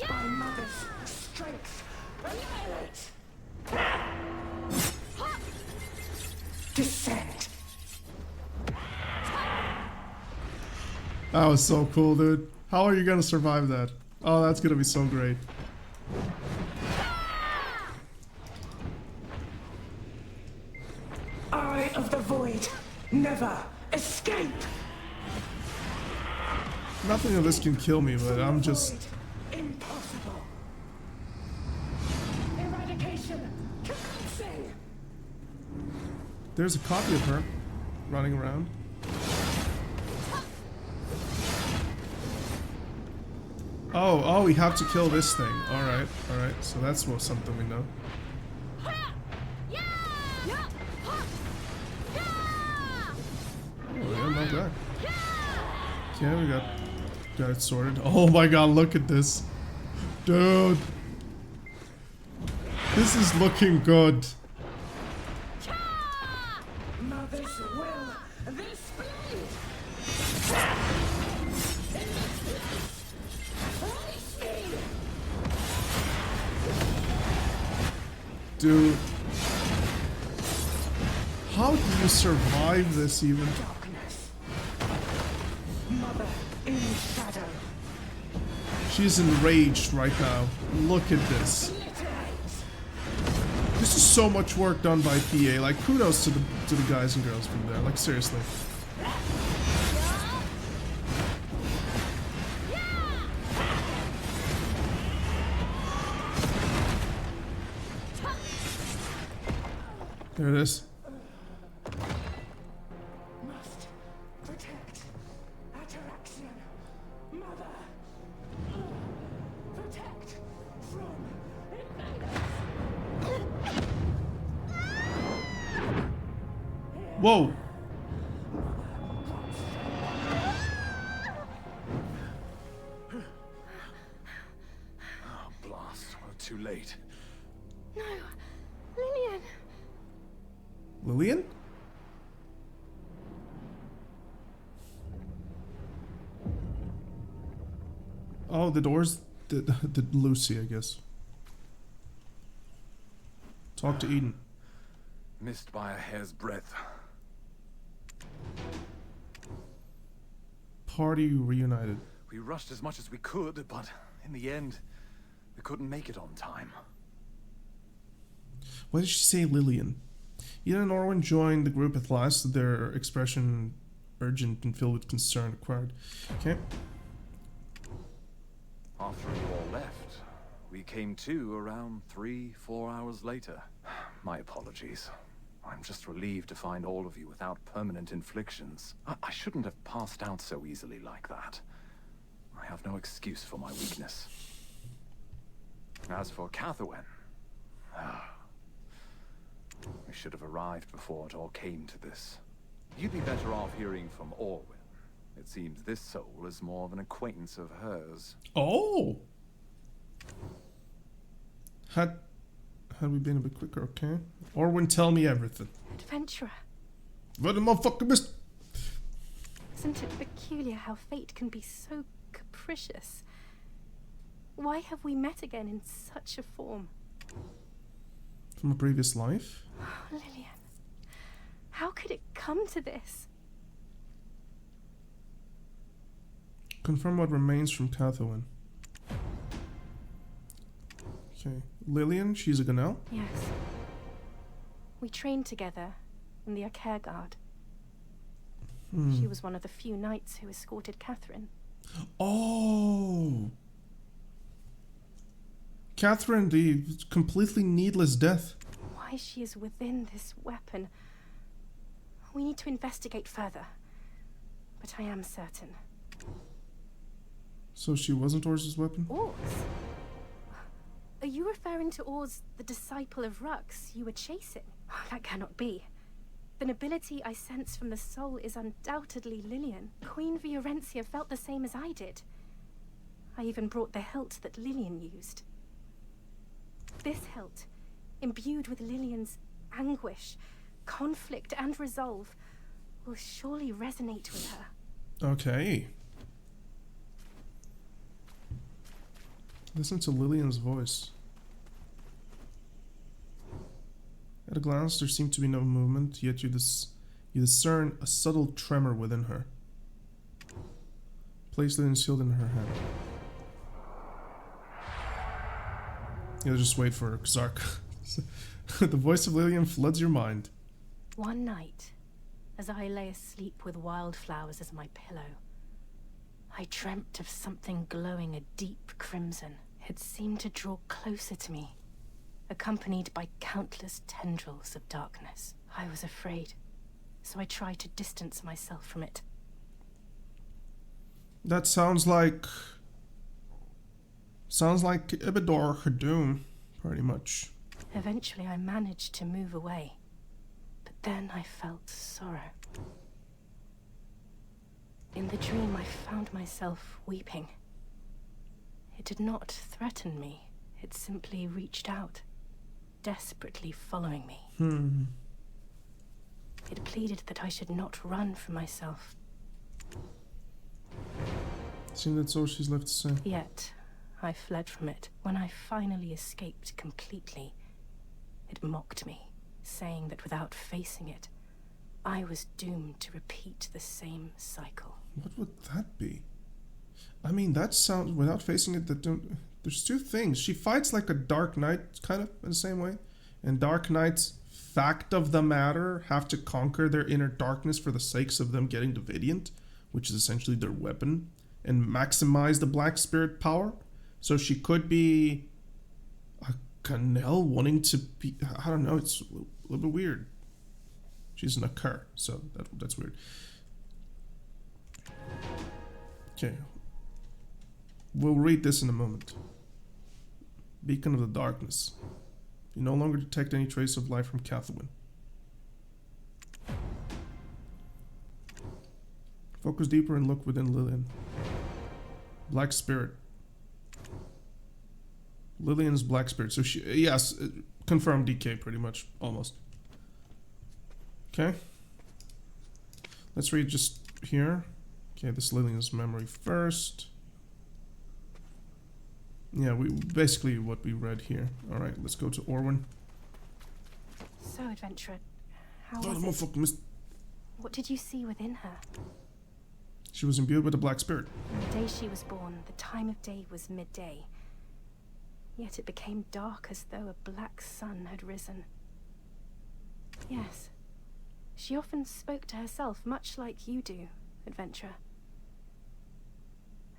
By Mother's strength. Annihilate. Descend. That was so cool, dude. How are you gonna survive that? Oh, that's gonna be so great. Eye of the Void. Never escape. Nothing of this can kill me, but I'm just... Impossible. Eradication. Commencing. There's a copy of her running around. Oh, we have to kill this thing. Alright, so that's something we know. Oh, yeah, not bad. Okay, we got it sorted. Oh my god, look at this. Dude. This is looking good. Mother's will. This blade. Dude. How do you survive this even? Darkness. Mother in shadow. She's enraged right now. Look at this. Obliterate. This is so much work done by PA. Like, kudos to to the guys and girls from there. Like, seriously. There it is. Must protect Atoraxxion, Mother. Protect from invaders. Whoa. Oh, blast. We're too late. No, Lilian. Lilian? Oh, the doors the Lucy, I guess. Talk to Eden. Missed by a hair's breadth. Party reunited. We rushed as much as we could, but in the end, we couldn't make it on time. Why did she say Lilian? Lilian and Orwin joined the group at last, their expression urgent and filled with concern acquired. Okay. After you all left, we came to around 3-4 hours later. My apologies. I'm just relieved to find all of you without permanent inflictions. I shouldn't have passed out so easily like that. I have no excuse for my weakness. As for Catherine, we should have arrived before it all came to this. You'd be better off hearing from Orwin. It seems this soul is more of an acquaintance of hers. Oh! Had we been a bit quicker, okay? Orwin, tell me everything. Adventurer. What the motherfucker missed? Isn't it peculiar how fate can be so capricious? Why have we met again in such a form? From a previous life? Oh, Lilian. How could it come to this? Confirm what remains from Catherine. Okay. Lilian, she's a Ganel? Yes. We trained together in the Orzekea Guard. She was one of the few knights who escorted Catherine. Oh! Catherine, the completely needless death. Why she is within this weapon. We need to investigate further. But I am certain. So she wasn't Orz's weapon? Orz? Are you referring to Orz, the disciple of Rux you were chasing? Oh, that cannot be. The nobility I sense from the soul is undoubtedly Lilian. Queen Fiorencia felt the same as I did. I even brought the hilt that Lilian used. This hilt, imbued with Lilian's anguish, conflict, and resolve, will surely resonate with her. Okay. Listen to Lilian's voice. At a glance, there seemed to be no movement, yet you discern a subtle tremor within her. Place Lilian's shield in her hand. Yeah, just wait for Zark. The voice of Lilian floods your mind. One night, as I lay asleep with wildflowers as my pillow, I dreamt of something glowing a deep crimson. It seemed to draw closer to me, accompanied by countless tendrils of darkness. I was afraid, so I tried to distance myself from it. That sounds like Ibidor Hadum, pretty much. Eventually I managed to move away, but then I felt sorrow. In the dream I found myself weeping. It did not threaten me, it simply reached out, desperately following me. It pleaded that I should not run from myself. Seems that's all she's left to say. Yet, I fled from it. When I finally escaped completely, it mocked me, saying that without facing it, I was doomed to repeat the same cycle. What would that be? I mean, that sounds, without facing it, there's two things. She fights like a Dark Knight, kind of, in the same way. And Dark Knights, fact of the matter, have to conquer their inner darkness for the sakes of them getting the Vadiant, which is essentially their weapon, and maximize the Black Spirit power. So she could be a Canel wanting to be, I don't know, it's a little bit weird. She's an Occur, so that's weird. Okay. We'll read this in a moment. Beacon of the Darkness. You no longer detect any trace of life from Catherine. Focus deeper and look within Lilian. Black Spirit. Lilian's Black Spirit. So she, yes, confirmed DK pretty much, almost. Okay. Let's read just here. Okay, this Lilian's memory first. Yeah, we basically what we read here. All right, let's go to Orwin. So, adventurer, how Oh, the was it? motherfucker missed. What did you see within her? She was imbued with the Black Spirit. On the day she was born, the time of day was midday. Yet it became dark as though a black sun had risen. Yes, she often spoke to herself much like you do, adventurer.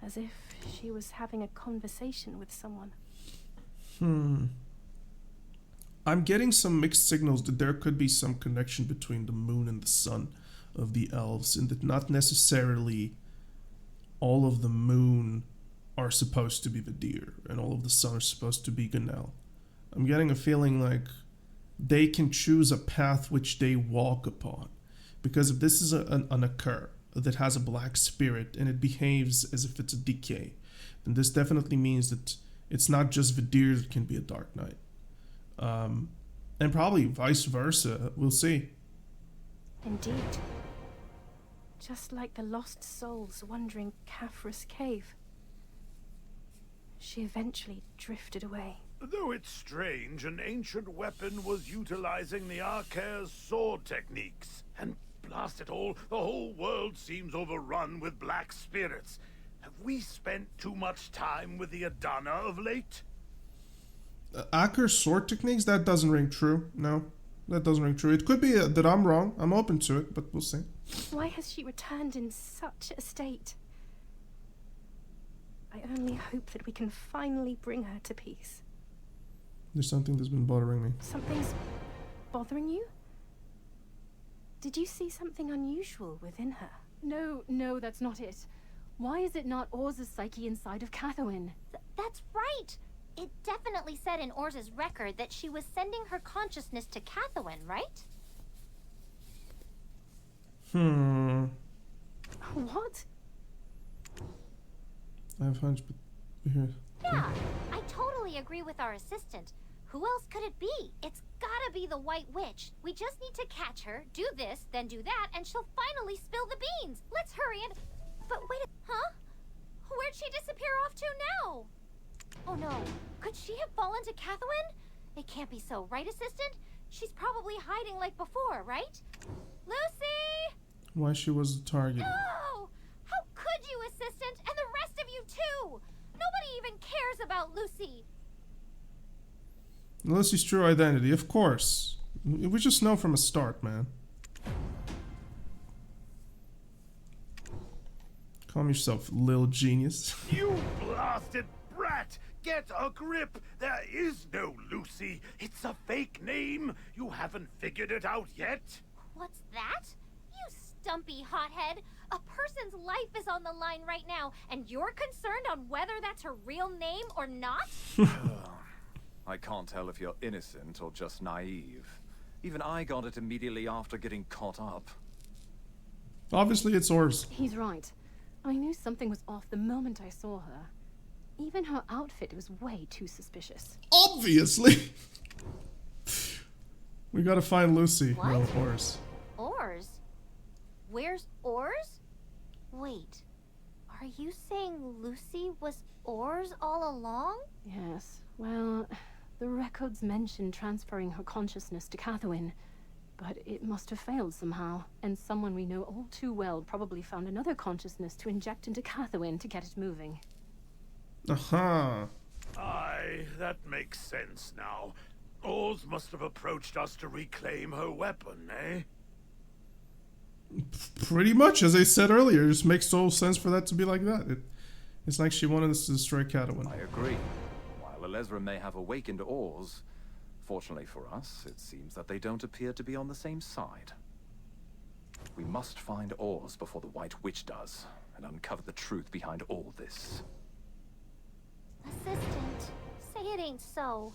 As if she was having a conversation with someone. I'm getting some mixed signals that there could be some connection between the moon and the sun of the elves, and that not necessarily all of the moon are supposed to be the deer, and all of the sun are supposed to be Ganel. I'm getting a feeling like they can choose a path which they walk upon. Because if this is an Occur that has a Black Spirit and it behaves as if it's a decay, then this definitely means that it's not just Vidir that can be a Dark Knight. And probably vice versa. We'll see. Indeed. Just like the lost souls wandering Caphras Cave. She eventually drifted away. Though it's strange, an ancient weapon was utilizing the Arcae's sword techniques. And blast it all, the whole world seems overrun with black spirits. Have we spent too much time with the Adana of late? Acker's sword techniques? That doesn't ring true. No, that doesn't ring true. It could be that I'm wrong. I'm open to it, but we'll see. Why has she returned in such a state? I only hope that we can finally bring her to peace. There's something that's been bothering me. Something's bothering you? Did you see something unusual within her? No, that's not it. Why is it not Orz's psyche inside of Catherine? That's right! It definitely said in Orz's record that she was sending her consciousness to Catherine, right? What? I have a hunch, but here. Yeah, I totally agree with our assistant. Who else could it be? It's gotta be the White Witch. We just need to catch her, do this, then do that, and she'll finally spill the beans. Let's hurry and... But wait a... Huh? Where'd she disappear off to now? Oh no, could she have fallen to Catherine? It can't be so, right, assistant? She's probably hiding like before, right? Lucy! Why she was the target? No! How could you, assistant? And the rest of you too! Nobody even cares about Lucy! Lucy's true identity, of course. We just know from a start, man. Calm yourself, little genius. You blasted brat! Get a grip! There is no Lucy! It's a fake name! You haven't figured it out yet? What's that? You stumpy hothead! A person's life is on the line right now, and you're concerned on whether that's her real name or not? I can't tell if you're innocent or just naive. Even I got it immediately after getting caught up. Obviously, it's Orz. He's right. I knew something was off the moment I saw her. Even her outfit was way too suspicious. Obviously! We gotta find Lucy. What? No, Orz. Orz? Where's Orz? Wait, are you saying Lucy was Orz all along? Yes, well, the records mention transferring her consciousness to Catherine, but it must have failed somehow, and someone we know all too well probably found another consciousness to inject into Catherine to get it moving. Aha. Aye, that makes sense now. Oz must have approached us to reclaim her weapon, eh? Pretty much, as I said earlier, it just makes total sense for that to be like that. It's like she wanted us to destroy Catawin. I agree. While Elezra may have awakened Oz, fortunately for us, it seems that they don't appear to be on the same side. We must find Oz before the White Witch does, and uncover the truth behind all this. Assistant, say it ain't so.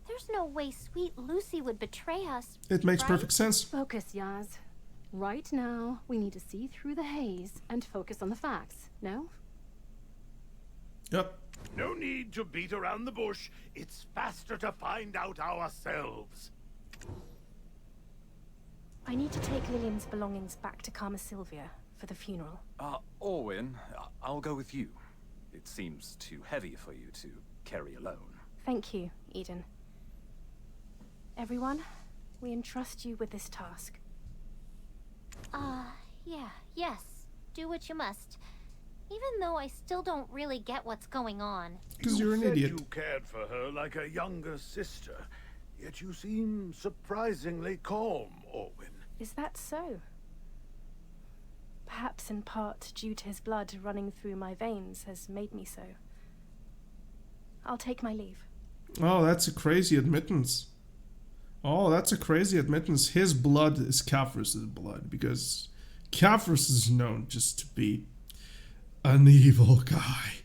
There's no way sweet Lucy would betray us. It makes right? perfect sense. Focus, Yaz. Right now, we need to see through the haze and focus on the facts, no? Yep. No need to beat around the bush. It's faster to find out ourselves. I need to take Lilian's belongings back to Karma Sylvia for the funeral. Orwin, I'll go with you. It seems too heavy for you to carry alone. Thank you, Eden. Everyone, we entrust you with this task. Yes. Do what you must. Even though I still don't really get what's going on. Because you're an idiot. You cared for her like a younger sister, yet you seem surprisingly calm, Orwin. Is that so? Perhaps in part due to his blood running through my veins has made me so. I'll take my leave. Oh, that's a crazy admittance. His blood is Kafrus's blood, because Kafrus is known just to be an evil guy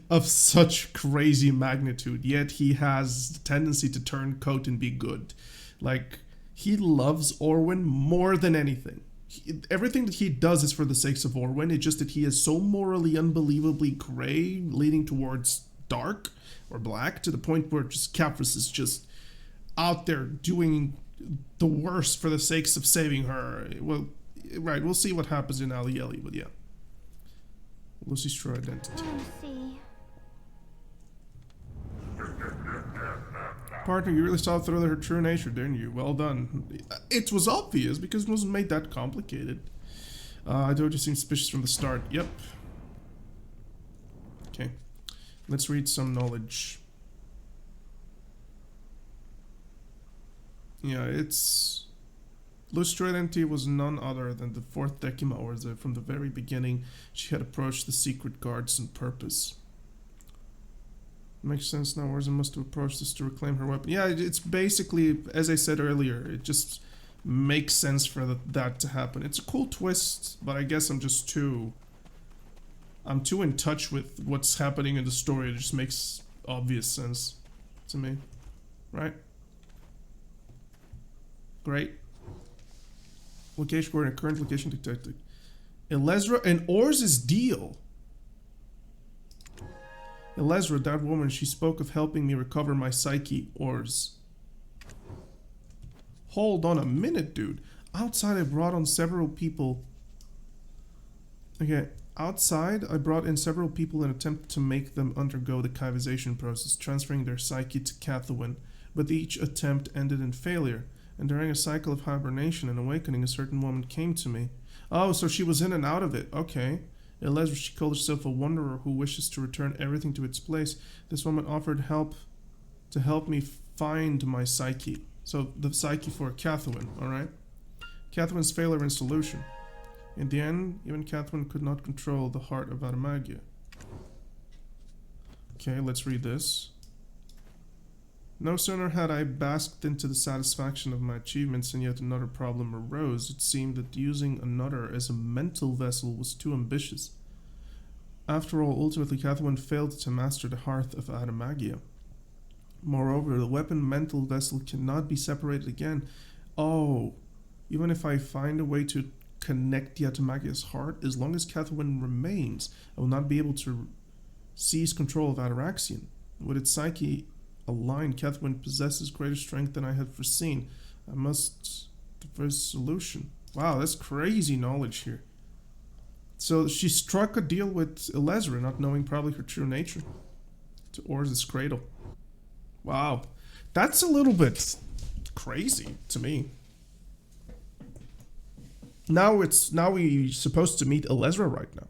of such crazy magnitude, yet he has the tendency to turn coat and be good. Like, he loves Orwin more than anything. Everything that he does is for the sakes of Orwin. It's just that he is so morally unbelievably gray, leaning towards dark or black, to the point where just Kafrus is just out there doing the worst for the sakes of saving her. Well, right, we'll see what happens in Alieli, but yeah. Lucy's true identity. Lucy. Partner, you really saw through her true nature, didn't you? Well done. It was obvious because it wasn't made that complicated. I told you seemed suspicious from the start. Yep. Okay. Let's read some knowledge. Yeah, it's... Lucy's true identity was none other than the fourth Decima Orza. From the very beginning, she had approached the secret guards on purpose. Makes sense now. Orza must have approached us to reclaim her weapon. Yeah, it's basically, as I said earlier, it just makes sense for that to happen. It's a cool twist, but I guess I'm too in touch with what's happening in the story. It just makes obvious sense to me. Right? Great. Location coordinate, current location detected. Elezra and Orz's deal. Elezra, that woman, she spoke of helping me recover my psyche. Orz. Hold on a minute, dude. Outside I brought on several people. Okay, outside I brought in several people in an attempt to make them undergo the kivization process, transferring their psyche to Catawin, but each attempt ended in failure. And during a cycle of hibernation and awakening, a certain woman came to me. Oh, so she was in and out of it. Okay. Elezra, she called herself a wanderer who wishes to return everything to its place. This woman offered to help me find my psyche. So the psyche for Catawin, alright? Catawin's failure in solution. In the end, even Catawin could not control the heart of Adamagia. Okay, let's read this. No sooner had I basked into the satisfaction of my achievements, and yet another problem arose. It seemed that using another as a mental vessel was too ambitious. After all, ultimately Catawin failed to master the heart of Adamagia. Moreover, the weapon mental vessel cannot be separated again. Oh, even if I find a way to connect the Adamagia's heart, as long as Catawin remains, I will not be able to seize control of Atoraxxion. With its psyche aligned, Catawin possesses greater strength than I had foreseen. I must devise a solution. Wow, that's crazy knowledge here. So she struck a deal with Elezra, not knowing probably her true nature, to Orz's cradle. Wow, that's a little bit crazy to me. Now we're supposed to meet Elezra right now,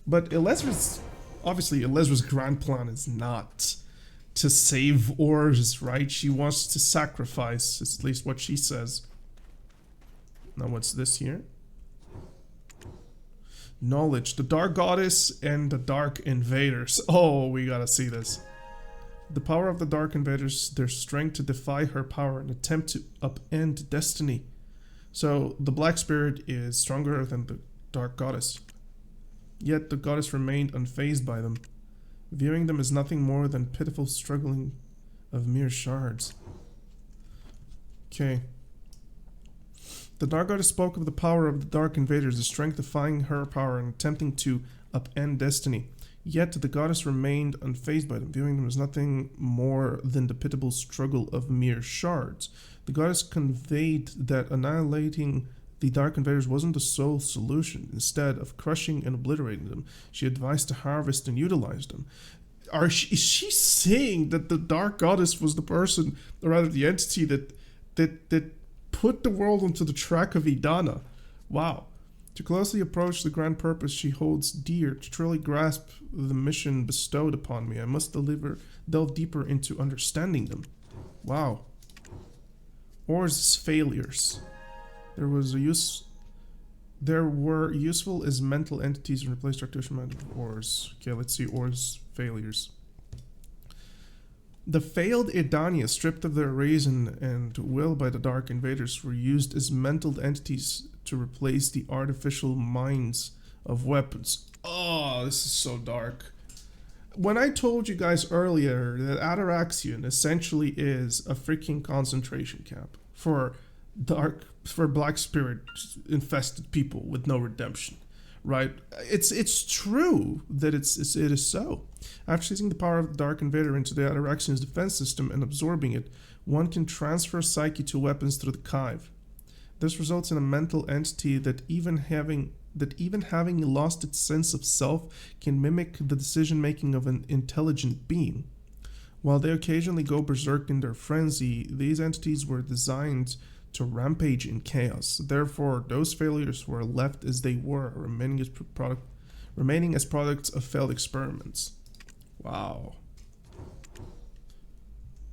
but Elezra's grand plan is not to save Ors, right? She wants to sacrifice, at least what she says. Now what's this here? Knowledge, the Dark Goddess and the Dark Invaders. Oh, we gotta see this. The power of the Dark Invaders, their strength to defy her power and attempt to upend destiny. So the Black Spirit is stronger than the Dark Goddess. Yet the Goddess remained unfazed by them, viewing them as nothing more than pitiful struggling of mere shards. Okay. The Dark Goddess spoke of the power of the Dark Invaders, the strength defying her power and attempting to upend destiny. Yet the Goddess remained unfazed by them, viewing them as nothing more than the pitiable struggle of mere shards. The Goddess conveyed that annihilating the Dark Invaders wasn't the sole solution. Instead of crushing and obliterating them, she advised to harvest and utilize them. Is she saying that the Dark Goddess was the person, or rather the entity that put the world onto the track of Idana? Wow. To closely approach the grand purpose she holds dear, to truly grasp the mission bestowed upon me, I must delve deeper into understanding them. Wow. Or's failures. There were useful as mental entities and replaced artificial mind of Ors. Okay, let's see Or's failures. The failed Idania, stripped of their reason and will by the Dark Invaders, were used as mental entities to replace the artificial minds of weapons. Oh, this is so dark. When I told you guys earlier that Atoraxxion essentially is a freaking concentration camp for Black Spirit infested people with no redemption, right? It's true that it is so. After seizing the power of the Dark Invader into the Atoraxxion's defense system and absorbing it, one can transfer psyche to weapons through the Kive. This results in a mental entity that even having lost its sense of self can mimic the decision-making of an intelligent being. While they occasionally go berserk in their frenzy, these entities were designed to rampage in chaos. Therefore, those failures were left as they were, remaining as products of failed experiments. Wow.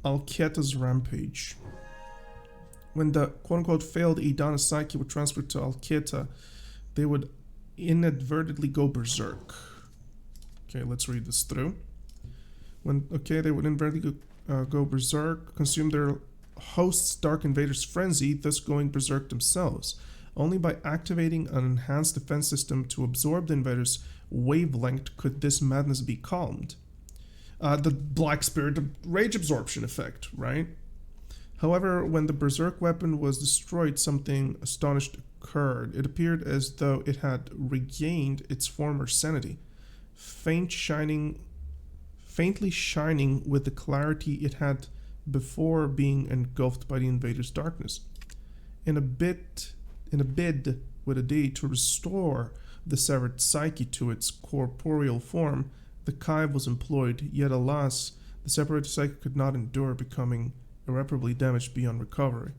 Alketa's rampage. When the quote-unquote failed Idana psyche would transfer to Alketa, they would inadvertently go berserk. Okay, let's read this through. They would inadvertently go berserk, consume their host's Dark Invader's frenzy, thus going berserk themselves. Only by activating an enhanced defense system to absorb the invader's wavelength could this madness be calmed. The Black Spirit, the rage absorption effect, right? However, when the berserk weapon was destroyed, something astonishing occurred. It appeared as though it had regained its former sanity, faintly shining with the clarity it had before being engulfed by the invader's darkness. In a bid with a deed to restore the severed psyche to its corporeal form, the Kive was employed, yet alas, the separated psyche could not endure, becoming irreparably damaged beyond recovery.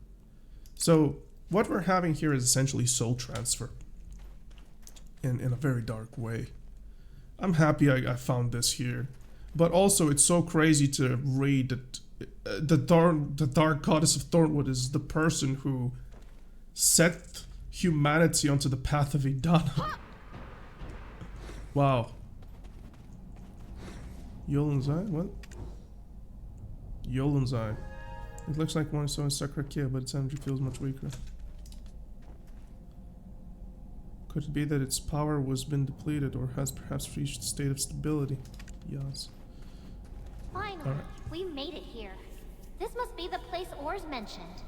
So what we're having here is essentially soul transfer in a very dark way. I'm happy I found this here, but also it's so crazy to read that the Dark Goddess of Thornwood is the person who set humanity onto the path of Idana. Wow. Yolan's Eye? What? Yolan's Eye. It looks like one I saw in Orzekea, but its energy feels much weaker. Could it be that its power was been depleted, or has perhaps reached a state of stability? Yes. Finally, we made it here. This must be the place Ors mentioned.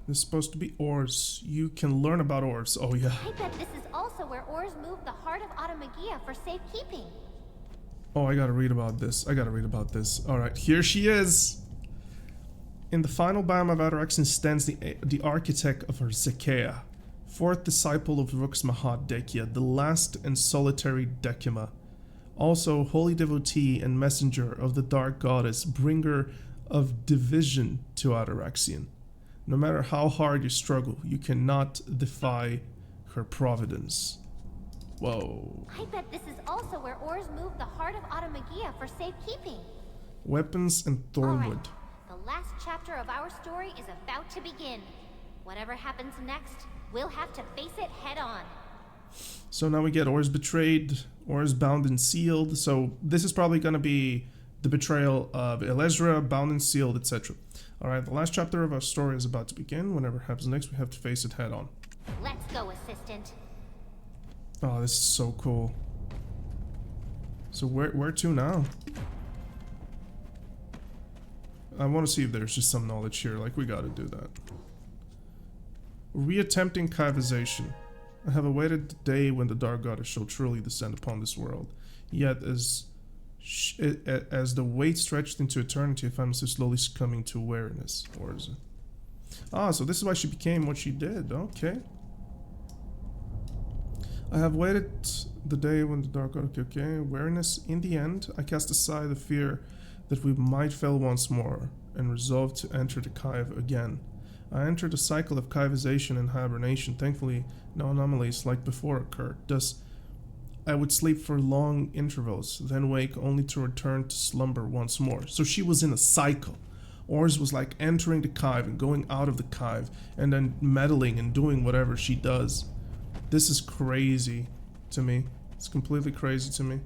This is supposed to be Ors. You can learn about Ors. Oh yeah. I bet this is also where Ors moved the heart of Orzekea for safekeeping. Oh, I gotta read about this. Alright, here she is. In the final biome of Atoraxxion stands the architect of Orzekea, fourth disciple of Rux Mahad Dekia, the last and solitary Decima. Also, holy devotee and messenger of the Dark Goddess, bringer of division to Atoraxxion. No matter how hard you struggle, you cannot defy her providence. Whoa. I bet this is also where Ors moved the heart of Orzekea for safekeeping. Weapons and Thornwood. Alright, the last chapter of our story is about to begin. Whatever happens next, we'll have to face it head on. So now we get Ors betrayed, Ors bound and sealed. So this is probably going to be the betrayal of Elezra, bound and sealed, etc. Alright, the last chapter of our story is about to begin. Whatever happens next, we have to face it head on. Let's go, assistant. Oh, this is so cool. So where to now? I want to see if there's just some knowledge here. Like, we gotta do that. Reattempting Kaivization. I have awaited the day when the Dark Goddess shall truly descend upon this world. Yet, as the weight stretched into eternity, I find myself slowly succumbing to awareness. Or is it? Ah, so this is why she became what she did. Okay. I have waited the day when the Dark Goddess... Okay, awareness. In the end, I cast aside the fear that we might fail once more, and resolved to enter the Kaiv again. I entered a cycle of Kaivization and hibernation. Thankfully, no anomalies like before occurred. Thus, I would sleep for long intervals, then wake only to return to slumber once more. So she was in a cycle. Ors was like entering the Kaiv and going out of the Kaiv, and then meddling and doing whatever she does. This is crazy to me. It's completely crazy to me.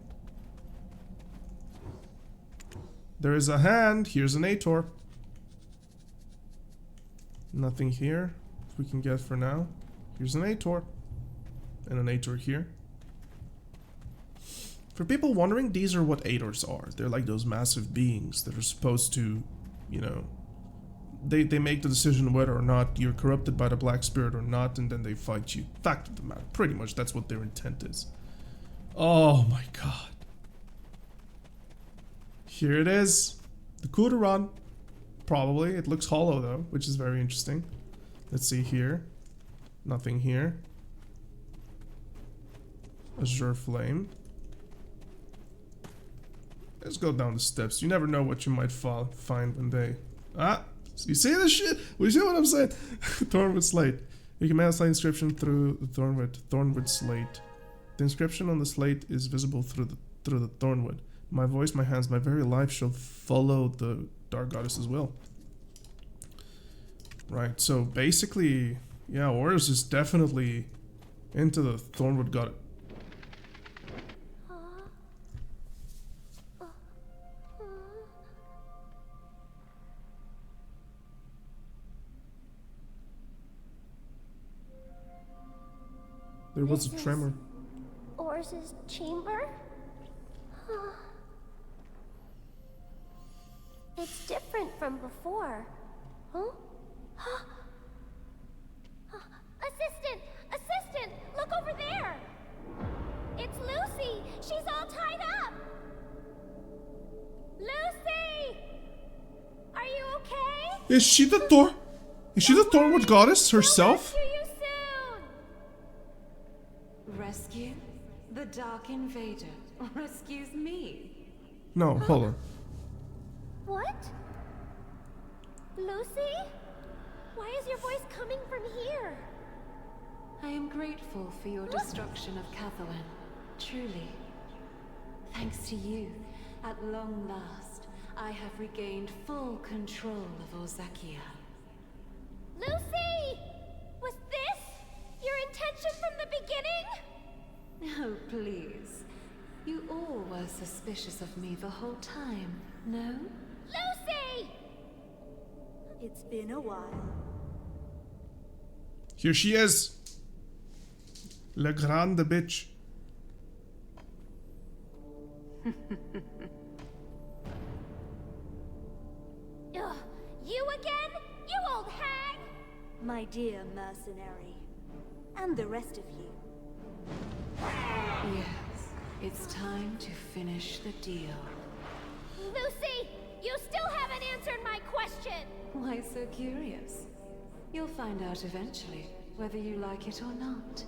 There is a hand. Here's an Ator. Nothing here we can get for now. Here's an Ator. And an Ator here. For people wondering, these are what Ators are. They're like those massive beings that are supposed to, you know... They make the decision whether or not you're corrupted by the Black Spirit or not, and then they fight you. Fact of the matter. Pretty much that's what their intent is. Oh my god. Here it is. The Kudaran. Probably. It looks hollow though, which is very interesting. Let's see here. Nothing here. Azure Flame. Let's go down the steps. You never know what you might find when they... Ah! You see this shit? You see what I'm saying? Thornwood Slate. You can mail the inscription through the Thornwood Slate. The inscription on the slate is visible through the Thornwood. My voice, my hands, my very life shall follow the Dark Goddess's will. Right, so basically, yeah, Ors is definitely into the Thornwood Goddess. There was a tremor. Ors's chamber? It's different from before. Huh? Assistant! Assistant! Look over there! It's Lucy! She's all tied up! Lucy! Are you okay? Is she the Thornwood Goddess herself? We'll rescue you soon! Rescue? The Dark Invader rescues me. No, hold on. What? Lucy? Why is your voice coming from here? I am grateful for your destruction of Catherine. Truly. Thanks to you, at long last, I have regained full control of Orzekea. Lucy! Was this your intention from the beginning? Oh, please. You all were suspicious of me the whole time, no? Lucy! It's been a while. Here she is. La grande bitch. Ugh, you again? You old hag! My dear mercenary. And the rest of you. Yes, it's time to finish the deal. Lucy! You still haven't answered my question! Why so curious? You'll find out eventually, whether you like it or not.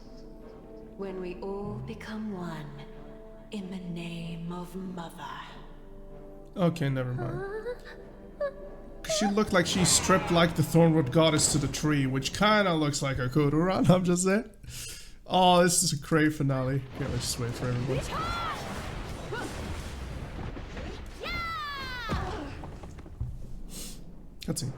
When we all become one, in the name of Mother. Okay, never mind. She looked like she stripped like the Thornwood Goddess to the tree, which kinda looks like a Kudaran, I'm just saying. Oh, this is a great finale. Yeah, let's just wait for everyone. Cutscene.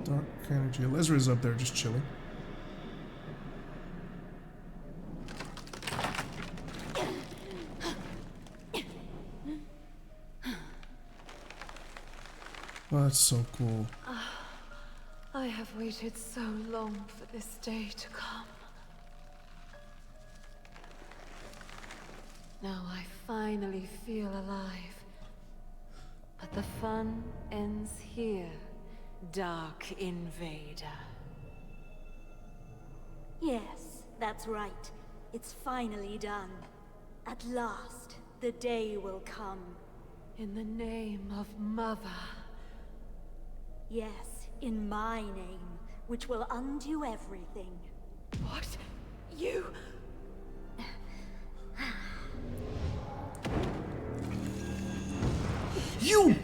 Dark energy. Lezra's up there just chilling. Oh, that's so cool. I have waited so long for this day to come. Now I finally feel alive. But the fun ends here, Dark Invader. Yes, that's right. It's finally done. At last, the day will come. In the name of Mother. Yes, in my name, which will undo everything. What? You... You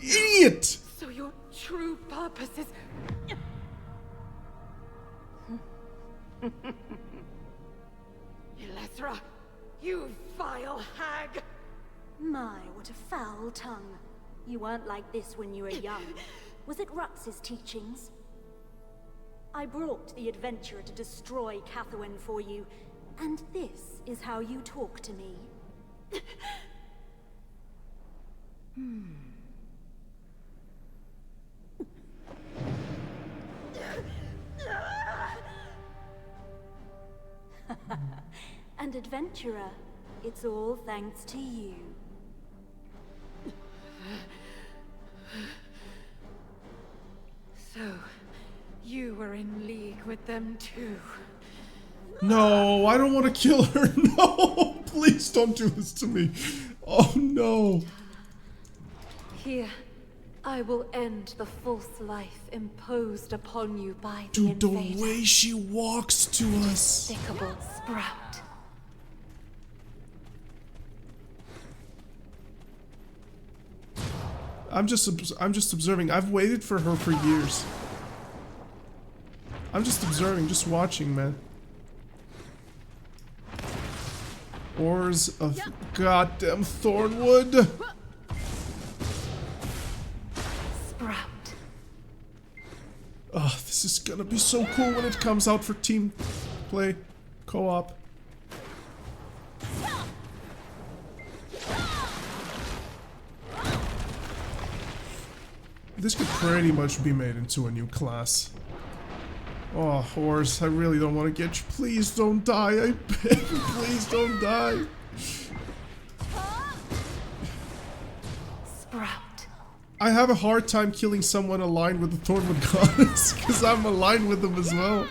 idiot! So your true purpose is... Elethra, you vile hag! My, what a foul tongue. You weren't like this when you were young. Was it Rux's teachings? I brought the adventurer to destroy Catherine for you, and this is how you talk to me. And adventurer, it's all thanks to you. So, you were in league with them too. No, I don't want to kill her. No, please don't do this to me. Oh no. Here, I will end the false life imposed upon you by the Dude, the invader. way she walks to us. Despicable sprout. I'm just observing. I've waited for her for years. I'm just observing, just watching, man. Ores of goddamn Thornwood. Sprout. Oh, this is gonna be so cool when it comes out for team play, co-op. This could pretty much be made into a new class. Oh, Horse, I really don't want to get you. Please don't die. I beg you, please don't die. Sprout. I have a hard time killing someone aligned with the Thornwood goddess, because I'm aligned with them as well.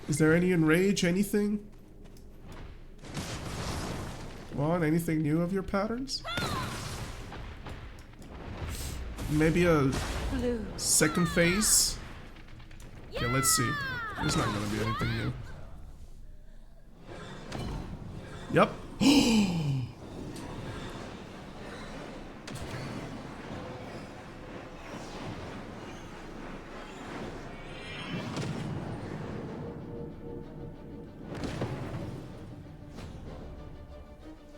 Is there any enrage, anything? Come on, anything new of your patterns? Maybe a Blue. second phase? Okay, let's see. There's not gonna be anything new. Yep.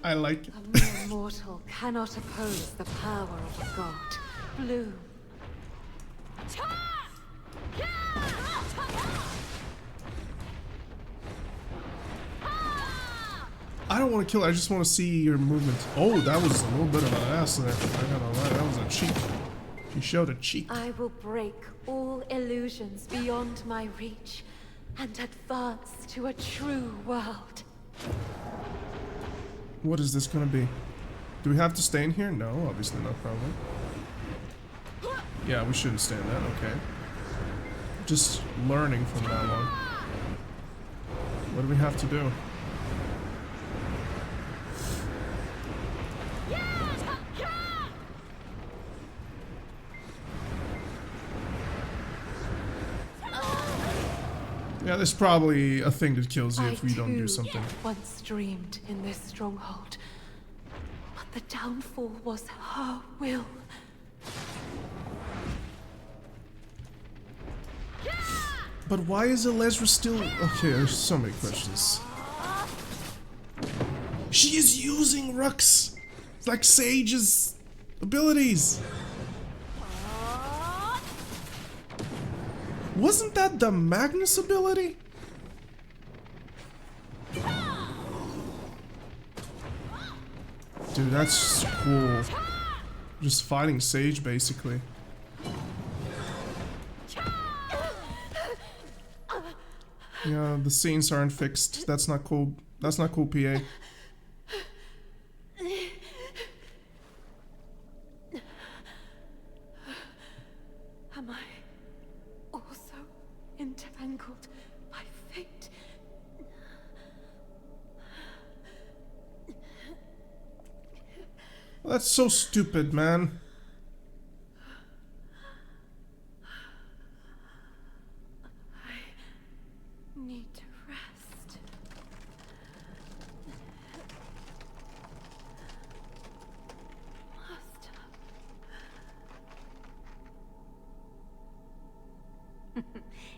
I like it. A mere mortal cannot oppose the power of a god. Blue. I don't want to kill her, I just want to see your movement. Oh, that was a little bit of an ass there. I gotta lie, that was a cheek. She showed a cheek. I will break all illusions beyond my reach and advance to a true world. What is this gonna be? Do we have to stay in here? No, obviously not, probably. Yeah, we shouldn't stay in that, okay. Just learning from now on. What do we have to do? Yeah, there's probably a thing that kills you if we don't do something. Once dreamed in this stronghold, but the downfall was her will. But why is Elezra still... Okay, there's so many questions. She is using Rux! Like Sage's abilities! Wasn't that the Magnus ability? Dude, that's cool. Just fighting Sage, basically. Yeah, the scenes aren't fixed. That's not cool. That's not cool, PA. Am I also entangled by fate? Well, that's so stupid, man. I need to rest.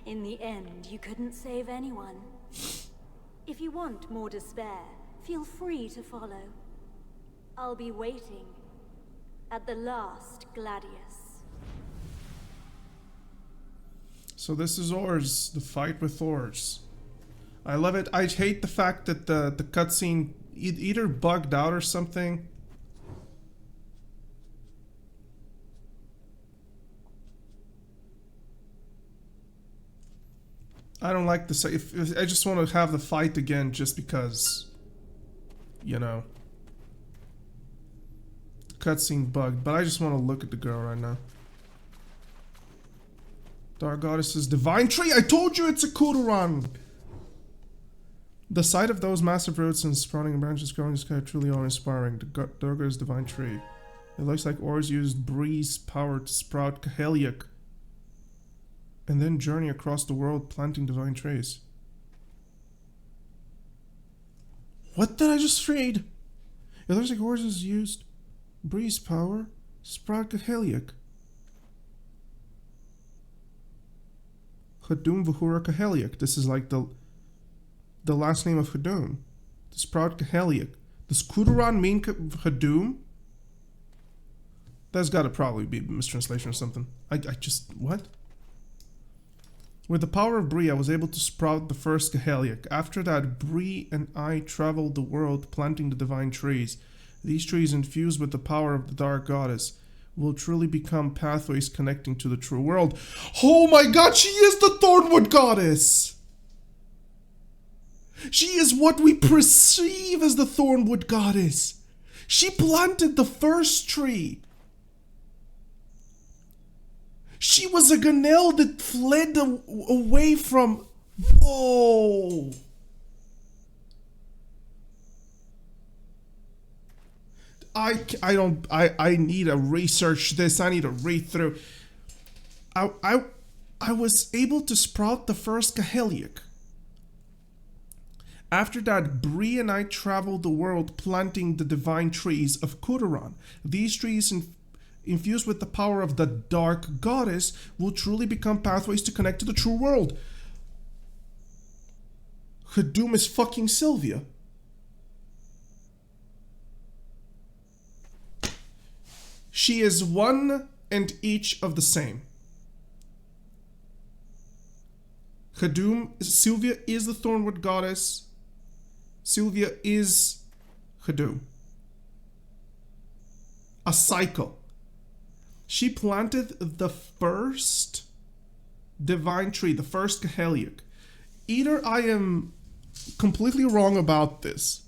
In the end, you couldn't save anyone. If you want more despair, feel free to follow. I'll be waiting at the last Gladius. So this is Orz, the fight with Orz. I love it. I hate the fact that the cutscene either bugged out or something. I don't like this. If I just want to have the fight again just because, you know, the cutscene bugged. But I just want to look at the girl right now. Dark Goddess's Divine Tree! I told you it's a Kudoran! The sight of those massive roots and sprouting branches growing in the sky are truly awe-inspiring. The Dark Goddess's Divine Tree. It looks like Orz used Bree's power to sprout Kaheliak and then journey across the world planting divine trees. What did I just read? It looks like Orz has used Bree's power to sprout Kaheliak. Hadum Vahura Kaheliak. This is like the last name of Hadum. To sprout Kaheliak. Does Kudoran mean Hadum? That's gotta probably be a mistranslation or something. I just... what? With the power of Bree, I was able to sprout the first Kaheliak. After that, Bree and I traveled the world planting the divine trees. These trees, infused with the power of the Dark Goddess, will truly become pathways connecting to the true world. Oh my god, she is the Thornwood Goddess! She is what we perceive as the Thornwood Goddess. She planted the first tree. She was a Ganel that fled away from... Whoa! I need to research this. I need to read through. I was able to sprout the first Kaheliak. After that, Bree and I traveled the world planting the divine trees of Kudoran. These trees, infused with the power of the Dark Goddess, will truly become pathways to connect to the true world. Hadum is fucking Sylvia. She is one and each of the same. Sylvia is the Thornwood Goddess. Sylvia is Hadum. A cycle. She planted the first divine tree, the first Kaheliak. Either I am completely wrong about this,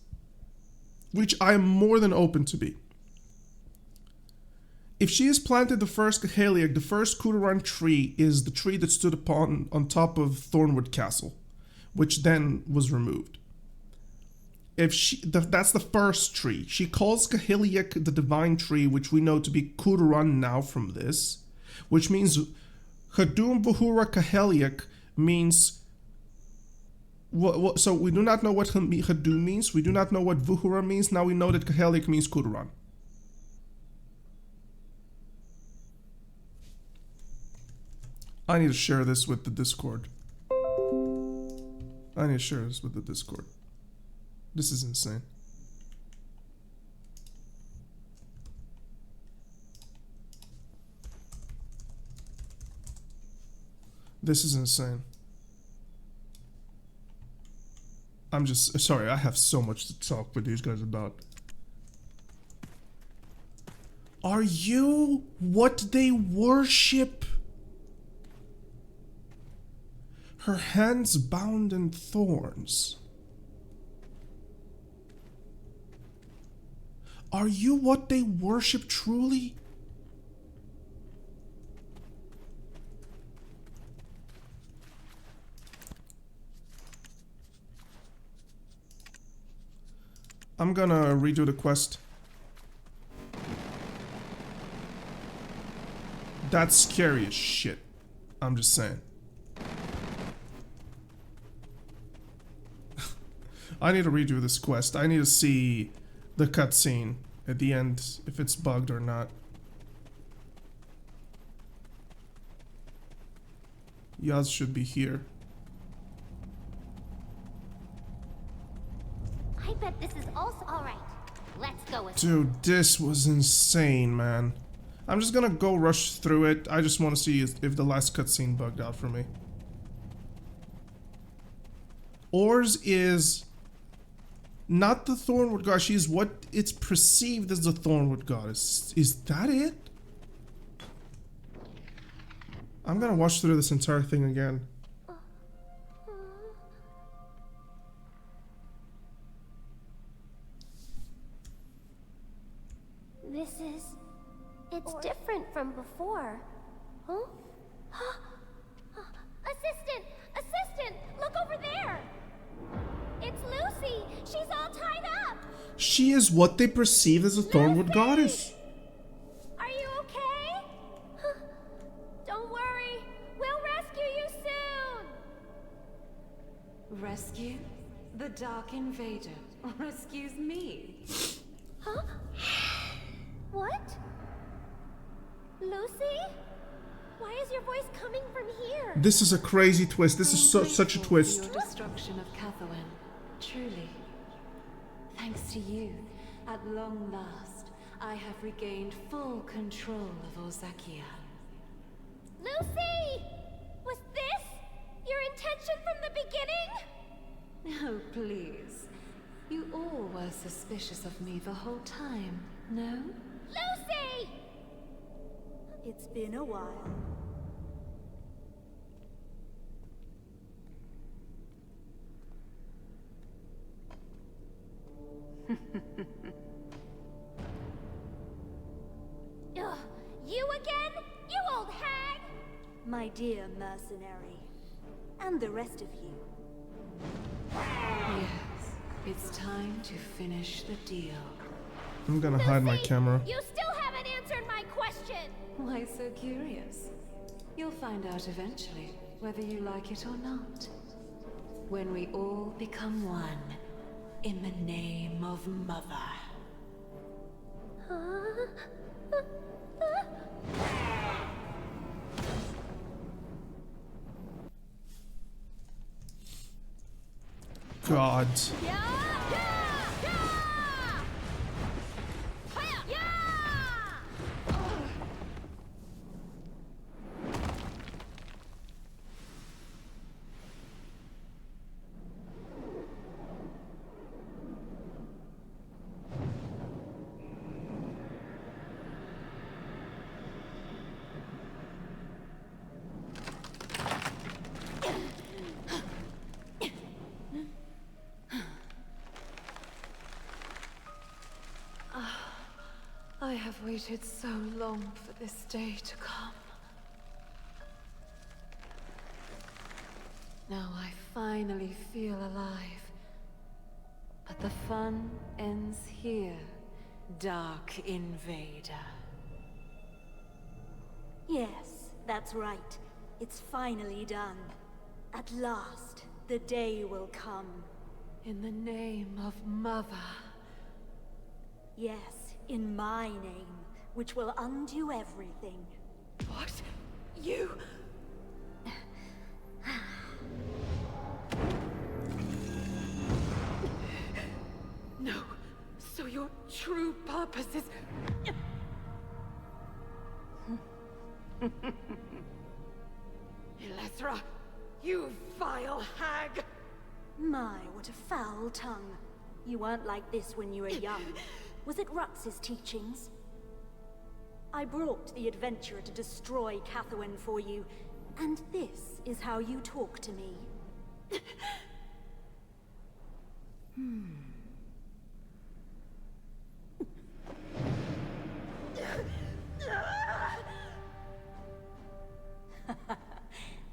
which I am more than open to be. If she has planted the first Kaheliak, the first Kudoran tree is the tree that stood on top of Thornwood Castle, which then was removed. That's the first tree. She calls Kaheliak the divine tree, which we know to be Kudoran now from this, which means Hadum Vahura Kaheliak means... so we do not know what Hadum means, we do not know what Vahura means, now we know that Kaheliak means Kudoran. I need to share this with the Discord. I need to share this with the Discord. This is insane. This is insane. I'm just sorry, I have so much to talk with these guys about. Are you what they worship? Her hands bound in thorns. Are you what they worship truly? I'm gonna redo the quest. That's scary as shit. I'm just saying. I need to redo this quest. I need to see the cutscene at the end, if it's bugged or not. Yaz should be here. I bet this is also alright. Let's go with Dude, this was insane, man. I'm just gonna go rush through it. I just want to see if the last cutscene bugged out for me. Orz is not the Thornwood God. She's what it's perceived as the Thornwood Goddess. Is that it? I'm gonna watch through this entire thing again. It's different from before. Huh? Assistant! Assistant! Look over there! It's Lucy! She's all tied up! She is what they perceive as a Thornwood Goddess. Are you okay? Don't worry. We'll rescue you soon! Rescue? The Dark Invader rescues me. Huh? What? Lucy? Why is your voice coming from here? This is a crazy twist. This is such a twist. Your destruction of Catherine, truly. Thanks to you, at long last, I have regained full control of Orzekea. Lucy! Was this your intention from the beginning? Oh, please. You all were suspicious of me the whole time, no? Lucy! It's been a while. Ugh, you again? You old hag! My dear mercenary. And the rest of you. Yes, it's time to finish the deal. I'm gonna hide my camera. You still haven't answered my question! Why so curious? You'll find out eventually, whether you like it or not. When we all become one, in the name of Mother. God. I have waited so long for this day to come. Now I finally feel alive. But the fun ends here, Dark Invader. Yes, that's right. It's finally done. At last, the day will come. In the name of Mother. Yes, in my name, which will undo everything. What? You... purposes. Elezra, you vile hag! My, what a foul tongue. You weren't like this when you were young. Was it Rux's teachings? I brought the adventurer to destroy Catherine for you, and this is how you talk to me.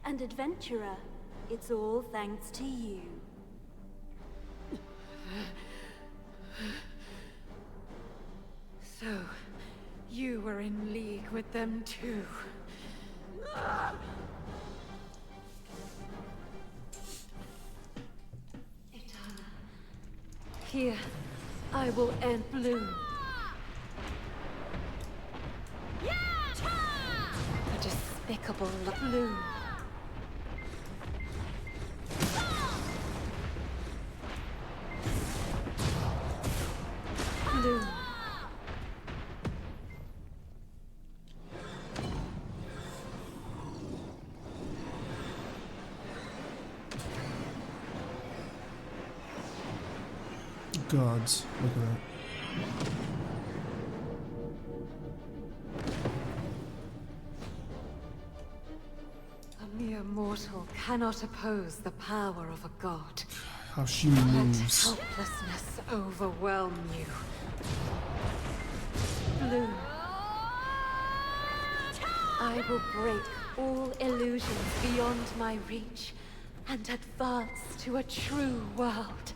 And adventurer, it's all thanks to you. So, you were in league with them too. Here, I will end Bloom. A despicable Bloom. Bloom. Gods, look at that. A mere mortal cannot oppose the power of a god. How she Let moves. helplessness overwhelm you. Bloom. I will break all illusions beyond my reach and advance to a true world.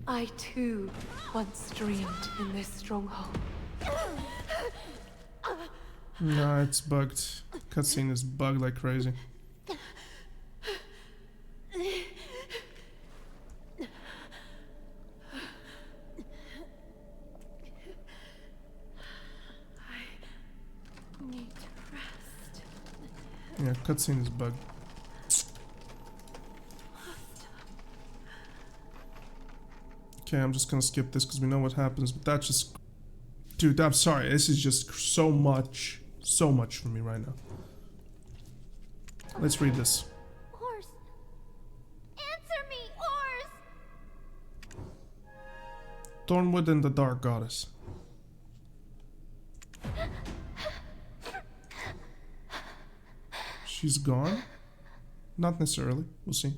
I too once dreamed in this stronghold. Nah, it's bugged. Cutscene is bugged like crazy. I need rest. Yeah, cutscene is bugged. Okay, I'm just gonna skip this because we know what happens, but that just... Dude, I'm sorry, this is just so much for me right now. Let's read this. Ors! Answer me, Ors! Thornwood and the Dark Goddess. She's gone? Not necessarily, we'll see.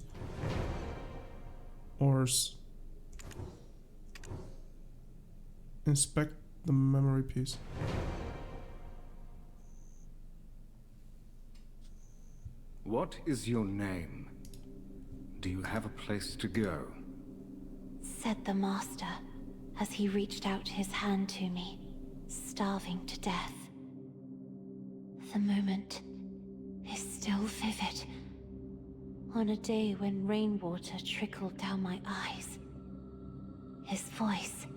Ors. Inspect the memory piece. What is your name? Do you have a place to go? Said the master as he reached out his hand to me, starving to death. The moment is still vivid. On a day when rainwater trickled down my eyes, his voice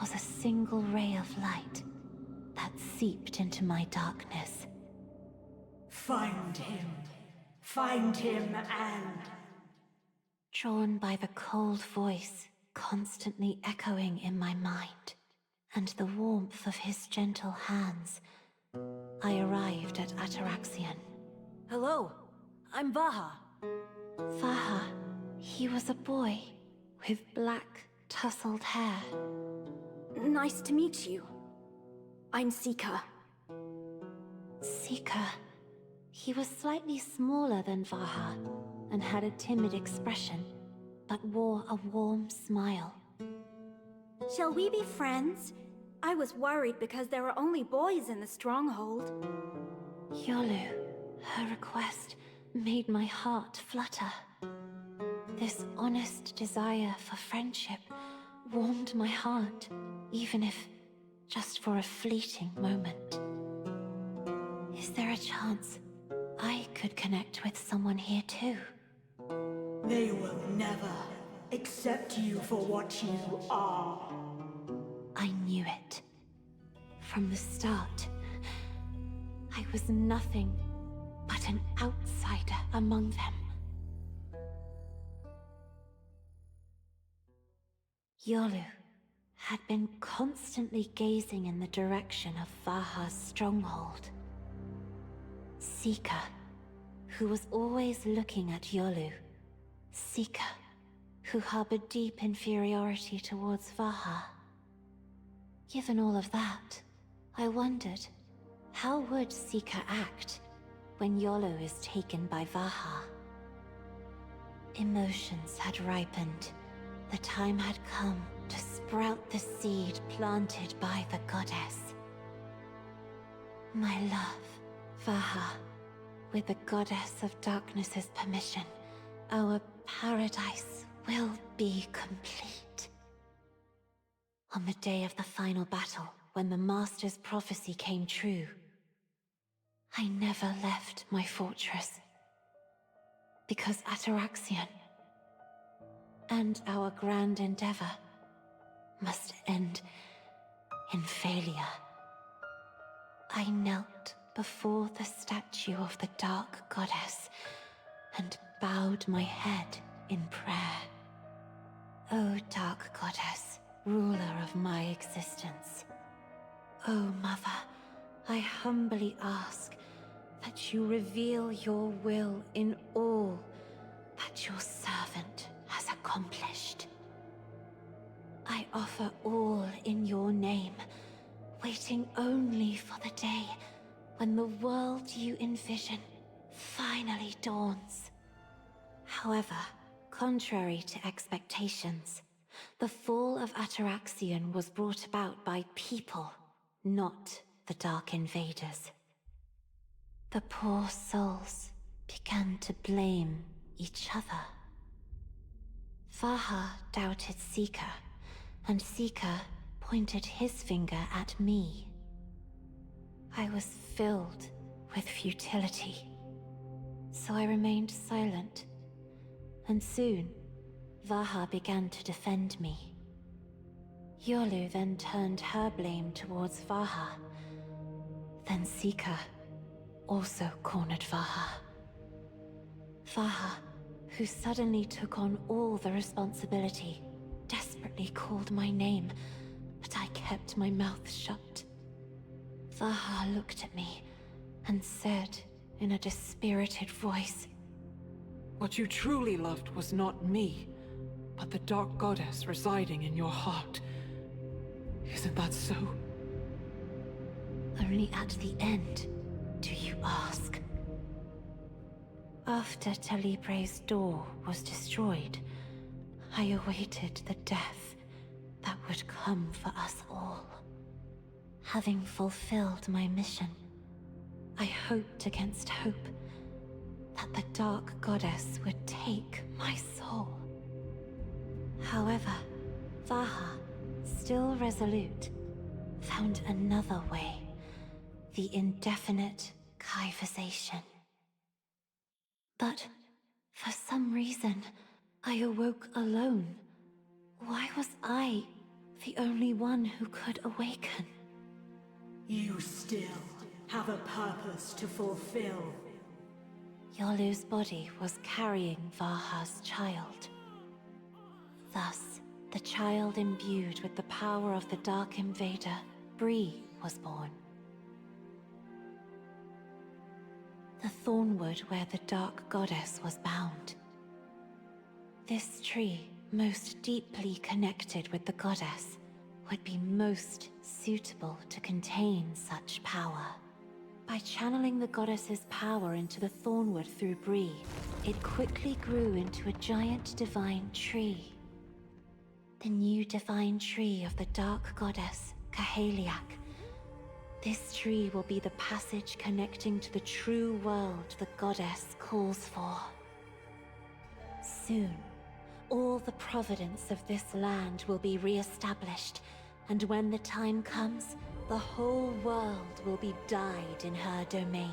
was a single ray of light that seeped into my darkness. Find him. Find him and... Drawn by the cold voice constantly echoing in my mind, and the warmth of his gentle hands, I arrived at Atoraxxion. Hello, I'm Vaha. Vaha, he was a boy with black, tousled hair. Nice to meet you. I'm Sika. Sika. He was slightly smaller than Vaha, and had a timid expression, but wore a warm smile. Shall we be friends? I was worried because there were only boys in the stronghold. Yolu, her request made my heart flutter. This honest desire for friendship warmed my heart, even if just for a fleeting moment. Is there a chance I could connect with someone here too? They will never accept you for what you are. I knew it. From the start. I was nothing but an outsider among them. Yolu had been constantly gazing in the direction of Vaha's stronghold. Seeker, who was always looking at Yolu. Seeker, who harbored deep inferiority towards Vaha. Given all of that, I wondered, how would Seeker act when Yolu is taken by Vaha? Emotions had ripened. The time had come to sprout the seed planted by the goddess. My love, Vaha, with the goddess of darkness's permission, our paradise will be complete. On the day of the final battle, when the Master's prophecy came true, I never left my fortress. Because Atoraxxion and our grand endeavor must end in failure. I knelt before the statue of the Dark Goddess and bowed my head in prayer. O Dark Goddess, ruler of my existence. O Mother, I humbly ask that you reveal your will in all that your servant has accomplished. I offer all in your name, waiting only for the day when the world you envision finally dawns. However, contrary to expectations, the fall of Atoraxxion was brought about by people, not the Dark Invaders. The poor souls began to blame each other. Vaha doubted Seeker, and Seeker pointed his finger at me. I was filled with futility, so I remained silent, and soon Vaha began to defend me. Yolu then turned her blame towards Vaha. Then Seeker also cornered Vaha. Vaha, who suddenly took on all the responsibility, desperately called my name, but I kept my mouth shut. Vaha looked at me and said in a dispirited voice, "What you truly loved was not me, but the Dark Goddess residing in your heart. Isn't that so?" Only at the end do you ask. After Talibre's door was destroyed, I awaited the death that would come for us all. Having fulfilled my mission, I hoped against hope that the Dark Goddess would take my soul. However, Vaha, still resolute, found another way, the indefinite Kaivization. But for some reason, I awoke alone. Why was I the only one who could awaken? You still have a purpose to fulfill. Yolu's body was carrying Vaha's child. Thus, the child imbued with the power of the Dark Invader, Bree, was born. The thornwood where the Dark Goddess was bound. This tree, most deeply connected with the Goddess, would be most suitable to contain such power. By channeling the Goddess's power into the thornwood through Bree, it quickly grew into a giant divine tree. The new divine tree of the Dark Goddess, Kaheliak. This tree will be the passage connecting to the true world the Goddess calls for. Soon, all the providence of this land will be re-established, And when the time comes, the whole world will be dyed in her domain.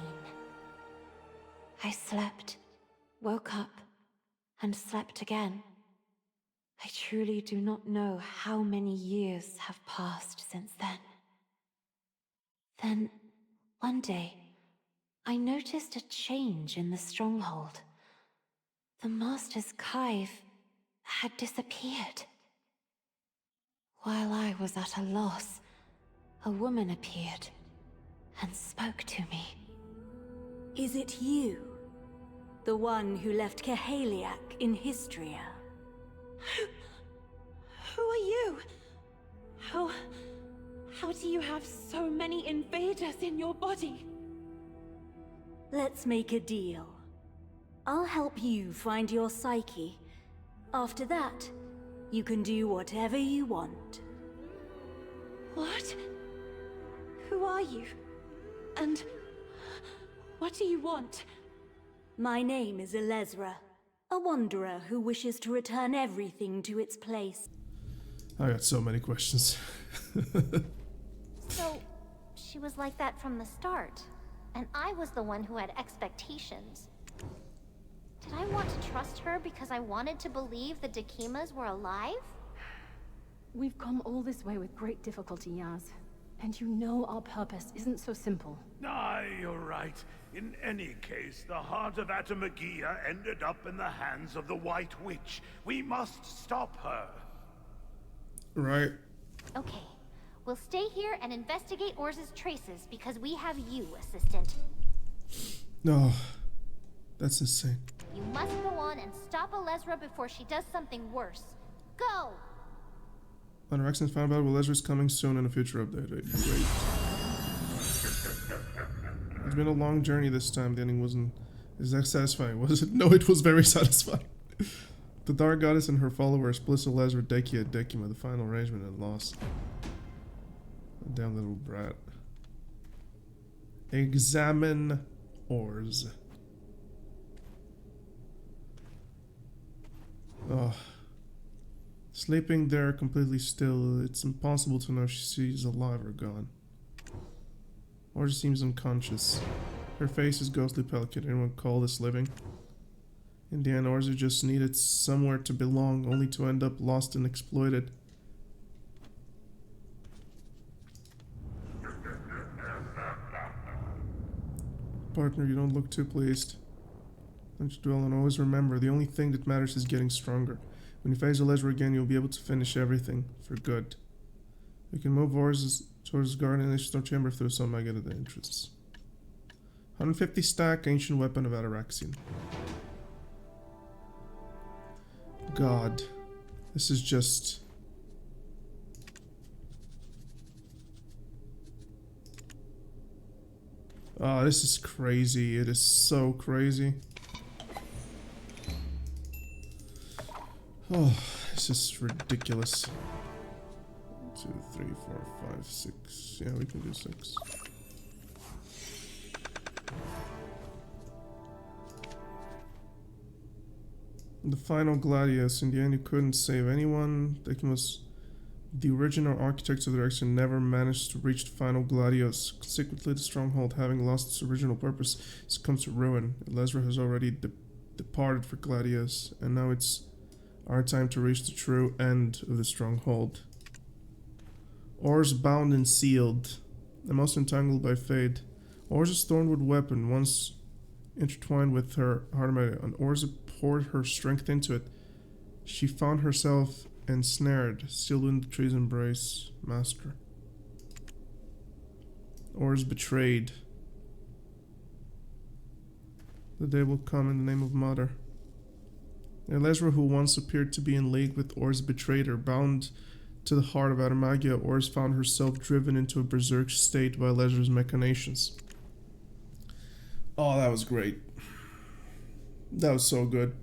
I slept, woke up, and slept again. I truly do not know how many years have passed since then. Then, one day, I noticed a change in the stronghold. The Master's Kive had disappeared. While I was at a loss, a woman appeared and spoke to me. Is it you? The one who left Kahaliak in Histria? Who are you? How do you have so many invaders in your body? Let's make a deal. I'll help you find your psyche. After that, you can do whatever you want. What? Who are you? And what do you want? My name is Elezra, a wanderer who wishes to return everything to its place. I got so many questions. So, she was like that from the start, and I was the one who had expectations. Did I want to trust her because I wanted to believe the Dakimas were alive? We've come all this way with great difficulty, Yaz. And you know our purpose isn't so simple. Aye, you're right. In any case, the heart of Atoraxxion ended up in the hands of the White Witch. We must stop her. Right. Okay, we'll stay here and investigate Orz's traces because we have you, assistant. No, that's insane. You must go on and stop Elezra before she does something worse. Go! Atoraxxion found out Elezra's coming soon in a future update. Great. It's been a long journey this time. The ending wasn't exactly satisfying, was it? No, it was very satisfying. The Dark Goddess and her followers, Bliss, Elezra, Dekia, Dekima, the final arrangement and loss. A damn little brat. Examine Orz. Oh. Sleeping there completely still, it's impossible to know if she's alive or gone. Orz seems unconscious. Her face is ghostly pale. Can anyone call this living? In the end, Orz just needed somewhere to belong, only to end up lost and exploited. Partner, you don't look too pleased. Don't you dwell and always remember, the only thing that matters is getting stronger. When you face Elezra again, you'll be able to finish everything, for good. You can move Orz towards the garden and Ishtar chamber if there's some negative interests. 150 stack, ancient weapon of Atoraxxion. God, this is just... Oh, this is crazy. It is so crazy. Oh, this is ridiculous. 1, 2, 3, 4, 5, 6. Yeah, we can do 6. The final Gladius. In the end, you couldn't save anyone. The original architects of the Atoraxxion never managed to reach the final Gladius. Consequently, the stronghold, having lost its original purpose, succumbs to ruin. Elezra has already departed for Gladius, and now it's our time to reach the true end of the stronghold. Orz bound and sealed, and most entangled by fate. Orz's thornwood weapon, once intertwined with her heart, and Orz poured her strength into it. She found herself ensnared, sealed in the tree's embrace. Master. Orz betrayed. The day will come in the name of Mother. Elezra, who once appeared to be in league with Orz, betrayed her. Bound to the heart of Atoraxxion, Orz found herself driven into a berserk state by Elezra's machinations. Oh, that was great. That was so good.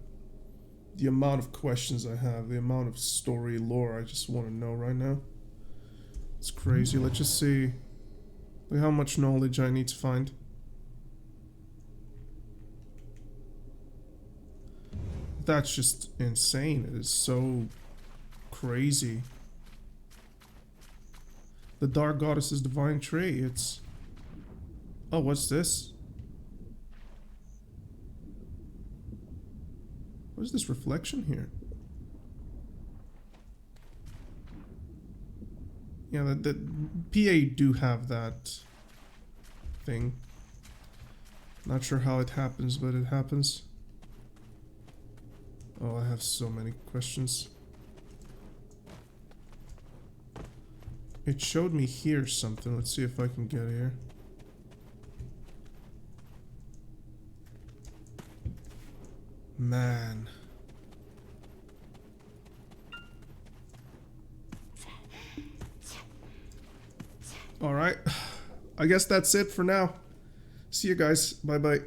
The amount of questions I have, the amount of story lore I just want to know right now. It's crazy. Let's just see how much knowledge I need to find. That's just insane. It is so crazy. The Dark Goddess's divine tray. It's... Oh, what's this? What is this reflection here? Yeah, the PA do have that thing. Not sure how it happens, but it happens. Oh, I have so many questions. It showed me here something. Let's see if I can get here. Man. Alright. I guess that's it for now. See you guys. Bye-bye.